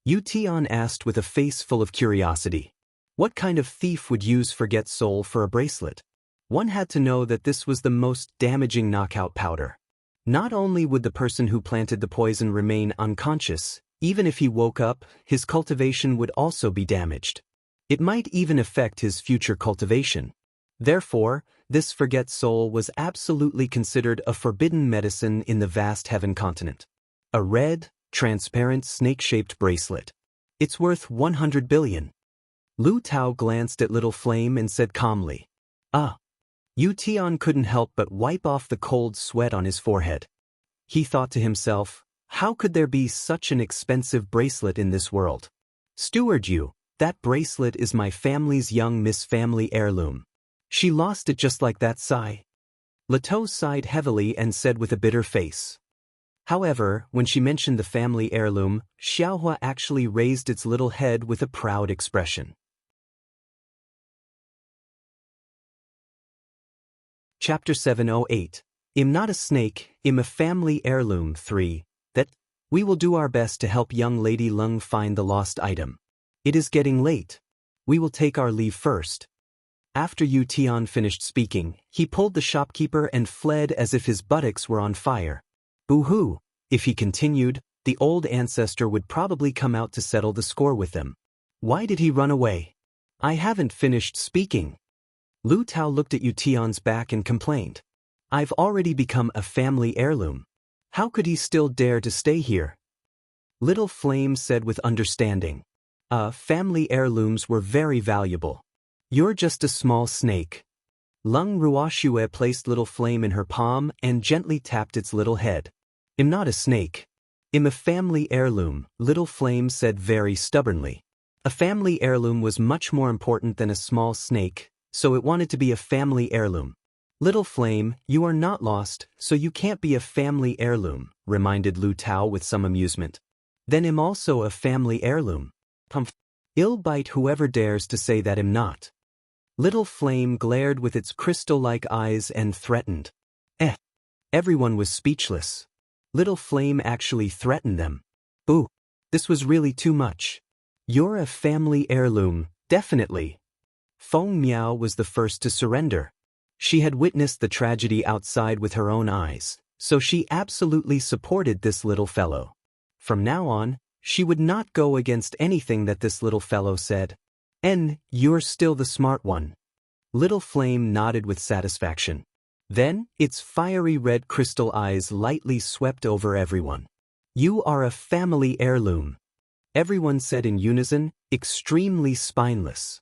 Yu Tian asked with a face full of curiosity. What kind of thief would use Forget Soul for a bracelet? One had to know that this was the most damaging knockout powder. Not only would the person who planted the poison remain unconscious, even if he woke up, his cultivation would also be damaged. It might even affect his future cultivation. Therefore, this Forget Soul was absolutely considered a forbidden medicine in the vast heaven continent. A red, transparent snake-shaped bracelet. It's worth 100 billion. Lu Tao glanced at Little Flame and said calmly. Yu Tian couldn't help but wipe off the cold sweat on his forehead. He thought to himself, how could there be such an expensive bracelet in this world? Steward Yu, that bracelet is my family's young Miss Family heirloom. She lost it just like that, sigh. Leto sighed heavily and said with a bitter face. However, when she mentioned the family heirloom, Xiaohua actually raised its little head with a proud expression. Chapter 708. I'm not a snake, I'm a family heirloom. 3. That we will do our best to help young Lady Lung find the lost item. It is getting late. We will take our leave first. After Yu Tian finished speaking, he pulled the shopkeeper and fled as if his buttocks were on fire. Boo-hoo! If he continued, the old ancestor would probably come out to settle the score with them. Why did he run away? I haven't finished speaking. Lu Tao looked at Yu Tian's back and complained. I've already become a family heirloom. How could he still dare to stay here? Little Flame said with understanding. Family heirlooms were very valuable. You're just a small snake. Lung Ruoxue placed Little Flame in her palm and gently tapped its little head. I'm not a snake. I'm a family heirloom, Little Flame said very stubbornly. A family heirloom was much more important than a small snake, so it wanted to be a family heirloom. Little Flame, you are not lost, so you can't be a family heirloom, reminded Lu Tao with some amusement. Then I'm also a family heirloom. I'll bite whoever dares to say that I'm not. Little Flame glared with its crystal-like eyes and threatened. Everyone was speechless. Little Flame actually threatened them. Boo! This was really too much. You're a family heirloom, definitely. Feng Miao was the first to surrender. She had witnessed the tragedy outside with her own eyes, so she absolutely supported this little fellow. From now on, she would not go against anything that this little fellow said. You're still the smart one. Little Flame nodded with satisfaction. Then, its fiery red crystal eyes lightly swept over everyone. You are a family heirloom. Everyone said in unison, extremely spineless.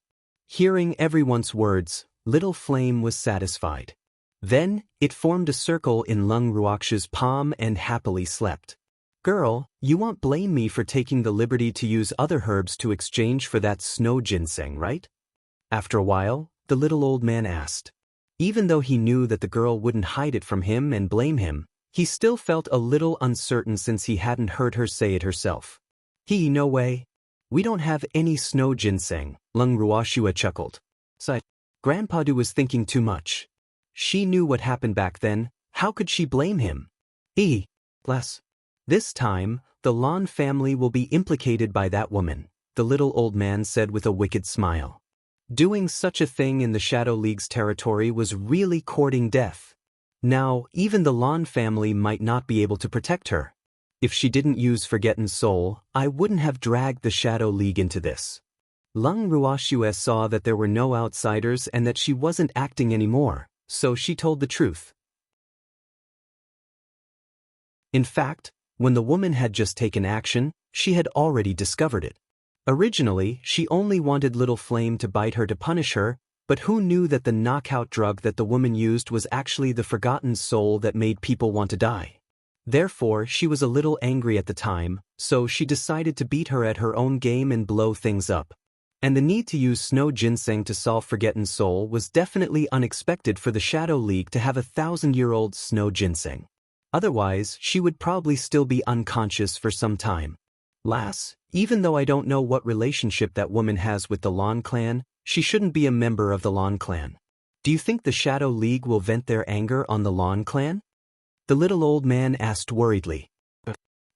Hearing everyone's words, Little Flame was satisfied. Then, it formed a circle in Lung Ruoxue's palm and happily slept. Girl, you won't blame me for taking the liberty to use other herbs to exchange for that snow ginseng, right? After a while, the little old man asked. Even though he knew that the girl wouldn't hide it from him and blame him, he still felt a little uncertain since he hadn't heard her say it herself. No way. We don't have any snow ginseng, Lung Ruoxue chuckled. Grandpa Du was thinking too much. She knew what happened back then, how could she blame him? Bless. This time, the Lan family will be implicated by that woman, the little old man said with a wicked smile. Doing such a thing in the Shadow League's territory was really courting death. Now, even the Lan family might not be able to protect her. If she didn't use Forgotten Soul, I wouldn't have dragged the Shadow League into this. Lung Ruoxue saw that there were no outsiders and that she wasn't acting anymore, so she told the truth. In fact, when the woman had just taken action, she had already discovered it. Originally, she only wanted Little Flame to bite her to punish her, but who knew that the knockout drug that the woman used was actually the Forgotten Soul that made people want to die. Therefore, she was a little angry at the time, so she decided to beat her at her own game and blow things up. And the need to use Snow Ginseng to solve Forgotten Soul was definitely unexpected for the Shadow League to have 1,000-year-old Snow Ginseng. Otherwise, she would probably still be unconscious for some time. Lass, even though I don't know what relationship that woman has with the Lan clan, she shouldn't be a member of the Lan clan. Do you think the Shadow League will vent their anger on the Lan clan? The little old man asked worriedly.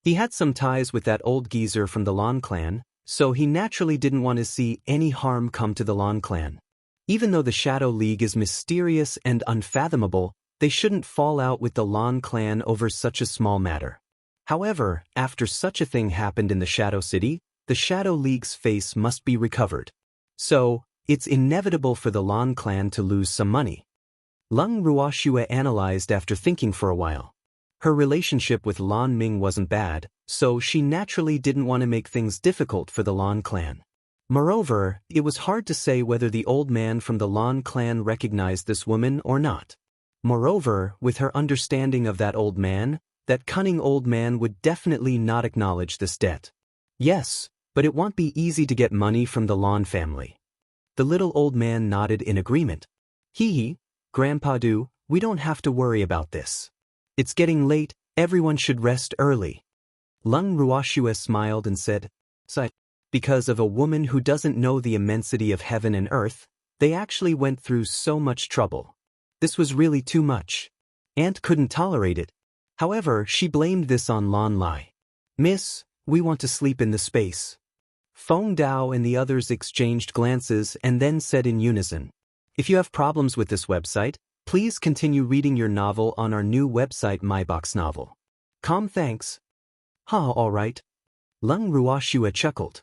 He had some ties with that old geezer from the Lan clan, so he naturally didn't want to see any harm come to the Lan clan. Even though the Shadow League is mysterious and unfathomable, they shouldn't fall out with the Lan clan over such a small matter. However, after such a thing happened in the Shadow City, the Shadow League's face must be recovered. So, it's inevitable for the Lan clan to lose some money. Lung Ruoxue analyzed after thinking for a while. Her relationship with Lan Ming wasn't bad, so she naturally didn't want to make things difficult for the Lan clan. Moreover, it was hard to say whether the old man from the Lan clan recognized this woman or not. Moreover, with her understanding of that old man, that cunning old man would definitely not acknowledge this debt. Yes, but it won't be easy to get money from the Lan family. The little old man nodded in agreement. Grandpa Du, we don't have to worry about this. It's getting late, everyone should rest early. Lung Ruoxue smiled and said, because of a woman who doesn't know the immensity of heaven and earth, they actually went through so much trouble. This was really too much. Aunt couldn't tolerate it. However, she blamed this on Lan Lai. Miss, we want to sleep in the space. Feng Dao and the others exchanged glances and then said in unison, if you have problems with this website, please continue reading your novel on our new website MyBox Novel. Thanks. All right. Lung Ruoxue chuckled.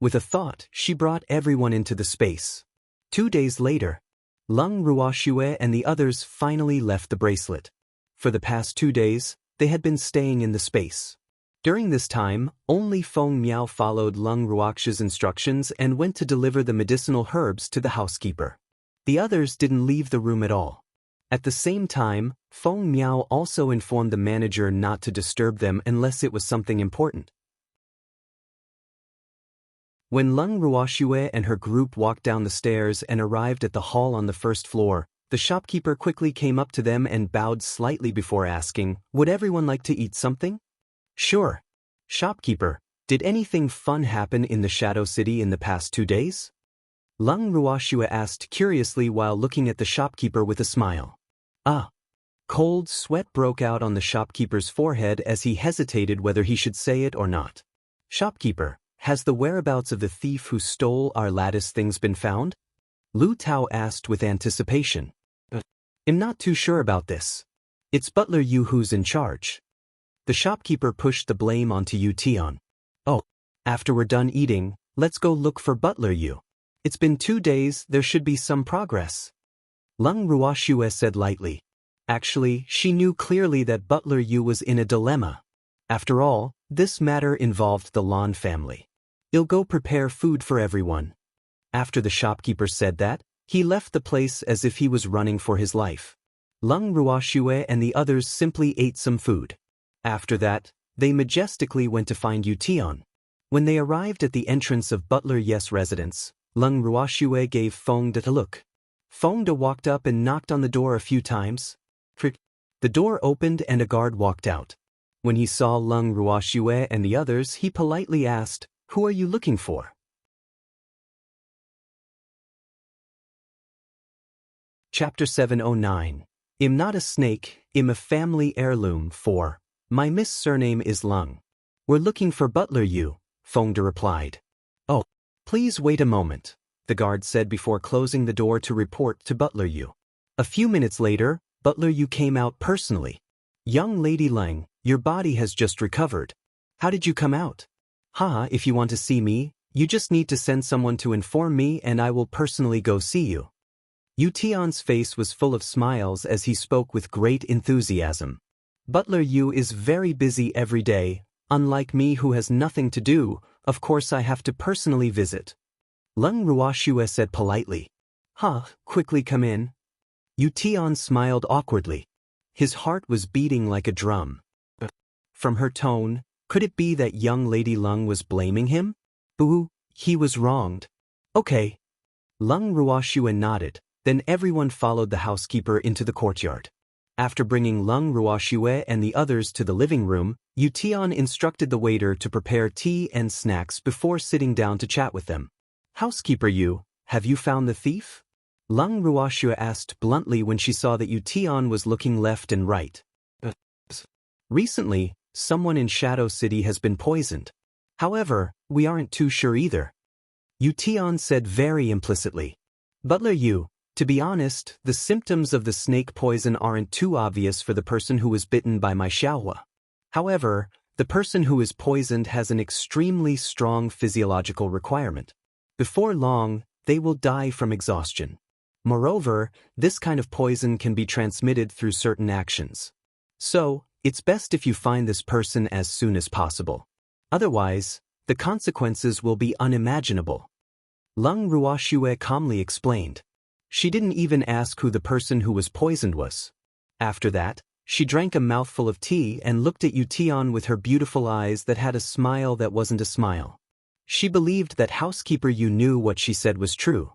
With a thought, she brought everyone into the space. 2 days later, Lung Ruoxue and the others finally left the bracelet. For the past 2 days, they had been staying in the space. During this time, only Feng Miao followed Lung Ruoxue's instructions and went to deliver the medicinal herbs to the housekeeper. The others didn't leave the room at all. At the same time, Feng Miao also informed the manager not to disturb them unless it was something important. When Lung Ruoxue and her group walked down the stairs and arrived at the hall on the first floor, the shopkeeper quickly came up to them and bowed slightly before asking, would everyone like to eat something? Sure. Shopkeeper, did anything fun happen in the Shadow City in the past 2 days? Lung Ruoxue asked curiously while looking at the shopkeeper with a smile. Cold sweat broke out on the shopkeeper's forehead as he hesitated whether he should say it or not. Shopkeeper, has the whereabouts of the thief who stole our lattice things been found? Lu Tao asked with anticipation. I'm not too sure about this. It's Butler Yu who's in charge. The shopkeeper pushed the blame onto Yu Tian. After we're done eating, let's go look for Butler Yu. It's been 2 days, there should be some progress. Lung Ruoxue said lightly. Actually, she knew clearly that Butler Yu was in a dilemma. After all, this matter involved the Lan family. He'll go prepare food for everyone. After the shopkeeper said that, he left the place as if he was running for his life. Lung Ruoxue and the others simply ate some food. After that, they majestically went to find Yu Tian. When they arrived at the entrance of Butler Yes' residence, Lung Ruoxue gave Feng Da a look. Feng Da walked up and knocked on the door a few times. The door opened and a guard walked out. When he saw Lung Ruoxue and the others, he politely asked, who are you looking for? Chapter 709. I'm not a snake, I'm a family heirloom. 4. My Miss surname is Lung. We're looking for Butler Yu, Feng Da replied. Please wait a moment, the guard said before closing the door to report to Butler Yu. A few minutes later, Butler Yu came out personally. Young Lady Leng, your body has just recovered. How did you come out? If you want to see me, you just need to send someone to inform me and I will personally go see you. Yu Tian's face was full of smiles as he spoke with great enthusiasm. Butler Yu is very busy every day. Unlike me who has nothing to do, of course I have to personally visit. Lung Ruoxue said politely. Quickly come in. Yu Tian smiled awkwardly. His heart was beating like a drum. From her tone, could it be that young Lady Lung was blaming him? He was wronged. Okay. Lung Ruoxue nodded, then everyone followed the housekeeper into the courtyard. After bringing Lung Ruoxue and the others to the living room, Yu Tian instructed the waiter to prepare tea and snacks before sitting down to chat with them. Housekeeper Yu, have you found the thief? Lung Ruoxue asked bluntly when she saw that Yu Tian was looking left and right. Recently, someone in Shadow City has been poisoned. However, we aren't too sure either. Yu Tian said very implicitly. Butler Yu, to be honest, the symptoms of the snake poison aren't too obvious for the person who was bitten by my xiaohua. However, the person who is poisoned has an extremely strong physiological requirement. Before long, they will die from exhaustion. Moreover, this kind of poison can be transmitted through certain actions. So, it's best if you find this person as soon as possible. Otherwise, the consequences will be unimaginable. Lung Ruoxue calmly explained. She didn't even ask who the person who was poisoned was. After that, she drank a mouthful of tea and looked at Yu Tian with her beautiful eyes that had a smile that wasn't a smile. She believed that housekeeper Yu knew what she said was true.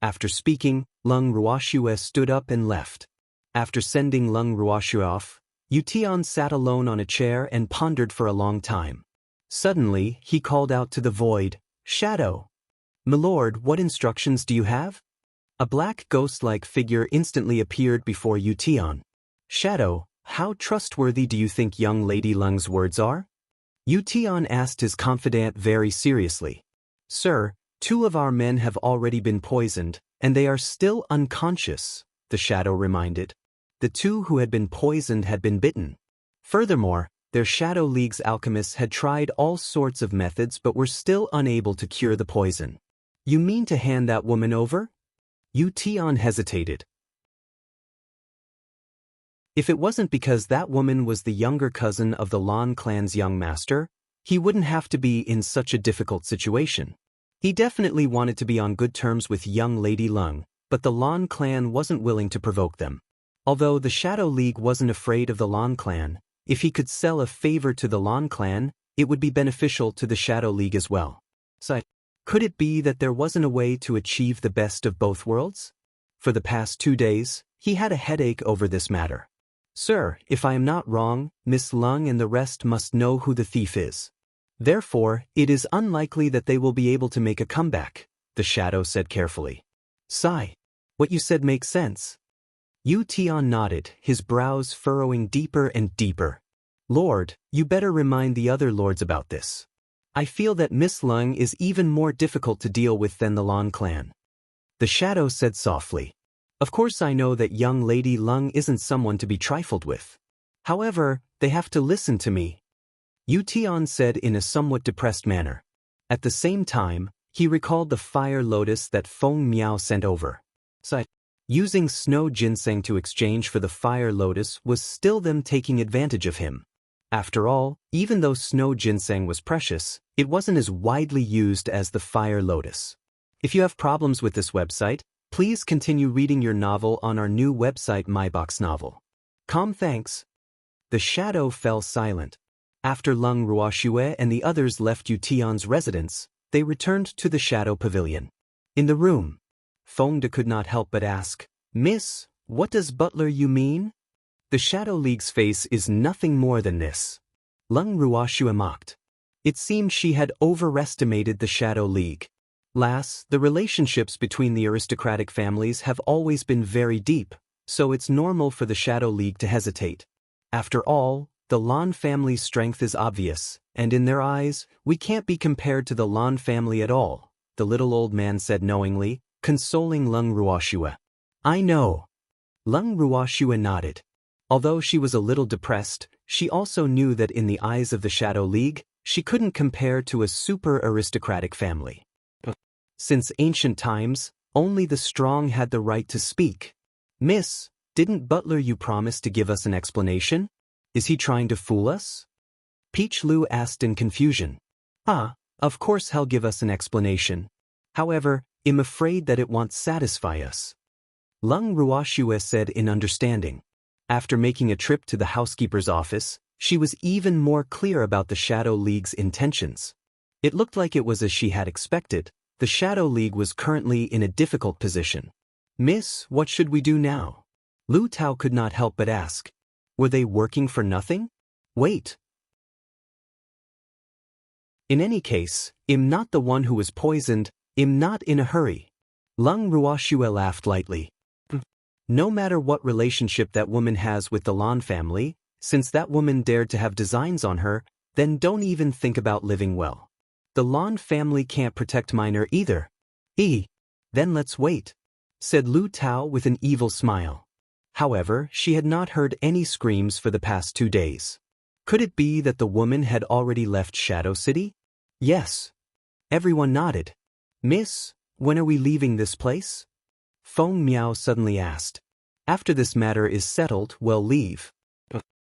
After speaking, Lung Ruoxue stood up and left. After sending Leng Ruoshu off, Tian sat alone on a chair and pondered for a long time. Suddenly, he called out to the void, "Shadow! Milord, what instructions do you have?" A black ghost-like figure instantly appeared before Tian. "Shadow, how trustworthy do you think young Lady Leng's words are?" Tian asked his confidant very seriously. "Sir, 2 of our men have already been poisoned, and they are still unconscious," the shadow reminded. The 2 who had been poisoned had been bitten. Furthermore, their Shadow League's alchemists had tried all sorts of methods but were still unable to cure the poison. "You mean to hand that woman over?" Tian hesitated. If it wasn't because that woman was the younger cousin of the Lan clan's young master, he wouldn't have to be in such a difficult situation. He definitely wanted to be on good terms with young Lady Leng, but the Lan clan wasn't willing to provoke them. Although the Shadow League wasn't afraid of the Lan clan, if he could sell a favor to the Lan clan, it would be beneficial to the Shadow League as well. So, could it be that there wasn't a way to achieve the best of both worlds? For the past 2 days, he had a headache over this matter. "Sir, if I am not wrong, Miss Leng and the rest must know who the thief is. Therefore, it is unlikely that they will be able to make a comeback," the shadow said carefully. "Sigh. What you said makes sense." Tian nodded, his brows furrowing deeper and deeper. "Lord, you better remind the other lords about this. I feel that Miss Leng is even more difficult to deal with than the Lan clan." The shadow said softly. "Of course I know that young Lady Leng isn't someone to be trifled with. However, they have to listen to me," Tian said in a somewhat depressed manner. At the same time, he recalled the fire lotus that Feng Miao sent over. So, using snow ginseng to exchange for the fire lotus was still them taking advantage of him. After all, even though snow ginseng was precious, it wasn't as widely used as the fire lotus. If you have problems with this website, please continue reading your novel on our new website MyBox Novel. Thanks. The shadow fell silent. After Leng Ruoxue and the others left Tian's residence, they returned to the shadow pavilion. In the room, Feng could not help but ask, "Miss, what does butler you mean?" "The Shadow League's face is nothing more than this," Leng Ruoxue mocked. It seemed she had overestimated the Shadow League. Lass, the relationships between the aristocratic families have always been very deep, so it's normal for the Shadow League to hesitate. After all, the Lan family's strength is obvious, and in their eyes, we can't be compared to the Lan family at all, the little old man said knowingly, consoling Leng Ruoxue. "I know." Leng Ruoxue nodded. Although she was a little depressed, she also knew that in the eyes of the Shadow League, she couldn't compare to a super aristocratic family. Since ancient times, only the strong had the right to speak. "Miss, didn't butler you promise to give us an explanation? Is he trying to fool us?" Peach Lu asked in confusion. Of course he'll give us an explanation. However, I'm afraid that it won't satisfy us," Leng Ruoxue said in understanding. After making a trip to the housekeeper's office, she was even more clear about the Shadow League's intentions. It looked like it was as she had expected. The Shadow League was currently in a difficult position. "Miss, what should we do now?" Lu Tao could not help but ask. Were they working for nothing? Wait. In any case, I'm not the one who was poisoned, I'm not in a hurry. Leng Ruoxue laughed lightly. No matter what relationship that woman has with the Lan family, since that woman dared to have designs on her, then don't even think about living well. The Lan family can't protect Minor either. Then let's wait, said Lu Tao with an evil smile. However, she had not heard any screams for the past 2 days. Could it be that the woman had already left Shadow City? Yes. Everyone nodded. Miss, when are we leaving this place? Feng Miao suddenly asked. After this matter is settled, we'll leave.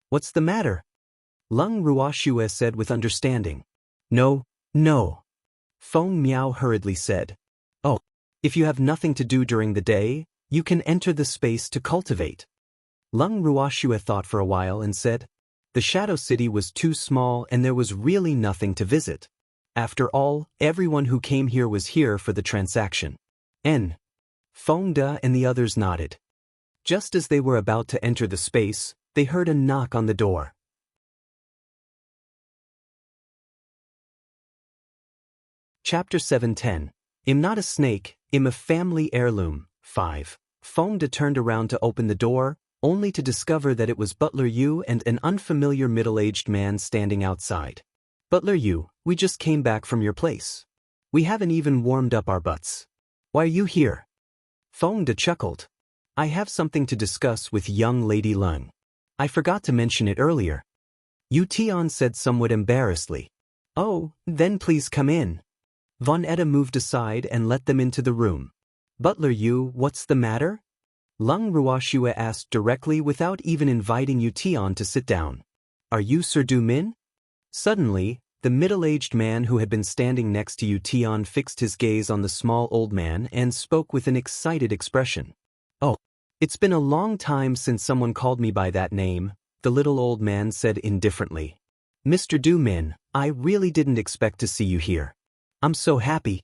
What's the matter? Leng Ruoxue said with understanding. No. Feng Miao hurriedly said. Oh, if you have nothing to do during the day, you can enter the space to cultivate. Leng Ruoxue thought for a while and said, the Shadow City was too small and there was really nothing to visit. After all, everyone who came here was here for the transaction. Feng De and the others nodded. Just as they were about to enter the space, they heard a knock on the door. Chapter 7:10. I'm not a snake, I'm a family heirloom. 5. Feng turned around to open the door, only to discover that it was Butler Yu and an unfamiliar middle-aged man standing outside. Butler Yu, we just came back from your place. We haven't even warmed up our butts. Why are you here? Feng chuckled. I have something to discuss with young Lady Lung. I forgot to mention it earlier. Yu Tian said somewhat embarrassedly. Oh, then please come in. Von Etta moved aside and let them into the room. Butler Yu, what's the matter? Lung Ruoxue asked directly without even inviting Yu Tian to sit down. Are you Sir Du Min? Suddenly, the middle-aged man who had been standing next to Yu Tian fixed his gaze on the small old man and spoke with an excited expression. Oh, it's been a long time since someone called me by that name, the little old man said indifferently. Mr. Du Min, I really didn't expect to see you here. I'm so happy.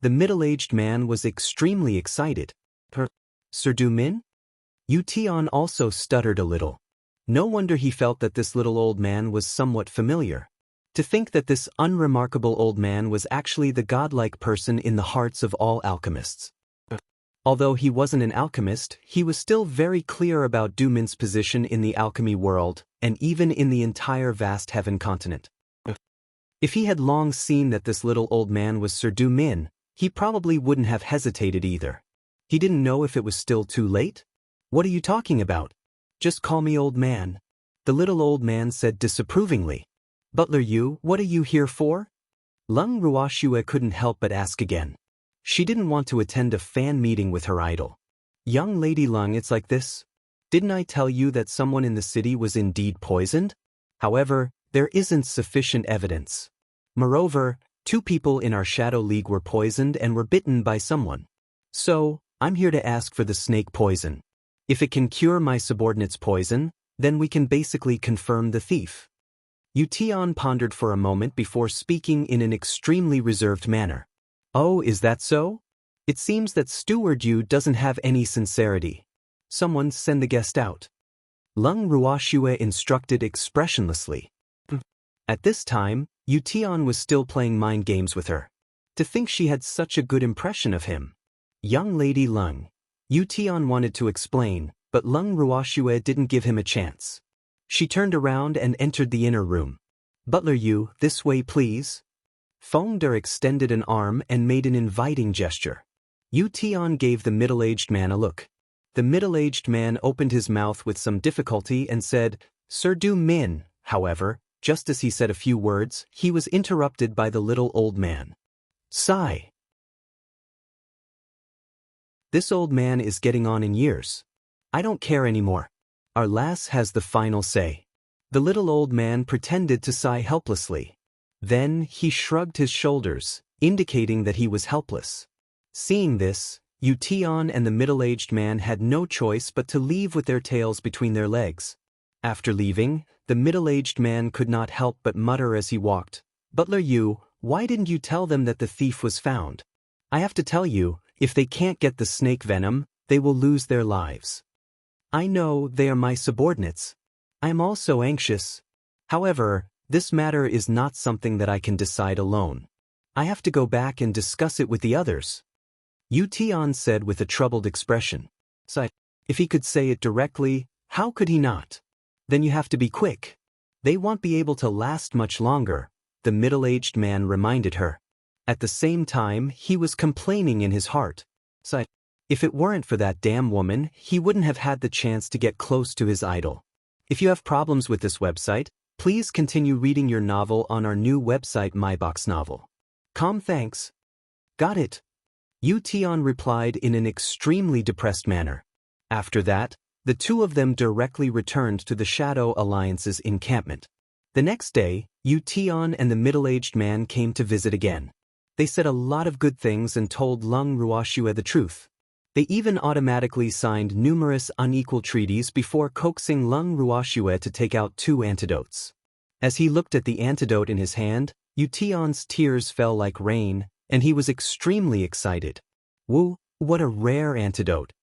The middle-aged man was extremely excited. Sir Du Min? Yu Tian also stuttered a little. No wonder he felt that this little old man was somewhat familiar. To think that this unremarkable old man was actually the godlike person in the hearts of all alchemists. Although he wasn't an alchemist, he was still very clear about Du Min's position in the alchemy world, and even in the entire vast heaven continent. If he had long seen that this little old man was Sir Du Min, he probably wouldn't have hesitated either. He didn't know if it was still too late? What are you talking about? Just call me old man. The little old man said disapprovingly. Butler Yu, what are you here for? Lung Ruoxue couldn't help but ask again. She didn't want to attend a fan meeting with her idol. Young Lady Lung, it's like this. Didn't I tell you that someone in the city was indeed poisoned? However, there isn't sufficient evidence. Moreover, 2 people in our Shadow League were poisoned and were bitten by someone. So, I'm here to ask for the snake poison. If it can cure my subordinate's poison, then we can basically confirm the thief. Yu Tian pondered for a moment before speaking in an extremely reserved manner. Oh, is that so? It seems that Steward Yu doesn't have any sincerity. Someone send the guest out. Lung Ruoxue instructed expressionlessly. At this time, Yu Tian was still playing mind games with her. To think she had such a good impression of him. Young Lady Lung. Yu Tian wanted to explain, but Lung Ruoxue didn't give him a chance. She turned around and entered the inner room. Butler Yu, this way please. Feng extended an arm and made an inviting gesture. Yu Tian gave the middle-aged man a look. The middle-aged man opened his mouth with some difficulty and said, Sir Du Min. However, just as he said a few words, he was interrupted by the little old man. Sigh. This old man is getting on in years. I don't care anymore. Our lass has the final say. The little old man pretended to sigh helplessly. Then he shrugged his shoulders, indicating that he was helpless. Seeing this, Yu Tian and the middle-aged man had no choice but to leave with their tails between their legs. After leaving, the middle-aged man could not help but mutter as he walked, Butler Yu, why didn't you tell them that the thief was found? I have to tell you, if they can't get the snake venom, they will lose their lives. I know they are my subordinates. I am also anxious. However, this matter is not something that I can decide alone. I have to go back and discuss it with the others. Yu Tian said with a troubled expression. If he could say it directly, how could he not? Then you have to be quick. They won't be able to last much longer, the middle-aged man reminded her. At the same time, he was complaining in his heart. If it weren't for that damn woman, he wouldn't have had the chance to get close to his idol. If you have problems with this website, please continue reading your novel on our new website MyBox Novel. Thanks. Got it. Yu Tian replied in an extremely depressed manner. After that, the 2 of them directly returned to the Shadow Alliance's encampment. The next day, Yu Tian and the middle-aged man came to visit again. They said a lot of good things and told Lung Ruoxue the truth. They even automatically signed numerous unequal treaties before coaxing Lung Ruoxue to take out 2 antidotes. As he looked at the antidote in his hand, Yu Tian's tears fell like rain, and he was extremely excited. Woo, what a rare antidote.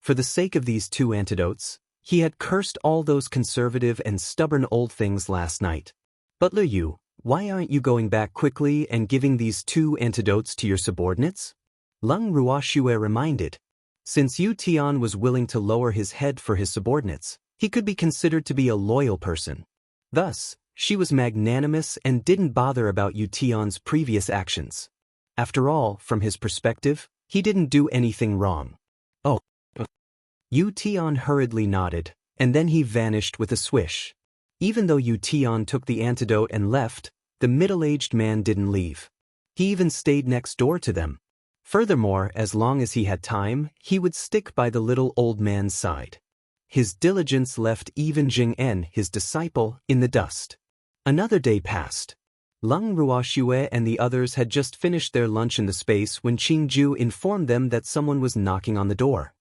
For the sake of these 2 antidotes, he had cursed all those conservative and stubborn old things last night. Butler Yu, why aren't you going back quickly and giving these 2 antidotes to your subordinates? Leng Ruoxue reminded. Since Yu Tian was willing to lower his head for his subordinates, he could be considered to be a loyal person. Thus, she was magnanimous and didn't bother about Yu Tian's previous actions. After all, from his perspective, he didn't do anything wrong. Oh. Yu Tian hurriedly nodded, and then he vanished with a swish. Even though Yu Tian took the antidote and left, the middle-aged man didn't leave. He even stayed next door to them. Furthermore, as long as he had time, he would stick by the little old man's side. His diligence left even Jing-en, his disciple, in the dust. Another day passed. Leng Ruoxue and the others had just finished their lunch in the space when Qingju informed them that someone was knocking on the door.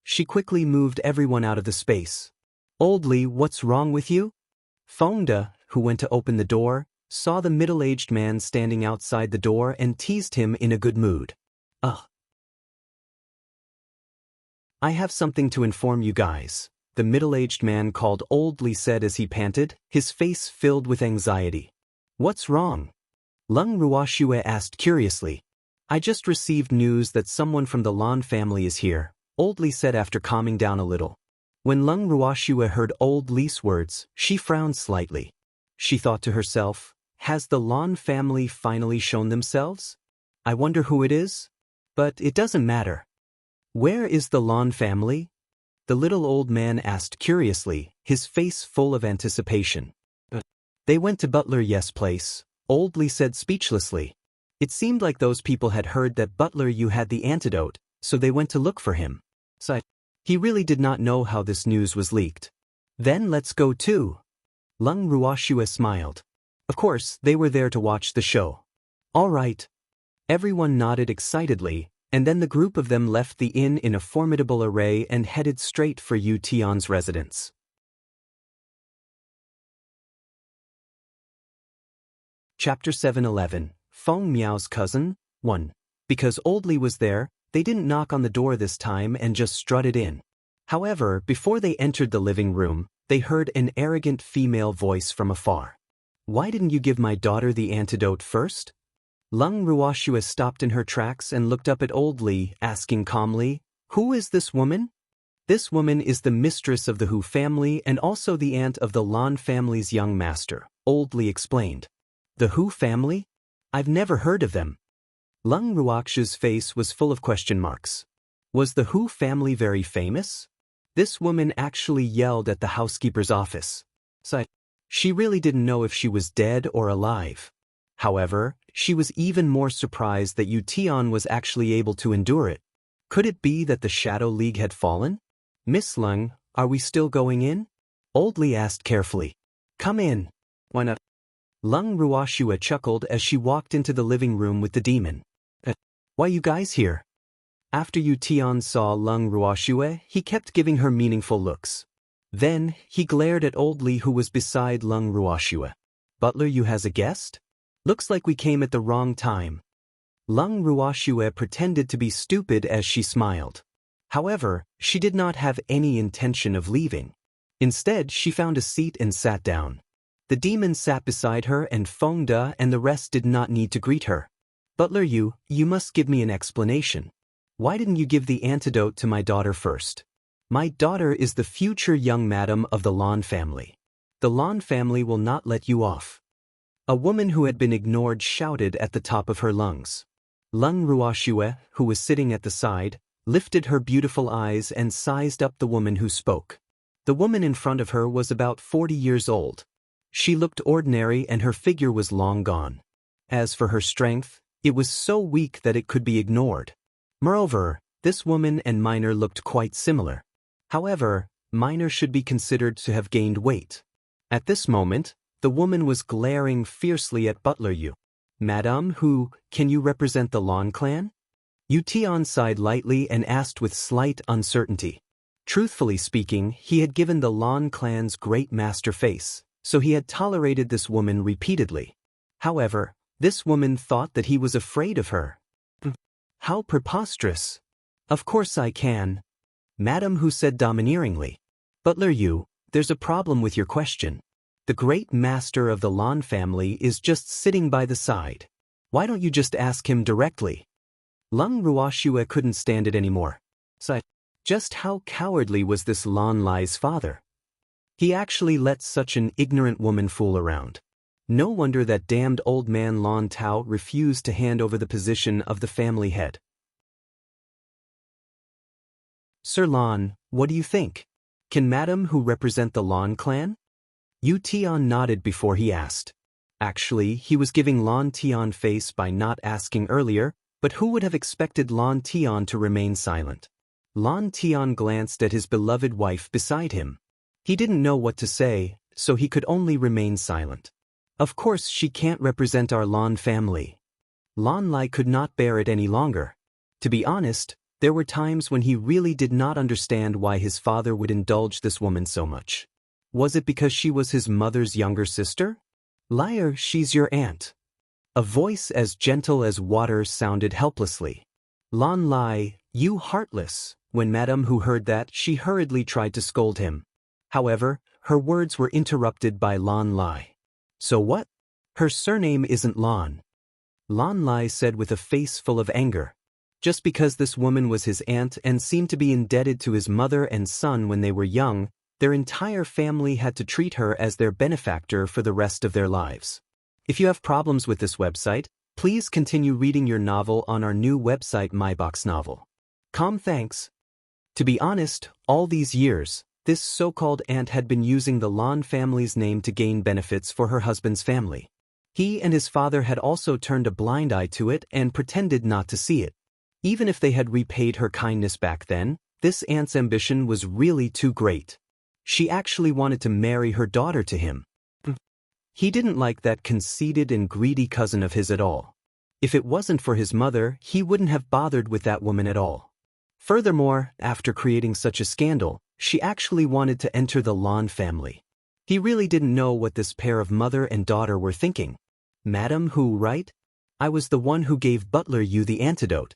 She quickly moved everyone out of the space. "Old Li, what's wrong with you?" Feng, who went to open the door, saw the middle-aged man standing outside the door and teased him in a good mood. "Ugh. I have something to inform you guys," the middle-aged man called Old Li said as he panted, his face filled with anxiety. "What's wrong?" Leng Ruoxue asked curiously. "I just received news that someone from the Lan family is here," Old Li said after calming down a little. When Leng Ruoxue heard Old Li's words, she frowned slightly. She thought to herself, has the Lan family finally shown themselves? I wonder who it is? But it doesn't matter. Where is the Lan family? The little old man asked curiously, his face full of anticipation. They went to Butler Yes' place, Old Li said speechlessly. It seemed like those people had heard that Butler Yu had the antidote, so they went to look for him. He really did not know how this news was leaked. Then let's go too. Leng Ruoxue smiled. Of course, they were there to watch the show. All right. Everyone nodded excitedly, and then the group of them left the inn in a formidable array and headed straight for Yu Tian's residence. Chapter 711, Feng Miao's cousin, 1. Because Old Li was there, they didn't knock on the door this time and just strutted in. However, before they entered the living room, they heard an arrogant female voice from afar. "Why didn't you give my daughter the antidote first?" Leng Ruoxue stopped in her tracks and looked up at Old Li, asking calmly, "Who is this woman?" "This woman is the mistress of the Hu family and also the aunt of the Lan family's young master," Old Li explained. "The Hu family? I've never heard of them." Leng Ruoxue's face was full of question marks. Was the Hu family very famous? This woman actually yelled at the housekeeper's office. She really didn't know if she was dead or alive. However, she was even more surprised that Yu Tian was actually able to endure it. Could it be that the Shadow League had fallen? "Miss Leng, are we still going in?" Old Li asked carefully. "Come in." "Why not?" Leng Ruoxue chuckled as she walked into the living room with the demon. "Why you guys here?" After Yu Tian saw Leng Ruoxue, he kept giving her meaningful looks. Then, he glared at Old Li who was beside Leng Ruoxue. "Butler Yu has a guest? Looks like we came at the wrong time." Leng Ruoxue pretended to be stupid as she smiled. However, she did not have any intention of leaving. Instead, she found a seat and sat down. The demon sat beside her and Feng and the rest did not need to greet her. "Butler Yu, you must give me an explanation. Why didn't you give the antidote to my daughter first? My daughter is the future young madam of the Lan family. The Lan family will not let you off." A woman who had been ignored shouted at the top of her lungs. Leng Ruoxue, who was sitting at the side, lifted her beautiful eyes and sized up the woman who spoke. The woman in front of her was about 40 years old. She looked ordinary and her figure was long gone. As for her strength, it was so weak that it could be ignored. Moreover, this woman and Minor looked quite similar. However, Minor should be considered to have gained weight. At this moment, the woman was glaring fiercely at Butler Yu. "Madame, who, can you represent the Lan clan?" Yu Tian sighed lightly and asked with slight uncertainty. Truthfully speaking, he had given the Lan clan's great master face, so he had tolerated this woman repeatedly. However, this woman thought that he was afraid of her. "How preposterous! Of course I can." Madam Hu said domineeringly. Butler Yu, there's a problem with your question. The great master of the Lan family is just sitting by the side. Why don't you just ask him directly? Lung Ruoxue couldn't stand it anymore. Sighed. Just how cowardly was this Lan Lai's father? He actually let such an ignorant woman fool around. No wonder that damned old man Lan Tao refused to hand over the position of the family head. Sir Lan, what do you think? Can Madam Hu represent the Lan clan? Yu Tian nodded before he asked. Actually, he was giving Lan Tian face by not asking earlier, but who would have expected Lan Tian to remain silent? Lan Tian glanced at his beloved wife beside him. He didn't know what to say, so he could only remain silent. Of course she can't represent our Lan family. Lan Lai could not bear it any longer. To be honest, there were times when he really did not understand why his father would indulge this woman so much. Was it because she was his mother's younger sister? Liar, she's your aunt. A voice as gentle as water sounded helplessly. Lan Lai, you heartless. When Madam Hu heard that, she hurriedly tried to scold him. However, her words were interrupted by Lan Lai. So what? Her surname isn't Lan. Lan Lai said with a face full of anger. Just because this woman was his aunt and seemed to be indebted to his mother and son when they were young, their entire family had to treat her as their benefactor for the rest of their lives. If you have problems with this website, please continue reading your novel on our new website MyBox Novel. Thanks. To be honest, all these years, this so-called aunt had been using the Lan family's name to gain benefits for her husband's family. He and his father had also turned a blind eye to it and pretended not to see it. Even if they had repaid her kindness back then, this aunt's ambition was really too great. She actually wanted to marry her daughter to him. He didn't like that conceited and greedy cousin of his at all. If it wasn't for his mother, he wouldn't have bothered with that woman at all. Furthermore, after creating such a scandal, she actually wanted to enter the Lan family. He really didn't know what this pair of mother and daughter were thinking. Madam Hu, right? I was the one who gave Butler Yu the antidote.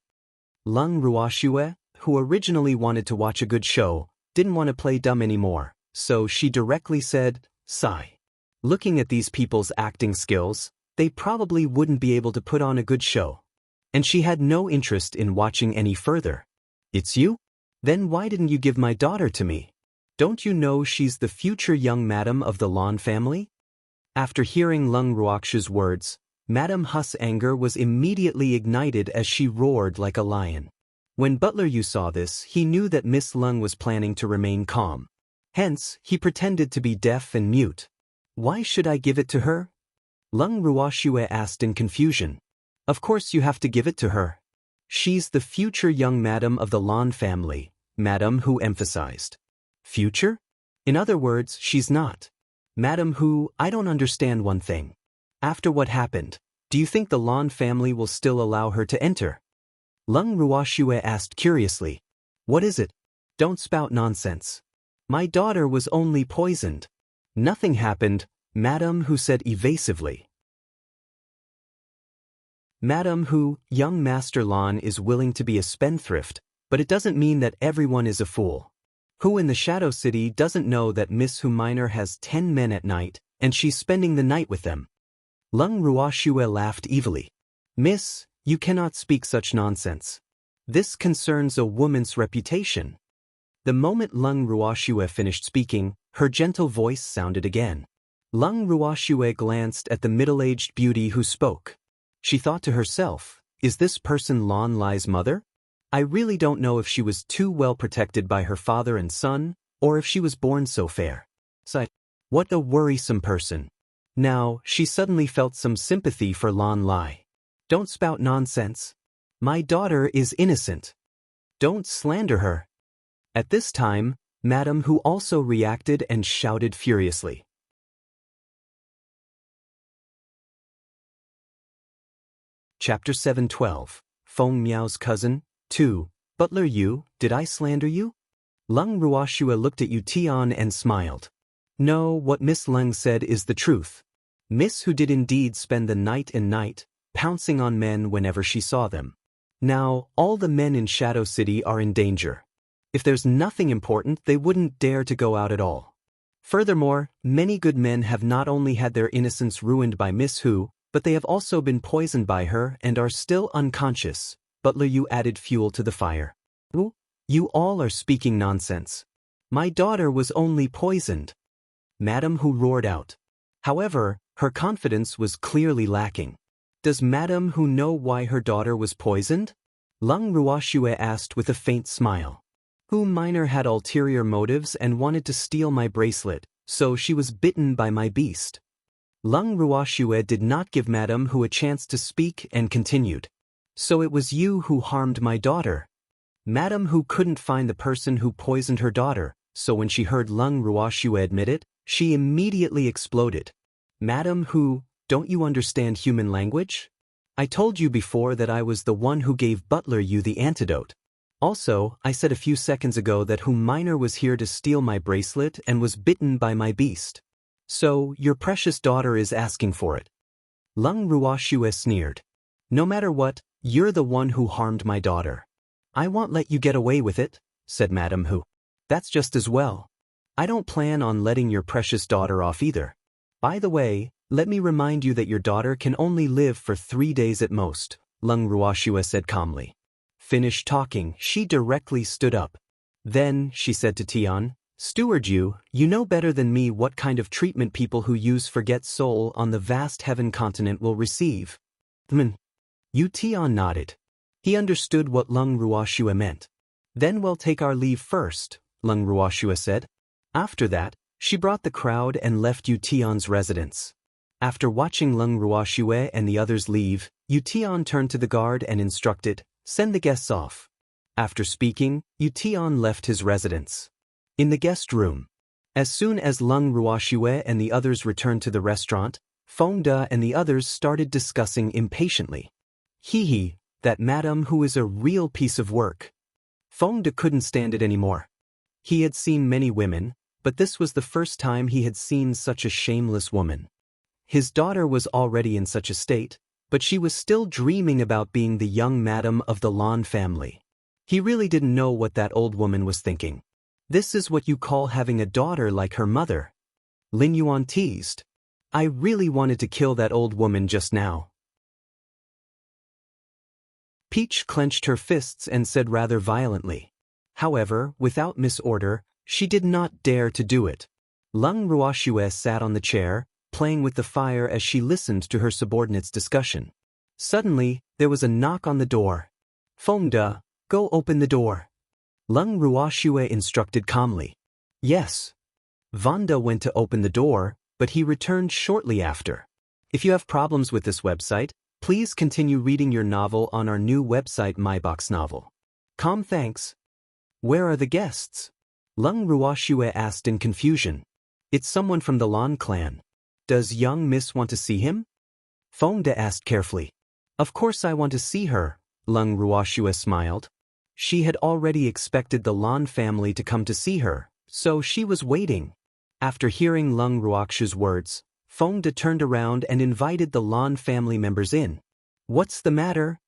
Lung Ruoxue, who originally wanted to watch a good show, didn't want to play dumb anymore, so she directly said, sigh. Looking at these people's acting skills, they probably wouldn't be able to put on a good show. And she had no interest in watching any further. It's you? Then why didn't you give my daughter to me? Don't you know she's the future young madam of the Lan family? After hearing Lung Ruoxue's words, Madam Hu's anger was immediately ignited as she roared like a lion. When Butler Yu saw this, he knew that Miss Lung was planning to remain calm. Hence, he pretended to be deaf and mute. Why should I give it to her? Lung Ruoxue asked in confusion. Of course you have to give it to her. She's the future young madam of the Lan family, Madam Hu emphasized. Future? In other words, she's not. Madam Hu, I don't understand one thing. After what happened, do you think the Lan family will still allow her to enter? Lung Ruoxue asked curiously. What is it? Don't spout nonsense. My daughter was only poisoned. Nothing happened, Madam Hu said evasively. Madam Hu, young Master Lan is willing to be a spendthrift, but it doesn't mean that everyone is a fool. Who in the Shadow City doesn't know that Miss Hu Minor has 10 men at night, and she's spending the night with them? Lung Ruoxue laughed evilly. Miss, you cannot speak such nonsense. This concerns a woman's reputation. The moment Lung Ruoxue finished speaking, her gentle voice sounded again. Lung Ruoxue glanced at the middle-aged beauty who spoke. She thought to herself, is this person Lan Lai's mother? I really don't know if she was too well protected by her father and son, or if she was born so fair. Sighed. What a worrisome person. Now, she suddenly felt some sympathy for Lan Lai. Don't spout nonsense. My daughter is innocent. Don't slander her. At this time, Madam Hu also reacted and shouted furiously. Chapter 7:12. Feng Miao's cousin, 2. Butler Yu, did I slander you? Lung Ruoxue looked at Yu Tian and smiled. No, what Miss Lung said is the truth. Miss Hu did indeed spend the night and night, pouncing on men whenever she saw them. Now, all the men in Shadow City are in danger. If there's nothing important, they wouldn't dare to go out at all. Furthermore, many good men have not only had their innocence ruined by Miss Hu, but they have also been poisoned by her and are still unconscious. Butler Yu added fuel to the fire. You all are speaking nonsense. My daughter was only poisoned. Madame Hu roared out. However, her confidence was clearly lacking. Does Madame Hu know why her daughter was poisoned? Lung Ruoxue asked with a faint smile. Hu Minor had ulterior motives and wanted to steal my bracelet, so she was bitten by my beast. Lung Ruoxue did not give Madame Hu a chance to speak and continued. So it was you who harmed my daughter. Madame Hu couldn't find the person who poisoned her daughter, so when she heard Lung Ruoxue admit it, she immediately exploded. Madame Hu, don't you understand human language? I told you before that I was the one who gave Butler Yu the antidote. Also, I said a few seconds ago that Hu Minor was here to steal my bracelet and was bitten by my beast. So, your precious daughter is asking for it. Lung Ruoxue sneered. No matter what, you're the one who harmed my daughter. I won't let you get away with it, said Madame Hu. That's just as well. I don't plan on letting your precious daughter off either. By the way, let me remind you that your daughter can only live for 3 days at most, Lung Ruoxue said calmly. Finished talking, she directly stood up. Then, she said to Tian, Steward Yu, you know better than me what kind of treatment people who use Forget Soul on the vast heaven continent will receive. Yu Tian nodded. He understood what Lung Ruoxue meant. Then we'll take our leave first, Lung Ruoxue said. After that, she brought the crowd and left Yu Tian's residence. After watching Lung Ruoxue and the others leave, Yu Tian turned to the guard and instructed, Send the guests off. After speaking, Yu Tian left his residence. In the guest room. As soon as Lung Ruoxue and the others returned to the restaurant, Feng and the others started discussing impatiently. That Madame Hu is a real piece of work. Feng couldn't stand it anymore. He had seen many women, but this was the first time he had seen such a shameless woman. His daughter was already in such a state, but she was still dreaming about being the young madam of the Lan family. He really didn't know what that old woman was thinking. This is what you call having a daughter like her mother. Lin Yuan teased. I really wanted to kill that old woman just now. Peach clenched her fists and said rather violently. However, without misorder, she did not dare to do it. Lung Ruoxue sat on the chair, playing with the fire as she listened to her subordinates' discussion. Suddenly, there was a knock on the door. Feng, go open the door. Lung Ruoxue instructed calmly. Yes. Vanda went to open the door, but he returned shortly after. If you have problems with this website, please continue reading your novel on our new website MyBox Novel. Thanks. Where are the guests? Lung Ruoxue asked in confusion. It's someone from the Lan clan. Does young miss want to see him? Feng asked carefully. Of course I want to see her, Lung Ruoxue smiled. She had already expected the Lan family to come to see her, so she was waiting. After hearing Lung Ruoxue's words, Feng turned around and invited the Lan family members in. What's the matter?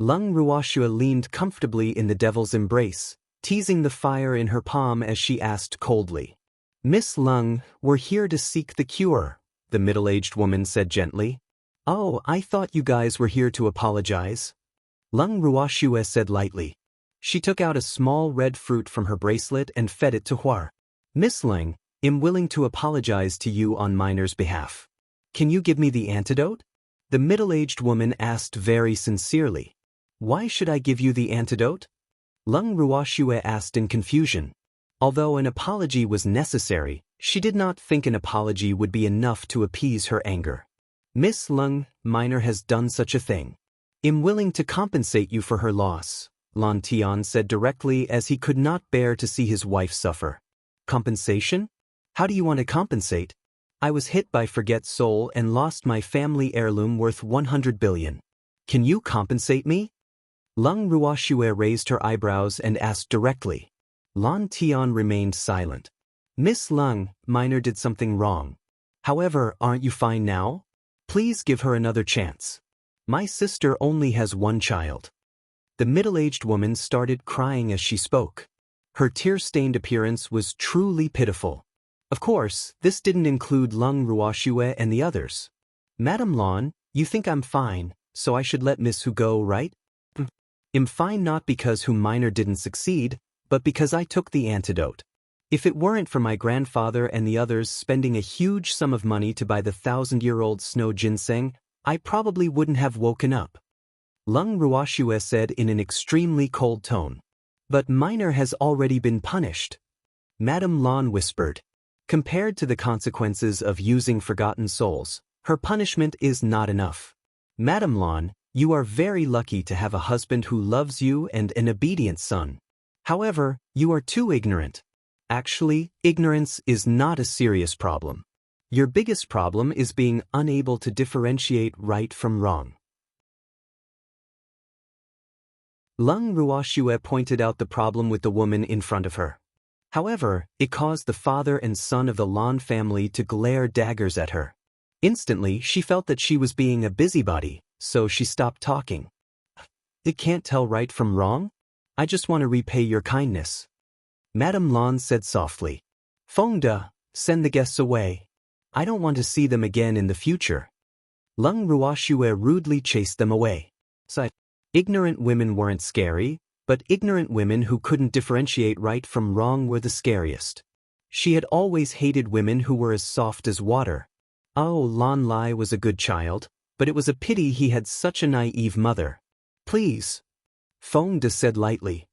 Lung Ruoxue leaned comfortably in the devil's embrace, teasing the fire in her palm as she asked coldly. Miss Lung, we're here to seek the cure, the middle-aged woman said gently. Oh, I thought you guys were here to apologize. Lung Ruoxue said lightly. She took out a small red fruit from her bracelet and fed it to Huar. Miss Lung, I'm willing to apologize to you on Minor's behalf. Can you give me the antidote? The middle-aged woman asked very sincerely. Why should I give you the antidote? Lung Ruoxue asked in confusion. Although an apology was necessary, she did not think an apology would be enough to appease her anger. Miss Lung, Minor has done such a thing. I'm willing to compensate you for her loss, Lan Tian said directly as he could not bear to see his wife suffer. Compensation? How do you want to compensate? I was hit by Forget Soul and lost my family heirloom worth 100 billion. Can you compensate me? Lung Ruoxue raised her eyebrows and asked directly. Lan Tian remained silent. Miss Lung, Minor did something wrong. However, aren't you fine now? Please give her another chance. My sister only has one child. The middle-aged woman started crying as she spoke. Her tear-stained appearance was truly pitiful. Of course, this didn't include Lung Ruoxue and the others. Madame Lan, you think I'm fine, so I should let Miss Hu go, right? I'm fine not because Hu Minor didn't succeed, but because I took the antidote. If it weren't for my grandfather and the others spending a huge sum of money to buy the 1,000-year-old snow ginseng, I probably wouldn't have woken up. Lung Ruoxue said in an extremely cold tone. But Minor has already been punished. Madame Lan whispered. Compared to the consequences of using forgotten souls, her punishment is not enough. Madame Lan, you are very lucky to have a husband who loves you and an obedient son. However, you are too ignorant. Actually, ignorance is not a serious problem. Your biggest problem is being unable to differentiate right from wrong. Lung Ruoxue pointed out the problem with the woman in front of her. However, it caused the father and son of the Lan family to glare daggers at her. Instantly, she felt that she was being a busybody, so she stopped talking. It can't tell right from wrong? I just want to repay your kindness. Madame Lan said softly. Feng de, send the guests away. I don't want to see them again in the future. Lung Ruoxue rudely chased them away. Ignorant women weren't scary, but ignorant women who couldn't differentiate right from wrong were the scariest. She had always hated women who were as soft as water. Oh, Lan Lai was a good child, but it was a pity he had such a naive mother. Please. Feng de said lightly.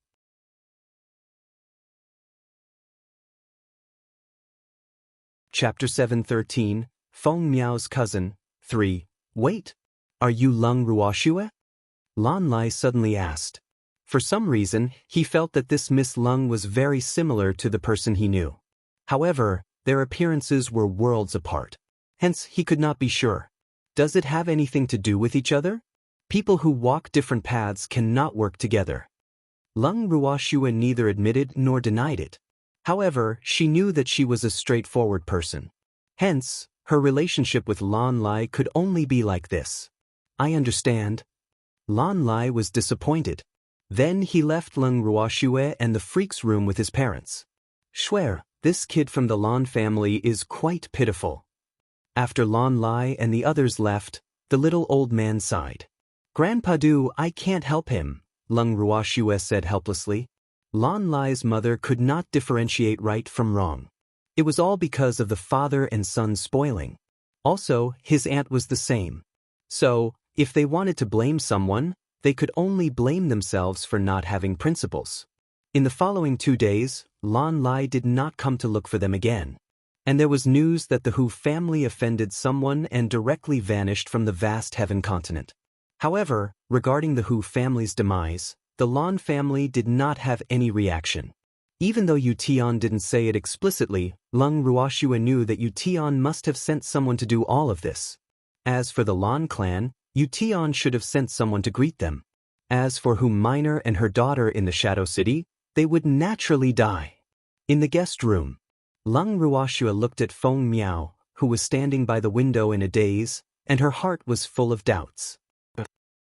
Chapter 7:13, Feng Miao's cousin, 3. Wait. Are you Lung Ruoxue? Lan Lai suddenly asked. For some reason, he felt that this Miss Lung was very similar to the person he knew. However, their appearances were worlds apart. Hence, he could not be sure. Does it have anything to do with each other? People who walk different paths cannot work together. Lung Ruoxue neither admitted nor denied it. However, she knew that she was a straightforward person. Hence, her relationship with Lan Lai could only be like this. I understand. Lan Lai was disappointed. Then he left Lung Ruoxue and the freak's room with his parents. Swear, this kid from the Lan family is quite pitiful. After Lan Lai and the others left, the little old man sighed. Grandpa Du, I can't help him, Lung Ruoxue said helplessly. Lan Lai's mother could not differentiate right from wrong. It was all because of the father and son spoiling. Also, his aunt was the same. So, if they wanted to blame someone, they could only blame themselves for not having principles. In the following 2 days, Lan Lai did not come to look for them again. And there was news that the Hu family offended someone and directly vanished from the vast heaven continent. However, regarding the Hu family's demise, the Lan family did not have any reaction. Even though Yu Tian didn't say it explicitly, Lung Ruoxue knew that Yu Tian must have sent someone to do all of this. As for the Lan clan, Yu Tian should have sent someone to greet them. As for Hu Minor and her daughter in the Shadow City, they would naturally die. In the guest room, Lung Ruoxue looked at Feng Miao, who was standing by the window in a daze, and her heart was full of doubts.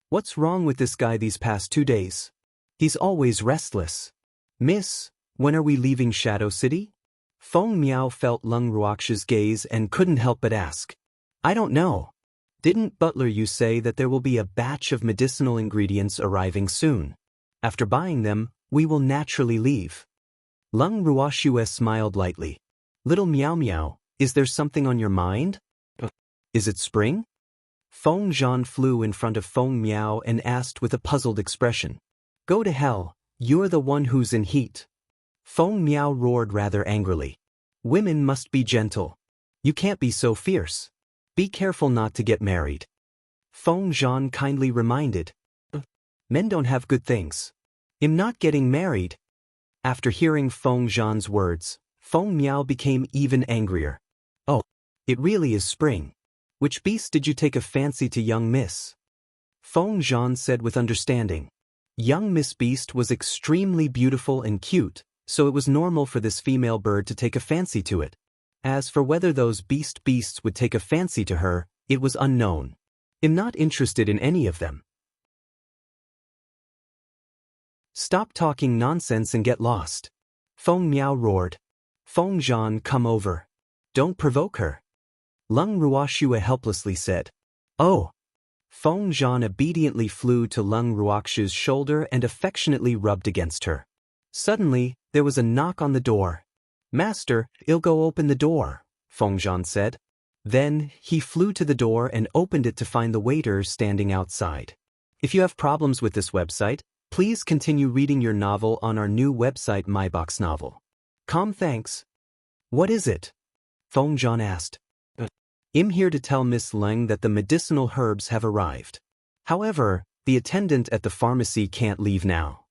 What's wrong with this guy these past 2 days? He's always restless. Miss, when are we leaving Shadow City? Feng Miao felt Lung Ruoxue's gaze and couldn't help but ask. I don't know. Didn't Butler you say that there will be a batch of medicinal ingredients arriving soon? After buying them, we will naturally leave. Lung Ruoxue smiled lightly. Little Miao Miao, is there something on your mind? Is it spring? Feng Zhan flew in front of Feng Miao and asked with a puzzled expression. Go to hell, you're the one who's in heat. Feng Miao roared rather angrily. Women must be gentle. You can't be so fierce. Be careful not to get married. Feng Zhan kindly reminded. Men don't have good things. I'm not getting married. After hearing Feng Zhan's words, Feng Miao became even angrier. Oh, it really is spring. Which beast did you take a fancy to, young miss? Feng Zhan said with understanding. Young Miss Beast was extremely beautiful and cute, so it was normal for this female bird to take a fancy to it. As for whether those beasts would take a fancy to her, it was unknown. I'm not interested in any of them. Stop talking nonsense and get lost. Feng Miao roared. Feng Zhan, come over. Don't provoke her. Leng Ruoxue helplessly said. Oh. Feng Zhan obediently flew to Leng Ruoxue's shoulder and affectionately rubbed against her. Suddenly, there was a knock on the door. Master, I'll go open the door, Feng Zhan said. Then, he flew to the door and opened it to find the waiter standing outside. If you have problems with this website, please continue reading your novel on our new website MyBox Novel. Thanks. What is it? Feng Zhan asked. I'm here to tell Miss Leng that the medicinal herbs have arrived. However, the attendant at the pharmacy can't leave now.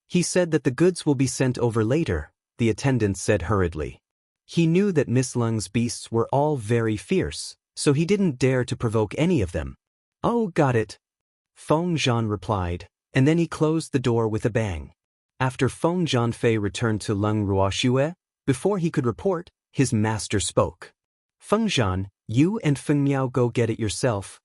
He said that the goods will be sent over later, the attendant said hurriedly. He knew that Miss Leng's beasts were all very fierce, so he didn't dare to provoke any of them. Oh, got it. Feng Zhan replied, and then he closed the door with a bang. After Feng Zhanfei returned to Leng Ruoxue, before he could report, his master spoke. Feng Zhan, you and Feng Miao go get it yourself,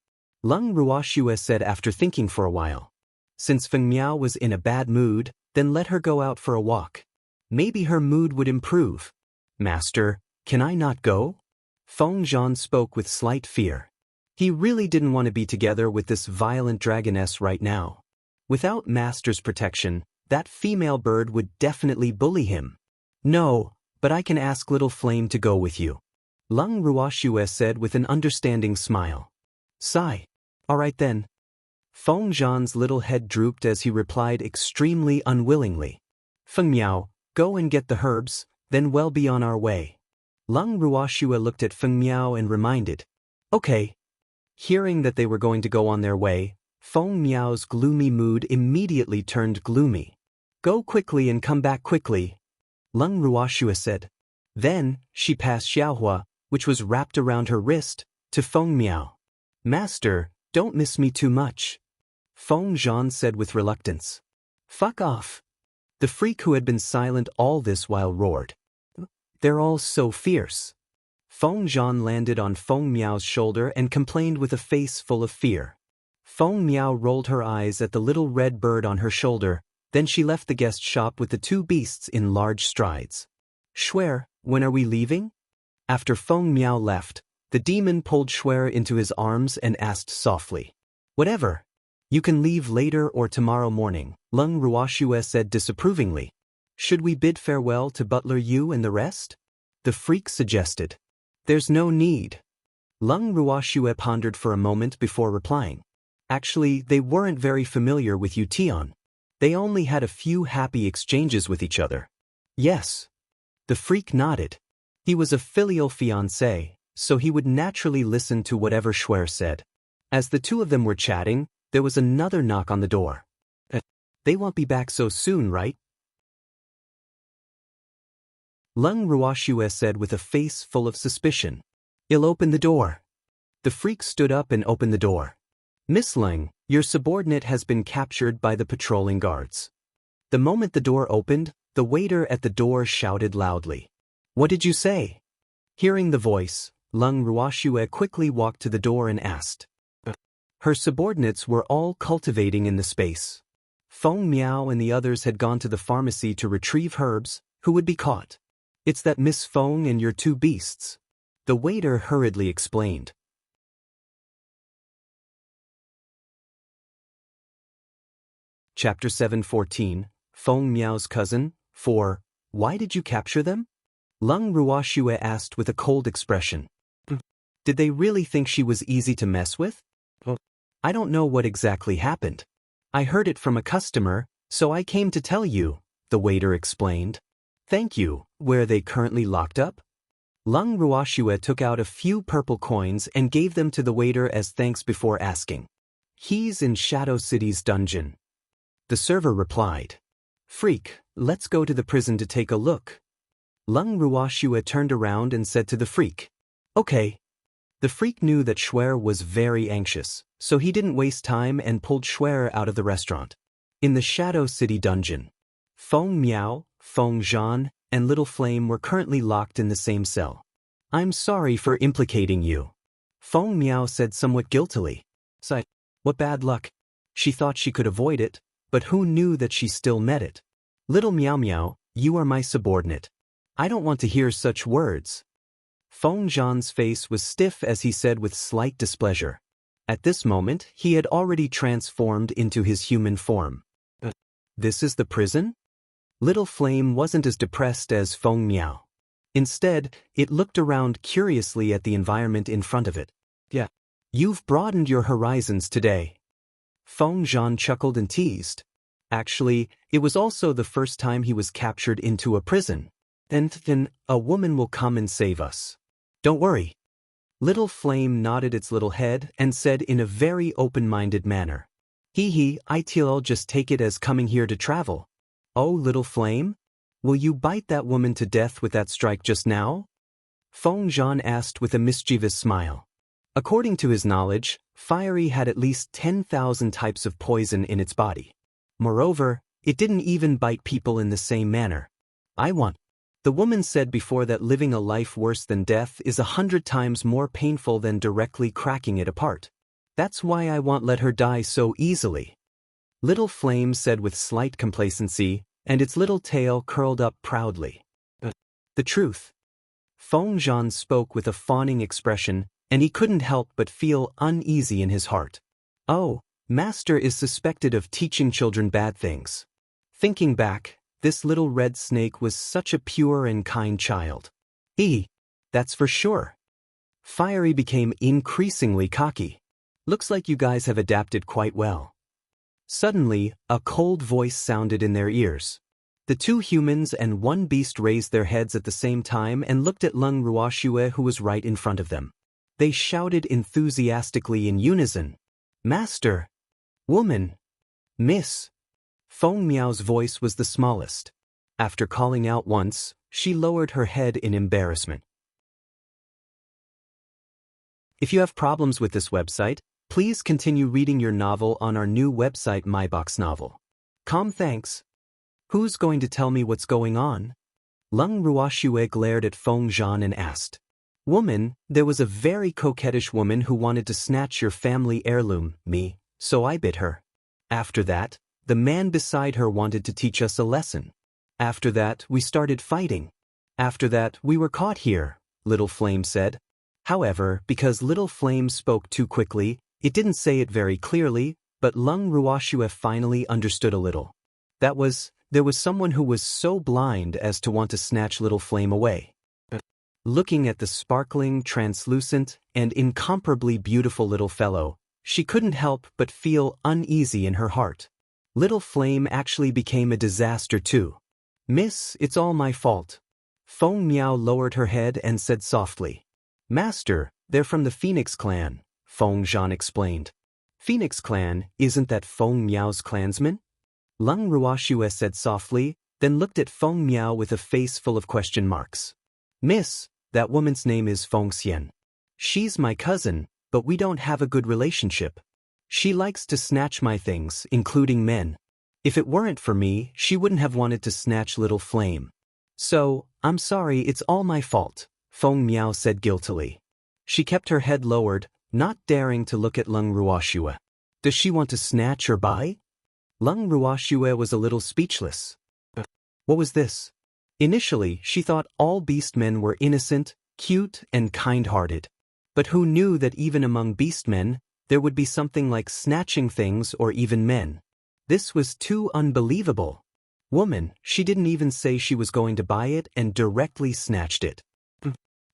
Leng Ruoxue said after thinking for a while. Since Feng Miao was in a bad mood, then let her go out for a walk. Maybe her mood would improve. Master, can I not go? Feng Zhan spoke with slight fear. He really didn't want to be together with this violent dragoness right now. Without Master's protection, that female bird would definitely bully him. No, but I can ask Little Flame to go with you, Leng Ruoxue said with an understanding smile. Sigh. All right then. Feng Zhan's little head drooped as he replied extremely unwillingly. Feng Miao, go and get the herbs, then we'll be on our way. Leng Ruoxue looked at Feng Miao and reminded. Okay. Hearing that they were going to go on their way, Feng Miao's gloomy mood immediately turned gloomy. Go quickly and come back quickly, Leng Ruoxue said. Then, she passed Xiaohua, which was wrapped around her wrist, to Feng Miao. Master, don't miss me too much, Feng Zhan said with reluctance. Fuck off. The freak who had been silent all this while roared. They're all so fierce. Feng Zhan landed on Feng Miao's shoulder and complained with a face full of fear. Feng Miao rolled her eyes at the little red bird on her shoulder, then she left the guest shop with the two beasts in large strides. Shuer, when are we leaving? After Feng Miao left, the demon pulled Shuer into his arms and asked softly. Whatever. You can leave later or tomorrow morning, Leng Ruoxue said disapprovingly. Should we bid farewell to Butler Yu and the rest? The freak suggested. There's no need. Leng Ruoxue pondered for a moment before replying. Actually, they weren't very familiar with Yu Tian. They only had a few happy exchanges with each other. Yes. The freak nodded. He was a filial fiancé, so he would naturally listen to whatever Shuer said. As the two of them were chatting, there was another knock on the door. They won't be back so soon, right? Leng Ruoxue said with a face full of suspicion. I'll open the door. The freak stood up and opened the door. Miss Leng, your subordinate has been captured by the patrolling guards. The moment the door opened, the waiter at the door shouted loudly. What did you say? Hearing the voice, Leng Ruoxue quickly walked to the door and asked. Her subordinates were all cultivating in the space. Feng Miao and the others had gone to the pharmacy to retrieve herbs, who would be caught. It's that Miss Feng and your two beasts. The waiter hurriedly explained. Chapter 7:14, Feng Miao's cousin, 4. Why did you capture them? Leng Ruoxue asked with a cold expression. Did they really think she was easy to mess with? I don't know what exactly happened. I heard it from a customer, so I came to tell you, the waiter explained. Thank you. Where are they currently locked up? Leng Ruoxue took out a few purple coins and gave them to the waiter as thanks before asking. He's in Shadow City's dungeon. The server replied. Freak, let's go to the prison to take a look. Leng Ruoxue turned around and said to the freak. Okay. The freak knew that Shuer was very anxious, so he didn't waste time and pulled Shuer out of the restaurant. In the Shadow City dungeon, Feng Miao, Feng Zhan, and Little Flame were currently locked in the same cell. I'm sorry for implicating you, Feng Miao said somewhat guiltily. Sigh. What bad luck. She thought she could avoid it, but who knew that she still met it? Little Miao Miao, you are my subordinate. I don't want to hear such words. Feng Zhan's face was stiff as he said with slight displeasure. At this moment, he had already transformed into his human form. This is the prison? Little Flame wasn't as depressed as Feng Miao. Instead, it looked around curiously at the environment in front of it. Yeah. You've broadened your horizons today. Feng Zhan chuckled and teased. Actually, it was also the first time he was captured into a prison. Then a woman will come and save us. Don't worry. Little Flame nodded its little head and said in a very open-minded manner. I'll just take it as coming here to travel. Oh, Little Flame? Will you bite that woman to death with that strike just now? Feng Zhan asked with a mischievous smile. According to his knowledge, Fiery had at least 10,000 types of poison in its body. Moreover, it didn't even bite people in the same manner. The woman said before that living a life worse than death is 100 times more painful than directly cracking it apart. That's why I won't let her die so easily. Little Flame said with slight complacency, and its little tail curled up proudly. The truth. Feng Zhan spoke with a fawning expression, and he couldn't help but feel uneasy in his heart. Oh, Master is suspected of teaching children bad things. Thinking back, this little red snake was such a pure and kind child. That's for sure. Fiery became increasingly cocky. Looks like you guys have adapted quite well. Suddenly, a cold voice sounded in their ears. The two humans and one beast raised their heads at the same time and looked at Lung Ruoxue, who was right in front of them. They shouted enthusiastically in unison. Master! Woman! Miss! Feng Miao's voice was the smallest. After calling out once, she lowered her head in embarrassment. If you have problems with this website, please continue reading your novel on our new website MyBox Novel. Thanks. Who's going to tell me what's going on? Lung Ruoxue glared at Feng Zhan and asked. Woman, there was a very coquettish woman who wanted to snatch your family heirloom, me, so I bit her. After that, the man beside her wanted to teach us a lesson. After that, we started fighting. After that, we were caught here, Little Flame said. However, because Little Flame spoke too quickly, it didn't say it very clearly, but Lung Ruoxue finally understood a little. There was someone who was so blind as to want to snatch Little Flame away. Looking at the sparkling, translucent, and incomparably beautiful little fellow, she couldn't help but feel uneasy in her heart. Little Flame actually became a disaster too. Miss, it's all my fault. Feng Miao lowered her head and said softly. Master, they're from the Phoenix clan, Feng Zhan explained. Phoenix clan, isn't that Feng Miao's clansman? Lung Ruoxue said softly, then looked at Feng Miao with a face full of question marks. Miss, that woman's name is Feng Xian. She's my cousin, but we don't have a good relationship. She likes to snatch my things, including men. If it weren't for me, she wouldn't have wanted to snatch Little Flame. So, I'm sorry, it's all my fault, Feng Miao said guiltily. She kept her head lowered, not daring to look at Lung Ruoxue. Does she want to snatch or buy? Lung Ruoxue was a little speechless. What was this? Initially, she thought all beastmen were innocent, cute, and kind-hearted. But who knew that even among beastmen, there would be something like snatching things or even men? This was too unbelievable. Woman, she didn't even say she was going to buy it and directly snatched it.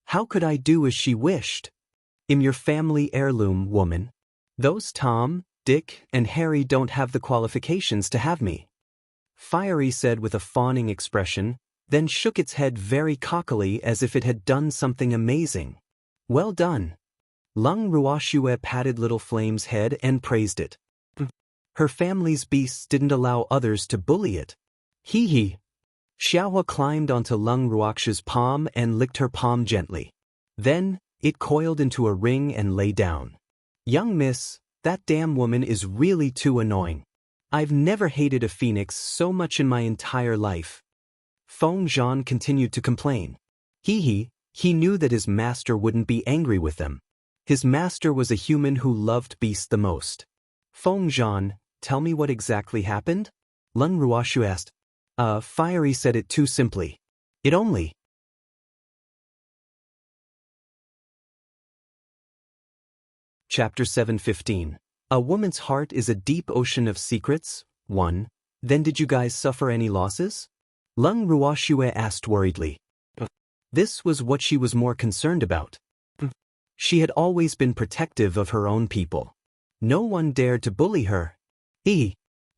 How could I do as she wished? I'm your family heirloom, woman. Those Tom, Dick, and Harry don't have the qualifications to have me. Fiery said with a fawning expression, then shook its head very cockily as if it had done something amazing. Well done. Lung Ruoxue patted Little Flame's head and praised it. Her family's beasts didn't allow others to bully it. Xiaohua climbed onto Lung Ruoxue's palm and licked her palm gently. Then, it coiled into a ring and lay down. Young miss, that damn woman is really too annoying. I've never hated a phoenix so much in my entire life. Feng Zhan continued to complain. He knew that his master wouldn't be angry with them. His master was a human who loved beasts the most. Feng Zhan, tell me what exactly happened? Lung Ruoxue asked. Fiery said it too simply. It only. Chapter 7:15. A woman's heart is a deep ocean of secrets. 1. Then did you guys suffer any losses? Leng Ruoxue asked worriedly. This was what she was more concerned about. She had always been protective of her own people. No one dared to bully her.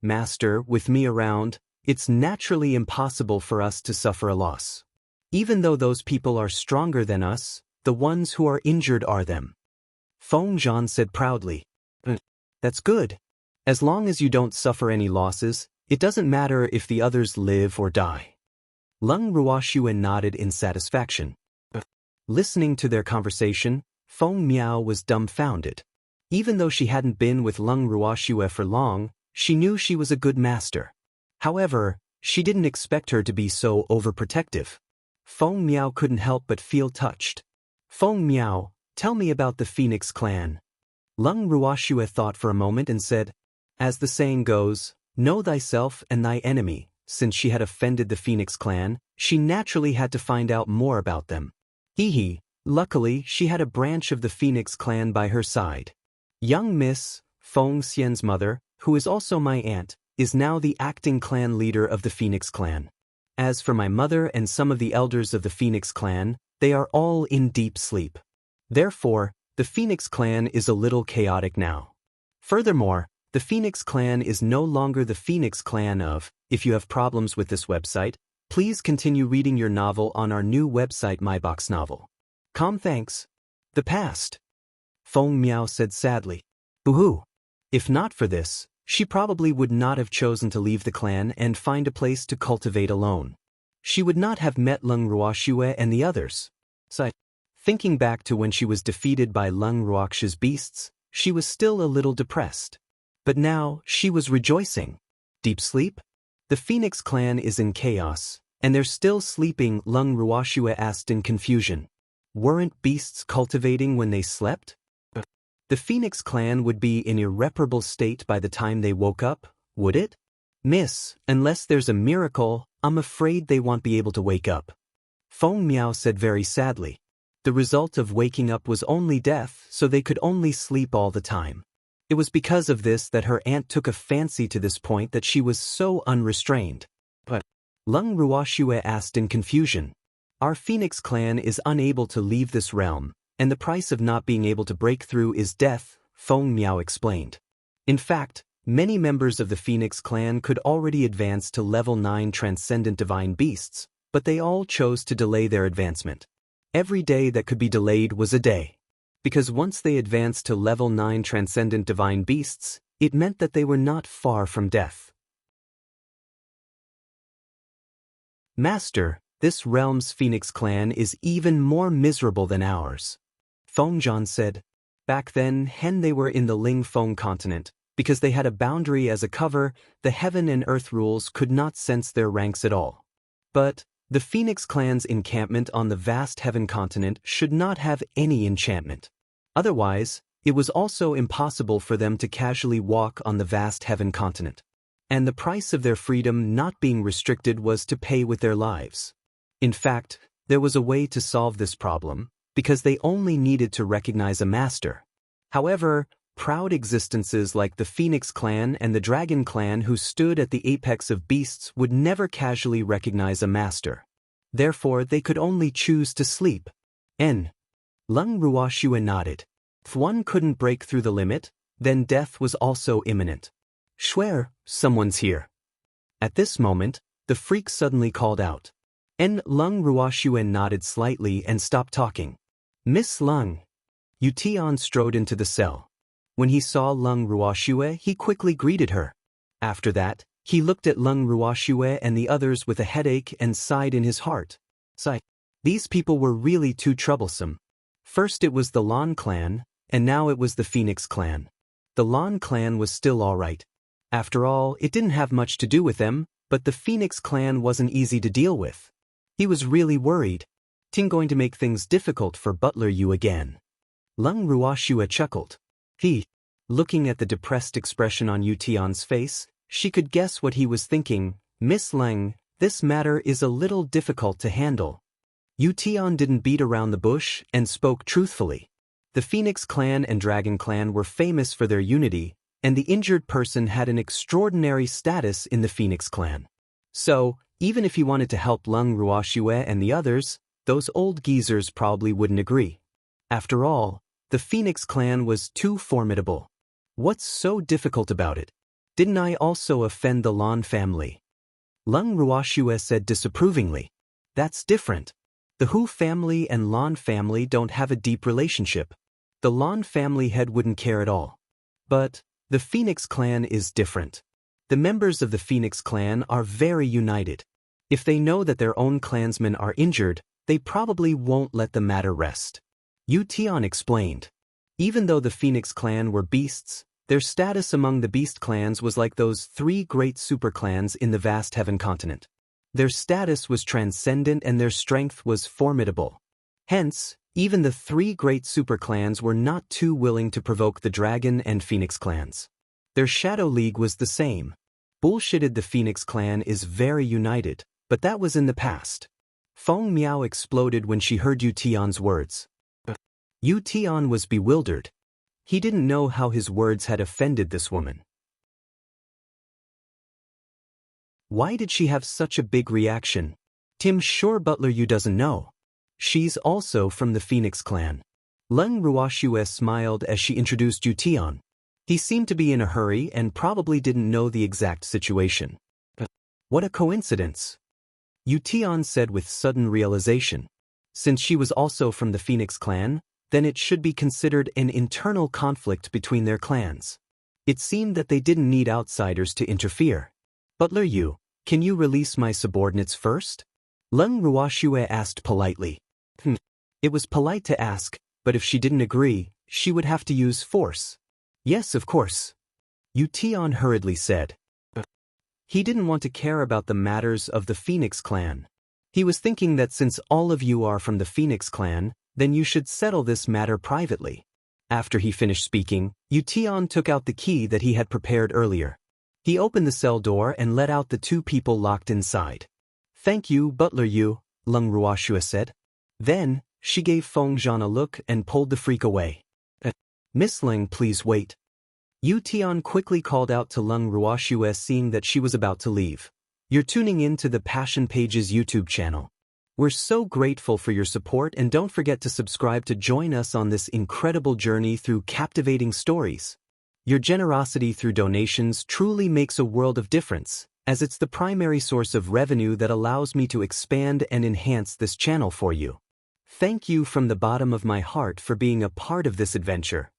Master, with me around, it's naturally impossible for us to suffer a loss. Even though those people are stronger than us, the ones who are injured are them. Feng Zhan said proudly. That's good. As long as you don't suffer any losses, it doesn't matter if the others live or die. Leng Ruoxue nodded in satisfaction. Listening to their conversation, Feng Miao was dumbfounded. Even though she hadn't been with Leng Ruoxue for long, she knew she was a good master. However, she didn't expect her to be so overprotective. Feng Miao couldn't help but feel touched. Feng Miao, tell me about the Phoenix clan. Leng Ruoxue thought for a moment and said, as the saying goes, know thyself and thy enemy. Since she had offended the Phoenix clan, she naturally had to find out more about them. Luckily, she had a branch of the Phoenix clan by her side. Young Miss, Feng Xian's mother, who is also my aunt, is now the acting clan leader of the Phoenix clan. As for my mother and some of the elders of the Phoenix clan, they are all in deep sleep. Therefore, the Phoenix clan is a little chaotic now. Furthermore, the Phoenix clan is no longer the Phoenix clan of. If you have problems with this website, please continue reading your novel on our new website MyBox Novel. Thanks. The past. Feng Miao said sadly. Boo-hoo. If not for this, she probably would not have chosen to leave the clan and find a place to cultivate alone. She would not have met Leng Ruoxue and the others. Thinking back to when she was defeated by Leng Ruoxue's beasts, she was still a little depressed. But now, she was rejoicing. Deep sleep? The Phoenix clan is in chaos, and they're still sleeping, Leng Ruoxue asked in confusion. Weren't beasts cultivating when they slept? The Phoenix clan would be in irreparable state by the time they woke up, would it? Miss, unless there's a miracle, I'm afraid they won't be able to wake up. Feng Miao said very sadly. The result of waking up was only death, so they could only sleep all the time. It was because of this that her aunt took a fancy to this point that she was so unrestrained. But Leng Ruoxue asked in confusion. Our Phoenix clan is unable to leave this realm, and the price of not being able to break through is death, Feng Miao explained. In fact, many members of the Phoenix clan could already advance to level 9 transcendent divine beasts, but they all chose to delay their advancement. Every day that could be delayed was a day. Because once they advanced to level 9 transcendent divine beasts, it meant that they were not far from death. Master, this realm's Phoenix clan is even more miserable than ours. Feng Zhan said. Back then, they were in the Ling Feng continent. Because they had a boundary as a cover, the heaven and earth rules could not sense their ranks at all. But the Phoenix clan's encampment on the vast heaven continent should not have any enchantment. Otherwise, it was also impossible for them to casually walk on the vast heaven continent. And the price of their freedom not being restricted was to pay with their lives. In fact, there was a way to solve this problem, because they only needed to recognize a master. However, proud existences like the Phoenix clan and the Dragon clan who stood at the apex of beasts would never casually recognize a master. Therefore, they could only choose to sleep. Leng Ruoxue nodded. If one couldn't break through the limit, then death was also imminent. Swear, someone's here. At this moment, the freak suddenly called out. Leng Ruoxue nodded slightly and stopped talking. Miss Leng. Tian strode into the cell. When he saw Leng Ruoxue, he quickly greeted her. After that, he looked at Leng Ruoxue and the others with a headache and sighed in his heart. These people were really too troublesome. First it was the Lan clan, and now it was the Phoenix clan. The Lan clan was still all right. After all, it didn't have much to do with them, but the Phoenix clan wasn't easy to deal with. He was really worried. Going to make things difficult for Butler Yu again. Leng Ruoxue chuckled. Looking at the depressed expression on Yu Tian's face, she could guess what he was thinking. Miss Leng, This matter is a little difficult to handle. Yu Tian didn't beat around the bush and spoke truthfully. The Phoenix clan and Dragon clan were famous for their unity, and the injured person had an extraordinary status in the Phoenix clan. So, even if he wanted to help Leng Ruoxue and the others, those old geezers probably wouldn't agree. After all, the Phoenix clan was too formidable. What's so difficult about it? Didn't I also offend the Lan family? Leng Ruoxue said disapprovingly. That's different. The Hu family and Lan family don't have a deep relationship. The Lan family head wouldn't care at all. But the Phoenix clan is different. The members of the Phoenix clan are very united. If they know that their own clansmen are injured, they probably won't let the matter rest. Yu Tian explained. Even though the Phoenix clan were beasts, their status among the beast clans was like those 3 great superclans in the vast heaven continent. Their status was transcendent and their strength was formidable. Hence, even the 3 great superclans were not too willing to provoke the Dragon and Phoenix clans. Their Shadow League was the same. Bullshitted the Phoenix clan is very united, but that was in the past. Feng Miao exploded when she heard Yu Tian's words. Yu Tian was bewildered. He didn't know how his words had offended this woman. Why did she have such a big reaction? Tim's sure Butler Yu doesn't know. She's also from the Phoenix clan. Leng Ruoxue smiled as she introduced Yu Tian. He seemed to be in a hurry and probably didn't know the exact situation. What a coincidence! Yu Tian said with sudden realization. Since she was also from the Phoenix clan, then it should be considered an internal conflict between their clans. It seemed that they didn't need outsiders to interfere. Butler Yu, can you release my subordinates first? Leng Ruoxue asked politely. It was polite to ask, but if she didn't agree, she would have to use force. Yes, of course. Yu Tian hurriedly said. He didn't want to care about the matters of the Phoenix clan. He was thinking that since all of you are from the Phoenix clan, then you should settle this matter privately. After he finished speaking, Yu Tian took out the key that he had prepared earlier. He opened the cell door and let out the 2 people locked inside. Thank you, Butler Yu, Leng Ruoxue said. Then, she gave Feng Zhan a look and pulled the freak away. Miss Leng, please wait. Yu Tian quickly called out to Leng Ruoxue, seeing that she was about to leave. You're tuning in to the Passion Pages YouTube channel. We're so grateful for your support, and don't forget to subscribe to join us on this incredible journey through captivating stories. Your generosity through donations truly makes a world of difference, as it's the primary source of revenue that allows me to expand and enhance this channel for you. Thank you from the bottom of my heart for being a part of this adventure.